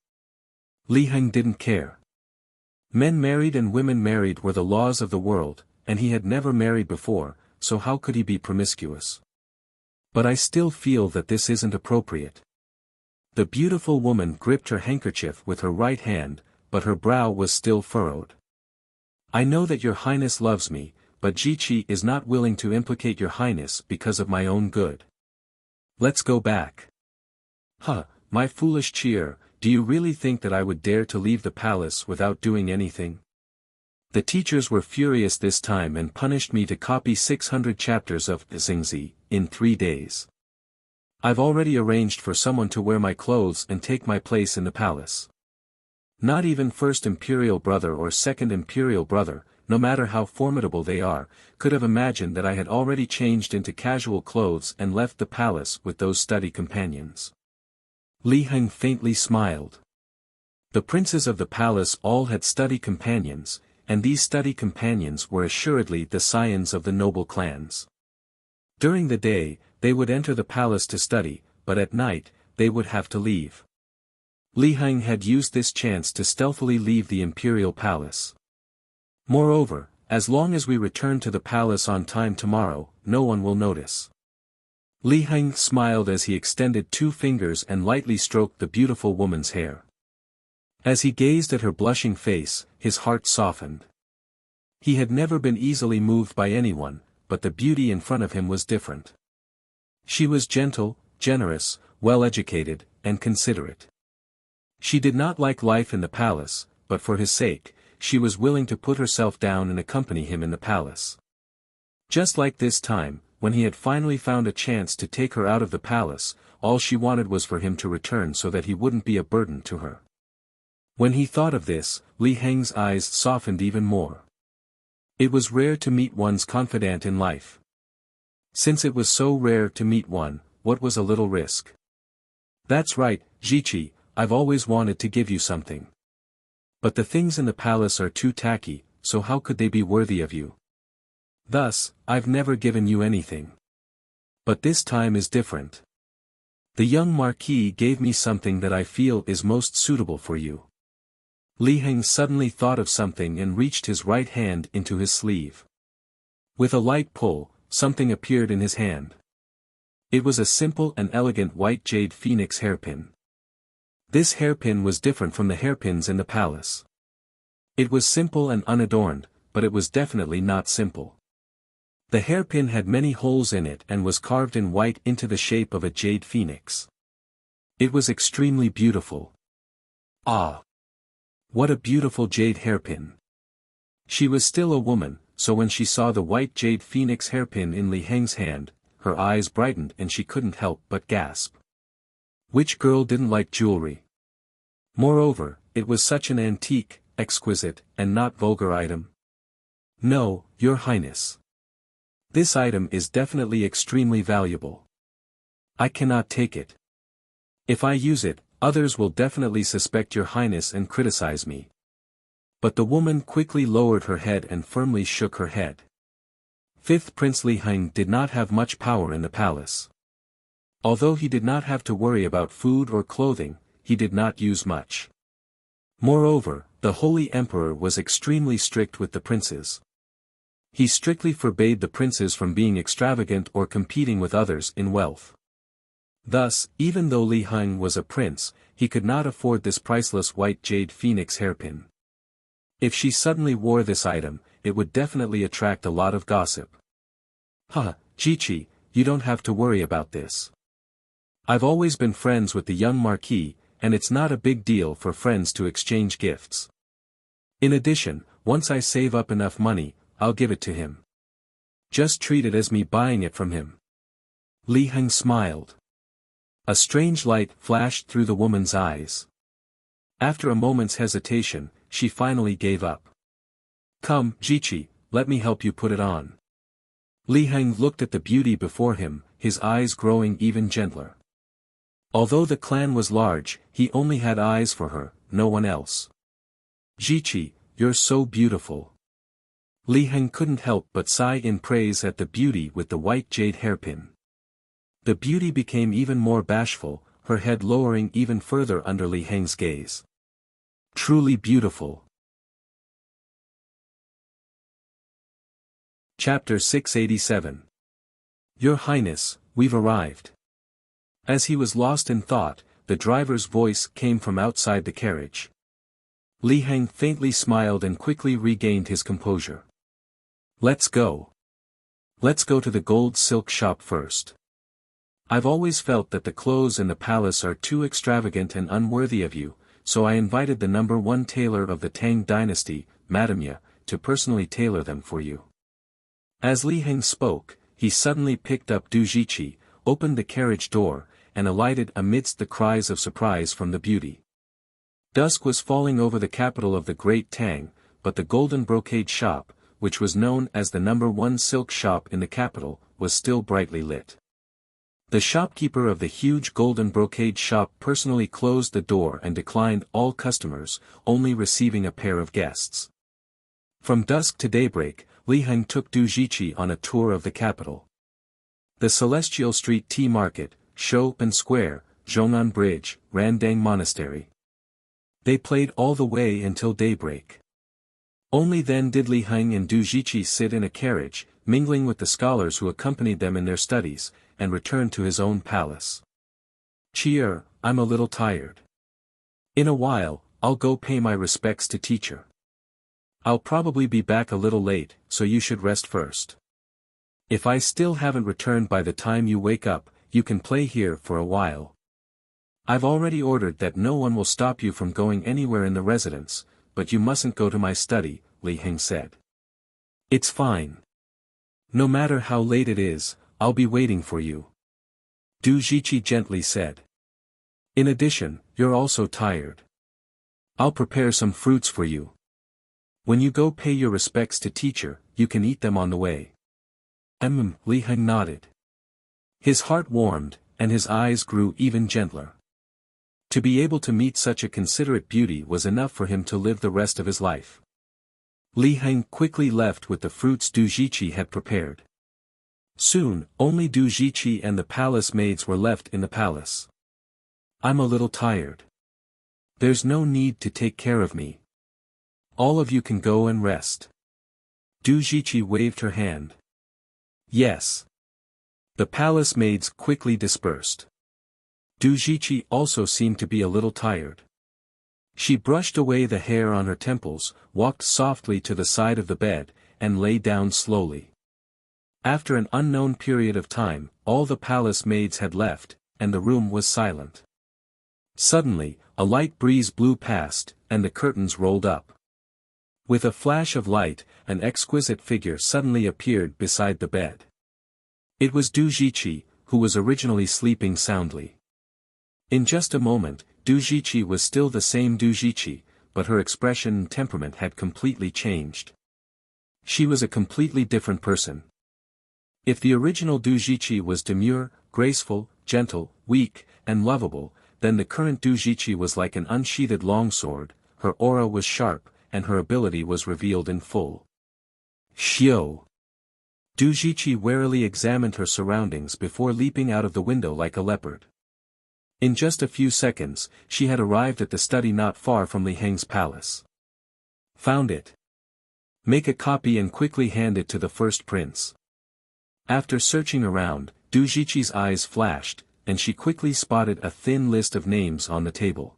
Li Heng didn't care. Men married and women married were the laws of the world, and he had never married before, so how could he be promiscuous? But I still feel that this isn't appropriate. The beautiful woman gripped her handkerchief with her right hand, but her brow was still furrowed. I know that Your Highness loves me, but Jiqi is not willing to implicate Your Highness because of my own good. Let's go back. Huh, my foolish Cheer, do you really think that I would dare to leave the palace without doing anything? The teachers were furious this time and punished me to copy 600 chapters of Xingzi in 3 days. I've already arranged for someone to wear my clothes and take my place in the palace. Not even first imperial brother or second imperial brother, no matter how formidable they are, could have imagined that I had already changed into casual clothes and left the palace with those study companions. Li Heng faintly smiled. The princes of the palace all had study companions, and these study companions were assuredly the scions of the noble clans. During the day, they would enter the palace to study, but at night, they would have to leave. Li Heng had used this chance to stealthily leave the imperial palace. Moreover, as long as we return to the palace on time tomorrow, no one will notice. Li Heng smiled as he extended 2 fingers and lightly stroked the beautiful woman's hair. As he gazed at her blushing face, his heart softened. He had never been easily moved by anyone, but the beauty in front of him was different. She was gentle, generous, well-educated, and considerate. She did not like life in the palace, but for his sake, she was willing to put herself down and accompany him in the palace. Just like this time, when he had finally found a chance to take her out of the palace, all she wanted was for him to return so that he wouldn't be a burden to her. When he thought of this, Li Heng's eyes softened even more. It was rare to meet one's confidant in life. Since it was so rare to meet one, what was a little risk? That's right, Jiqi, I've always wanted to give you something. But the things in the palace are too tacky, so how could they be worthy of you? Thus, I've never given you anything. But this time is different. The young marquis gave me something that I feel is most suitable for you. Li Heng suddenly thought of something and reached his right hand into his sleeve. With a light pull, something appeared in his hand. It was a simple and elegant white jade phoenix hairpin. This hairpin was different from the hairpins in the palace. It was simple and unadorned, but it was definitely not simple. The hairpin had many holes in it and was carved in white into the shape of a jade phoenix. It was extremely beautiful. Ah! What a beautiful jade hairpin! She was still a woman, so when she saw the white jade phoenix hairpin in Li Heng's hand, her eyes brightened and she couldn't help but gasp. Which girl didn't like jewelry? Moreover, it was such an antique, exquisite, and not vulgar item. No, Your Highness. This item is definitely extremely valuable. I cannot take it. If I use it, others will definitely suspect Your Highness and criticize me. But the woman quickly lowered her head and firmly shook her head. Fifth Prince Li Heng did not have much power in the palace. Although he did not have to worry about food or clothing, he did not use much. Moreover, the Holy Emperor was extremely strict with the princes. He strictly forbade the princes from being extravagant or competing with others in wealth. Thus, even though Li Heng was a prince, he could not afford this priceless white jade phoenix hairpin. If she suddenly wore this item, it would definitely attract a lot of gossip. Haha, Jiqi, you don't have to worry about this. I've always been friends with the young marquis, and it's not a big deal for friends to exchange gifts. In addition, once I save up enough money, I'll give it to him. Just treat it as me buying it from him. Li Heng smiled. A strange light flashed through the woman's eyes. After a moment's hesitation, she finally gave up. Come, Jiqi, let me help you put it on. Li Heng looked at the beauty before him, his eyes growing even gentler. Although the clan was large, he only had eyes for her, no one else. Jiqi, you're so beautiful. Li Heng couldn't help but sigh in praise at the beauty with the white jade hairpin. The beauty became even more bashful, her head lowering even further under Li Heng's gaze. Truly beautiful. Chapter 687. Your Highness, we've arrived. As he was lost in thought, the driver's voice came from outside the carriage. Li Heng faintly smiled and quickly regained his composure. Let's go. Let's go to the gold silk shop first. I've always felt that the clothes in the palace are too extravagant and unworthy of you, so I invited the #1 tailor of the Tang dynasty, Madame Ye, to personally tailor them for you. As Li Heng spoke, he suddenly picked up Du Jiqi, opened the carriage door, and alighted amidst the cries of surprise from the beauty. Dusk was falling over the capital of the Great Tang, but the golden brocade shop, which was known as the #1 silk shop in the capital, was still brightly lit. The shopkeeper of the huge golden brocade shop personally closed the door and declined all customers, only receiving a pair of guests. From dusk to daybreak, Li Heng took Du Jiqi on a tour of the capital. The Celestial Street Tea Market, Shoupen Square, Zhong'an Bridge, Randang Monastery. They played all the way until daybreak. Only then did Li Heng and Du Jiqi sit in a carriage, mingling with the scholars who accompanied them in their studies, and return to his own palace. "Cheer, I'm a little tired. In a while, I'll go pay my respects to teacher. I'll probably be back a little late, so you should rest first. If I still haven't returned by the time you wake up, you can play here for a while. I've already ordered that no one will stop you from going anywhere in the residence, but you mustn't go to my study," Li Heng said. "It's fine. No matter how late it is, I'll be waiting for you," Du Jiqi gently said. "In addition, you're also tired. I'll prepare some fruits for you. When you go pay your respects to teacher, you can eat them on the way." Li Heng nodded. His heart warmed, and his eyes grew even gentler. To be able to meet such a considerate beauty was enough for him to live the rest of his life. Li Heng quickly left with the fruits Du Jiqi had prepared. Soon, only Du Jiqi and the palace maids were left in the palace. "I'm a little tired. There's no need to take care of me. All of you can go and rest." Du Jiqi waved her hand. "Yes." The palace maids quickly dispersed. Du Jiqi also seemed to be a little tired. She brushed away the hair on her temples, walked softly to the side of the bed, and lay down slowly. After an unknown period of time, all the palace maids had left, and the room was silent. Suddenly, a light breeze blew past, and the curtains rolled up. With a flash of light, an exquisite figure suddenly appeared beside the bed. It was Du Jiqi, who was originally sleeping soundly. In just a moment, Du Jiqi was still the same Du Jiqi, but her expression and temperament had completely changed. She was a completely different person. If the original Du Jiqi was demure, graceful, gentle, weak, and lovable, then the current Du Jiqi was like an unsheathed longsword, her aura was sharp, and her ability was revealed in full. "Xiao." Du Jiqi warily examined her surroundings before leaping out of the window like a leopard. In just a few seconds, she had arrived at the study not far from Li Heng's palace. "Found it. Make a copy and quickly hand it to the first prince." After searching around, Du Jiqi's eyes flashed, and she quickly spotted a thin list of names on the table.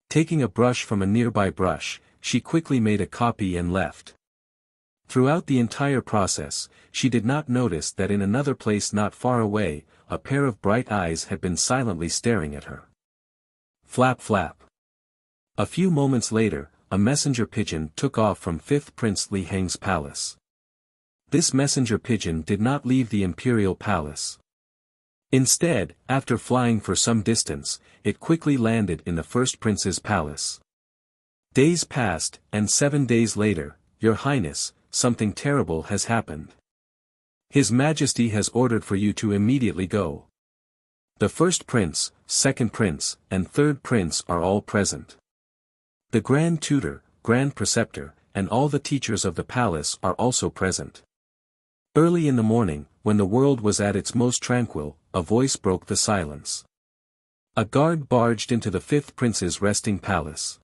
Taking a brush from a nearby brush, she quickly made a copy and left. Throughout the entire process, she did not notice that in another place not far away, a pair of bright eyes had been silently staring at her. Flap flap. A few moments later, a messenger pigeon took off from 5th Prince Li Heng's palace. This messenger pigeon did not leave the imperial palace. Instead, after flying for some distance, it quickly landed in the first prince's palace. Days passed, and 7 days later, "Your Highness, something terrible has happened. His Majesty has ordered for you to immediately go. The first prince, second prince, and third prince are all present. The Grand Tutor, Grand Preceptor, and all the teachers of the palace are also present." Early in the morning, when the world was at its most tranquil, a voice broke the silence. A guard barged into the 5th prince's resting palace.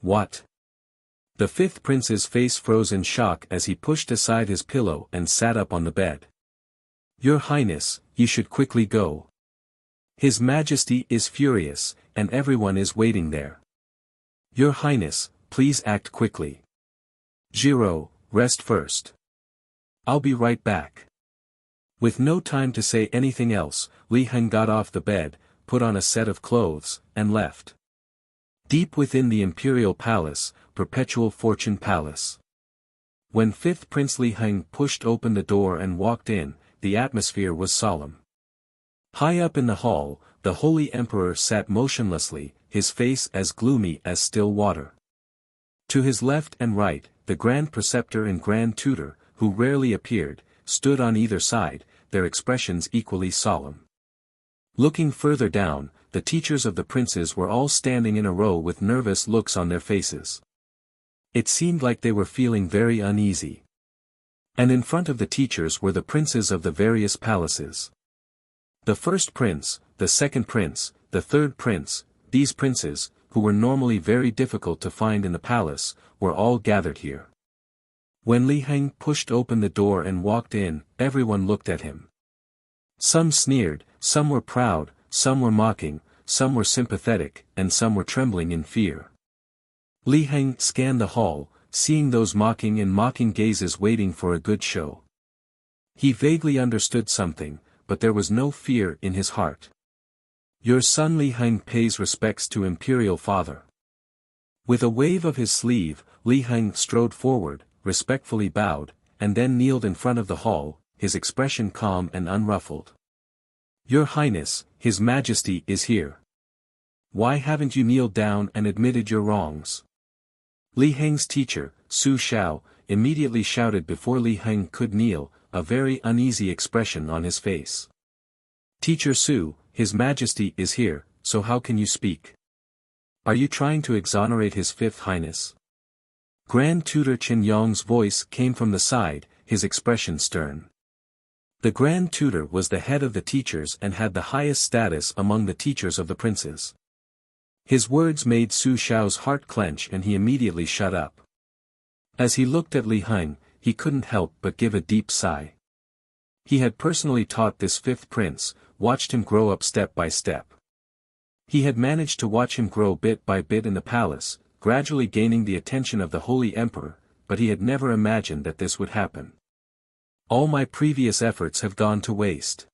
"What?" The 5th prince's face froze in shock as he pushed aside his pillow and sat up on the bed. "Your Highness, you should quickly go. His Majesty is furious, and everyone is waiting there. Your Highness, please act quickly. Giro, rest first. I'll be right back." With no time to say anything else, Li Heng got off the bed, put on a set of clothes, and left. Deep within the imperial palace, Perpetual Fortune Palace. When 5th Prince Li Heng pushed open the door and walked in, the atmosphere was solemn. High up in the hall, the Holy Emperor sat motionlessly, his face as gloomy as still water. To his left and right, the Grand Preceptor and Grand Tutor, who rarely appeared, stood on either side, their expressions equally solemn. Looking further down, the teachers of the princes were all standing in a row with nervous looks on their faces. It seemed like they were feeling very uneasy. And in front of the teachers were the princes of the various palaces. The first prince, the second prince, the third prince, these princes, who were normally very difficult to find in the palace, were all gathered here. When Li Heng pushed open the door and walked in, everyone looked at him. Some sneered, some were proud, some were mocking, some were sympathetic, and some were trembling in fear. Li Heng scanned the hall, seeing those mocking and mocking gazes waiting for a good show. He vaguely understood something, but there was no fear in his heart. Your son Li Heng pays respects to imperial father. With a wave of his sleeve, Li Heng strode forward, respectfully bowed, and then kneeled in front of the hall, his expression calm and unruffled. Your Highness, His Majesty is here. Why haven't you kneeled down and admitted your wrongs? Li Heng's teacher, Su Xiao, immediately shouted before Li Heng could kneel, a very uneasy expression on his face. Teacher Su, His Majesty is here, so how can you speak? Are you trying to exonerate His Fifth Highness? Grand Tutor Qin Yong's voice came from the side, his expression stern. The Grand Tutor was the head of the teachers and had the highest status among the teachers of the princes. His words made Su Xiao's heart clench and he immediately shut up. As he looked at Li Heng, he couldn't help but give a deep sigh. He had personally taught this fifth prince, watched him grow up step by step. He had managed to watch him grow bit by bit in the palace, gradually gaining the attention of the Holy Emperor, but he had never imagined that this would happen. All my previous efforts have gone to waste.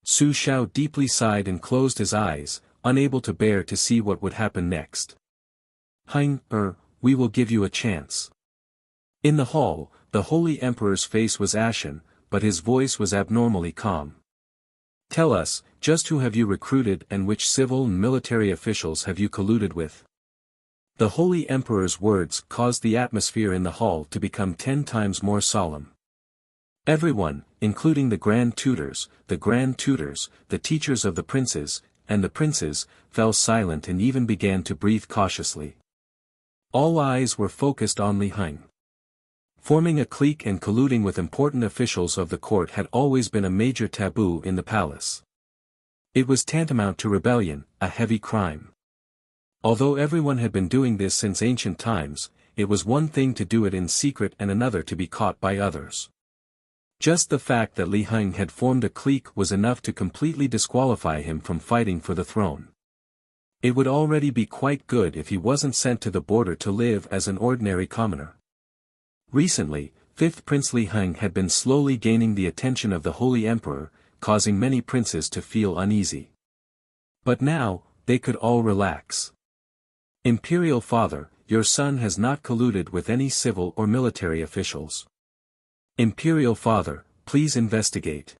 Su Xiao deeply sighed and closed his eyes, unable to bear to see what would happen next. Heng, we will give you a chance. In the hall, the Holy Emperor's face was ashen, but his voice was abnormally calm. Tell us, just who have you recruited and which civil and military officials have you colluded with? The Holy Emperor's words caused the atmosphere in the hall to become 10 times more solemn. Everyone, including the Grand Tutors, the teachers of the princes, and the princes, fell silent and even began to breathe cautiously. All eyes were focused on Li Heng. Forming a clique and colluding with important officials of the court had always been a major taboo in the palace. It was tantamount to rebellion, a heavy crime. Although everyone had been doing this since ancient times, it was one thing to do it in secret and another to be caught by others. Just the fact that Li Heng had formed a clique was enough to completely disqualify him from fighting for the throne. It would already be quite good if he wasn't sent to the border to live as an ordinary commoner. Recently, 5th Prince Li Heng had been slowly gaining the attention of the Holy Emperor, causing many princes to feel uneasy. But now, they could all relax. Imperial Father, your son has not colluded with any civil or military officials. Imperial Father, please investigate.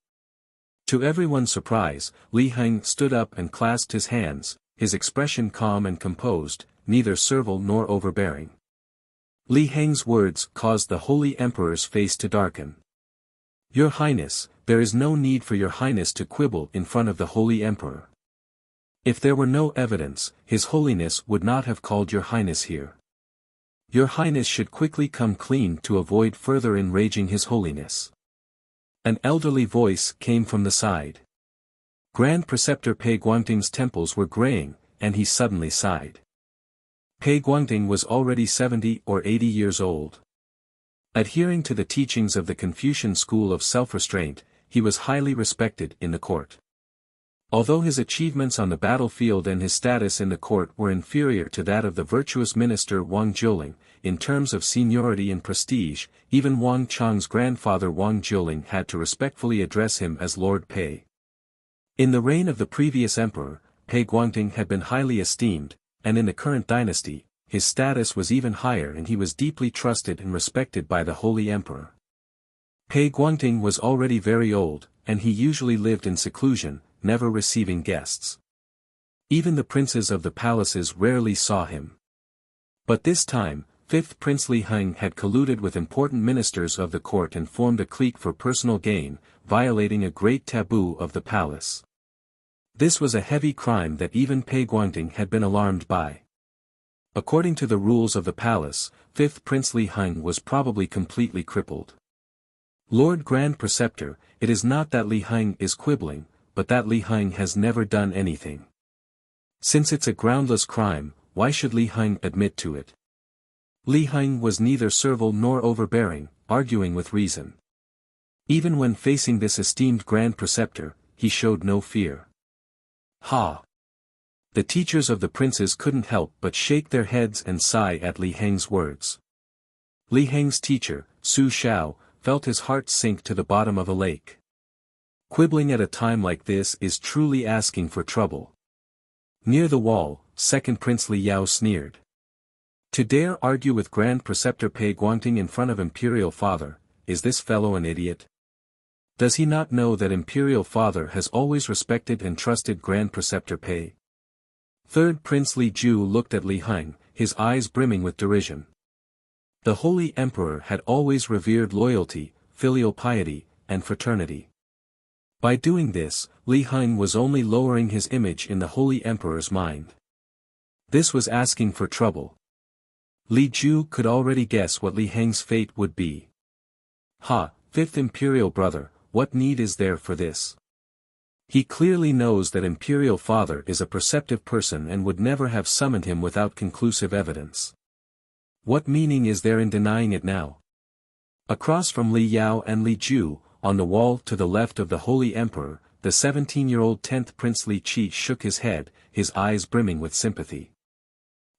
To everyone's surprise, Li Heng stood up and clasped his hands, his expression calm and composed, neither servile nor overbearing. Li Heng's words caused the Holy Emperor's face to darken. Your Highness, there is no need for your Highness to quibble in front of the Holy Emperor. If there were no evidence, His Holiness would not have called your Highness here. Your Highness should quickly come clean to avoid further enraging His Holiness. An elderly voice came from the side. Grand Preceptor Pei Guangding's temples were graying, and he suddenly sighed. Pei Guangding was already 70 or 80 years old. Adhering to the teachings of the Confucian school of self-restraint, he was highly respected in the court. Although his achievements on the battlefield and his status in the court were inferior to that of the virtuous minister Wang Jiuling, in terms of seniority and prestige, even Wang Chang's grandfather Wang Jiuling had to respectfully address him as Lord Pei. In the reign of the previous emperor, Pei Guangding had been highly esteemed, and in the current dynasty, his status was even higher and he was deeply trusted and respected by the Holy Emperor. Pei Guangding was already very old, and he usually lived in seclusion, never receiving guests. Even the princes of the palaces rarely saw him. But this time, 5th Prince Li Heng had colluded with important ministers of the court and formed a clique for personal gain, violating a great taboo of the palace. This was a heavy crime that even Pei Guangding had been alarmed by. According to the rules of the palace, 5th Prince Li Heng was probably completely crippled. Lord Grand Preceptor, it is not that Li Heng is quibbling, but that Li Heng has never done anything. Since it's a groundless crime, why should Li Heng admit to it? Li Heng was neither servile nor overbearing, arguing with reason. Even when facing this esteemed Grand Preceptor, he showed no fear. Ha! The teachers of the princes couldn't help but shake their heads and sigh at Li Heng's words. Li Heng's teacher, Su Xiao, felt his heart sink to the bottom of a lake. Quibbling at a time like this is truly asking for trouble. Near the wall, second Prince Li Yao sneered. To dare argue with Grand Preceptor Pei Guangting in front of Imperial Father, is this fellow an idiot? Does he not know that Imperial Father has always respected and trusted Grand Preceptor Pei? Third Prince Li Ju looked at Li Heng, his eyes brimming with derision. The Holy Emperor had always revered loyalty, filial piety, and fraternity. By doing this, Li Heng was only lowering his image in the Holy Emperor's mind. This was asking for trouble. Li Ju could already guess what Li Heng's fate would be. Ha, fifth Imperial brother, what need is there for this? He clearly knows that Imperial Father is a perceptive person and would never have summoned him without conclusive evidence. What meaning is there in denying it now? Across from Li Yao and Li Ju, on the wall to the left of the Holy Emperor, the 17-year-old 10th Prince Li Qi shook his head, his eyes brimming with sympathy.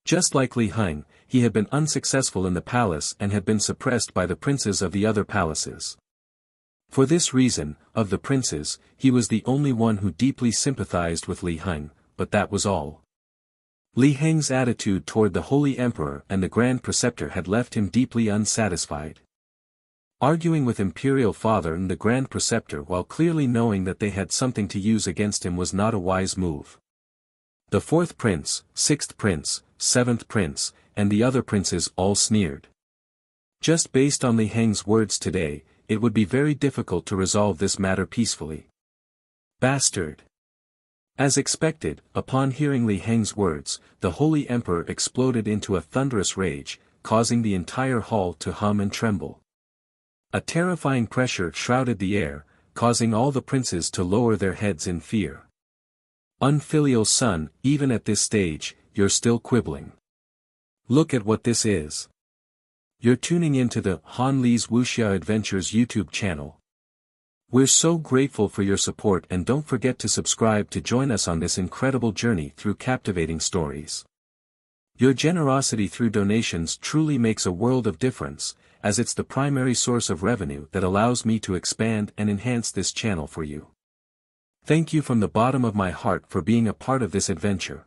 Just like Li Heng, he had been unsuccessful in the palace and had been suppressed by the princes of the other palaces. For this reason, of the princes, he was the only one who deeply sympathized with Li Heng, but that was all. Li Heng's attitude toward the Holy Emperor and the Grand Preceptor had left him deeply unsatisfied. Arguing with Imperial Father and the Grand Preceptor while clearly knowing that they had something to use against him was not a wise move. The fourth prince, sixth prince, seventh prince, and the other princes all sneered. Just based on Li Heng's words today, it would be very difficult to resolve this matter peacefully. Bastard! As expected, upon hearing Li Heng's words, the Holy Emperor exploded into a thunderous rage, causing the entire hall to hum and tremble. A terrifying pressure shrouded the air, causing all the princes to lower their heads in fear. Unfilial son, even at this stage, you're still quibbling. Look at what this is. You're tuning into the Han Li's Wuxia Adventures YouTube channel. We're so grateful for your support and don't forget to subscribe to join us on this incredible journey through captivating stories. Your generosity through donations truly makes a world of difference, as it's the primary source of revenue that allows me to expand and enhance this channel for you. Thank you from the bottom of my heart for being a part of this adventure.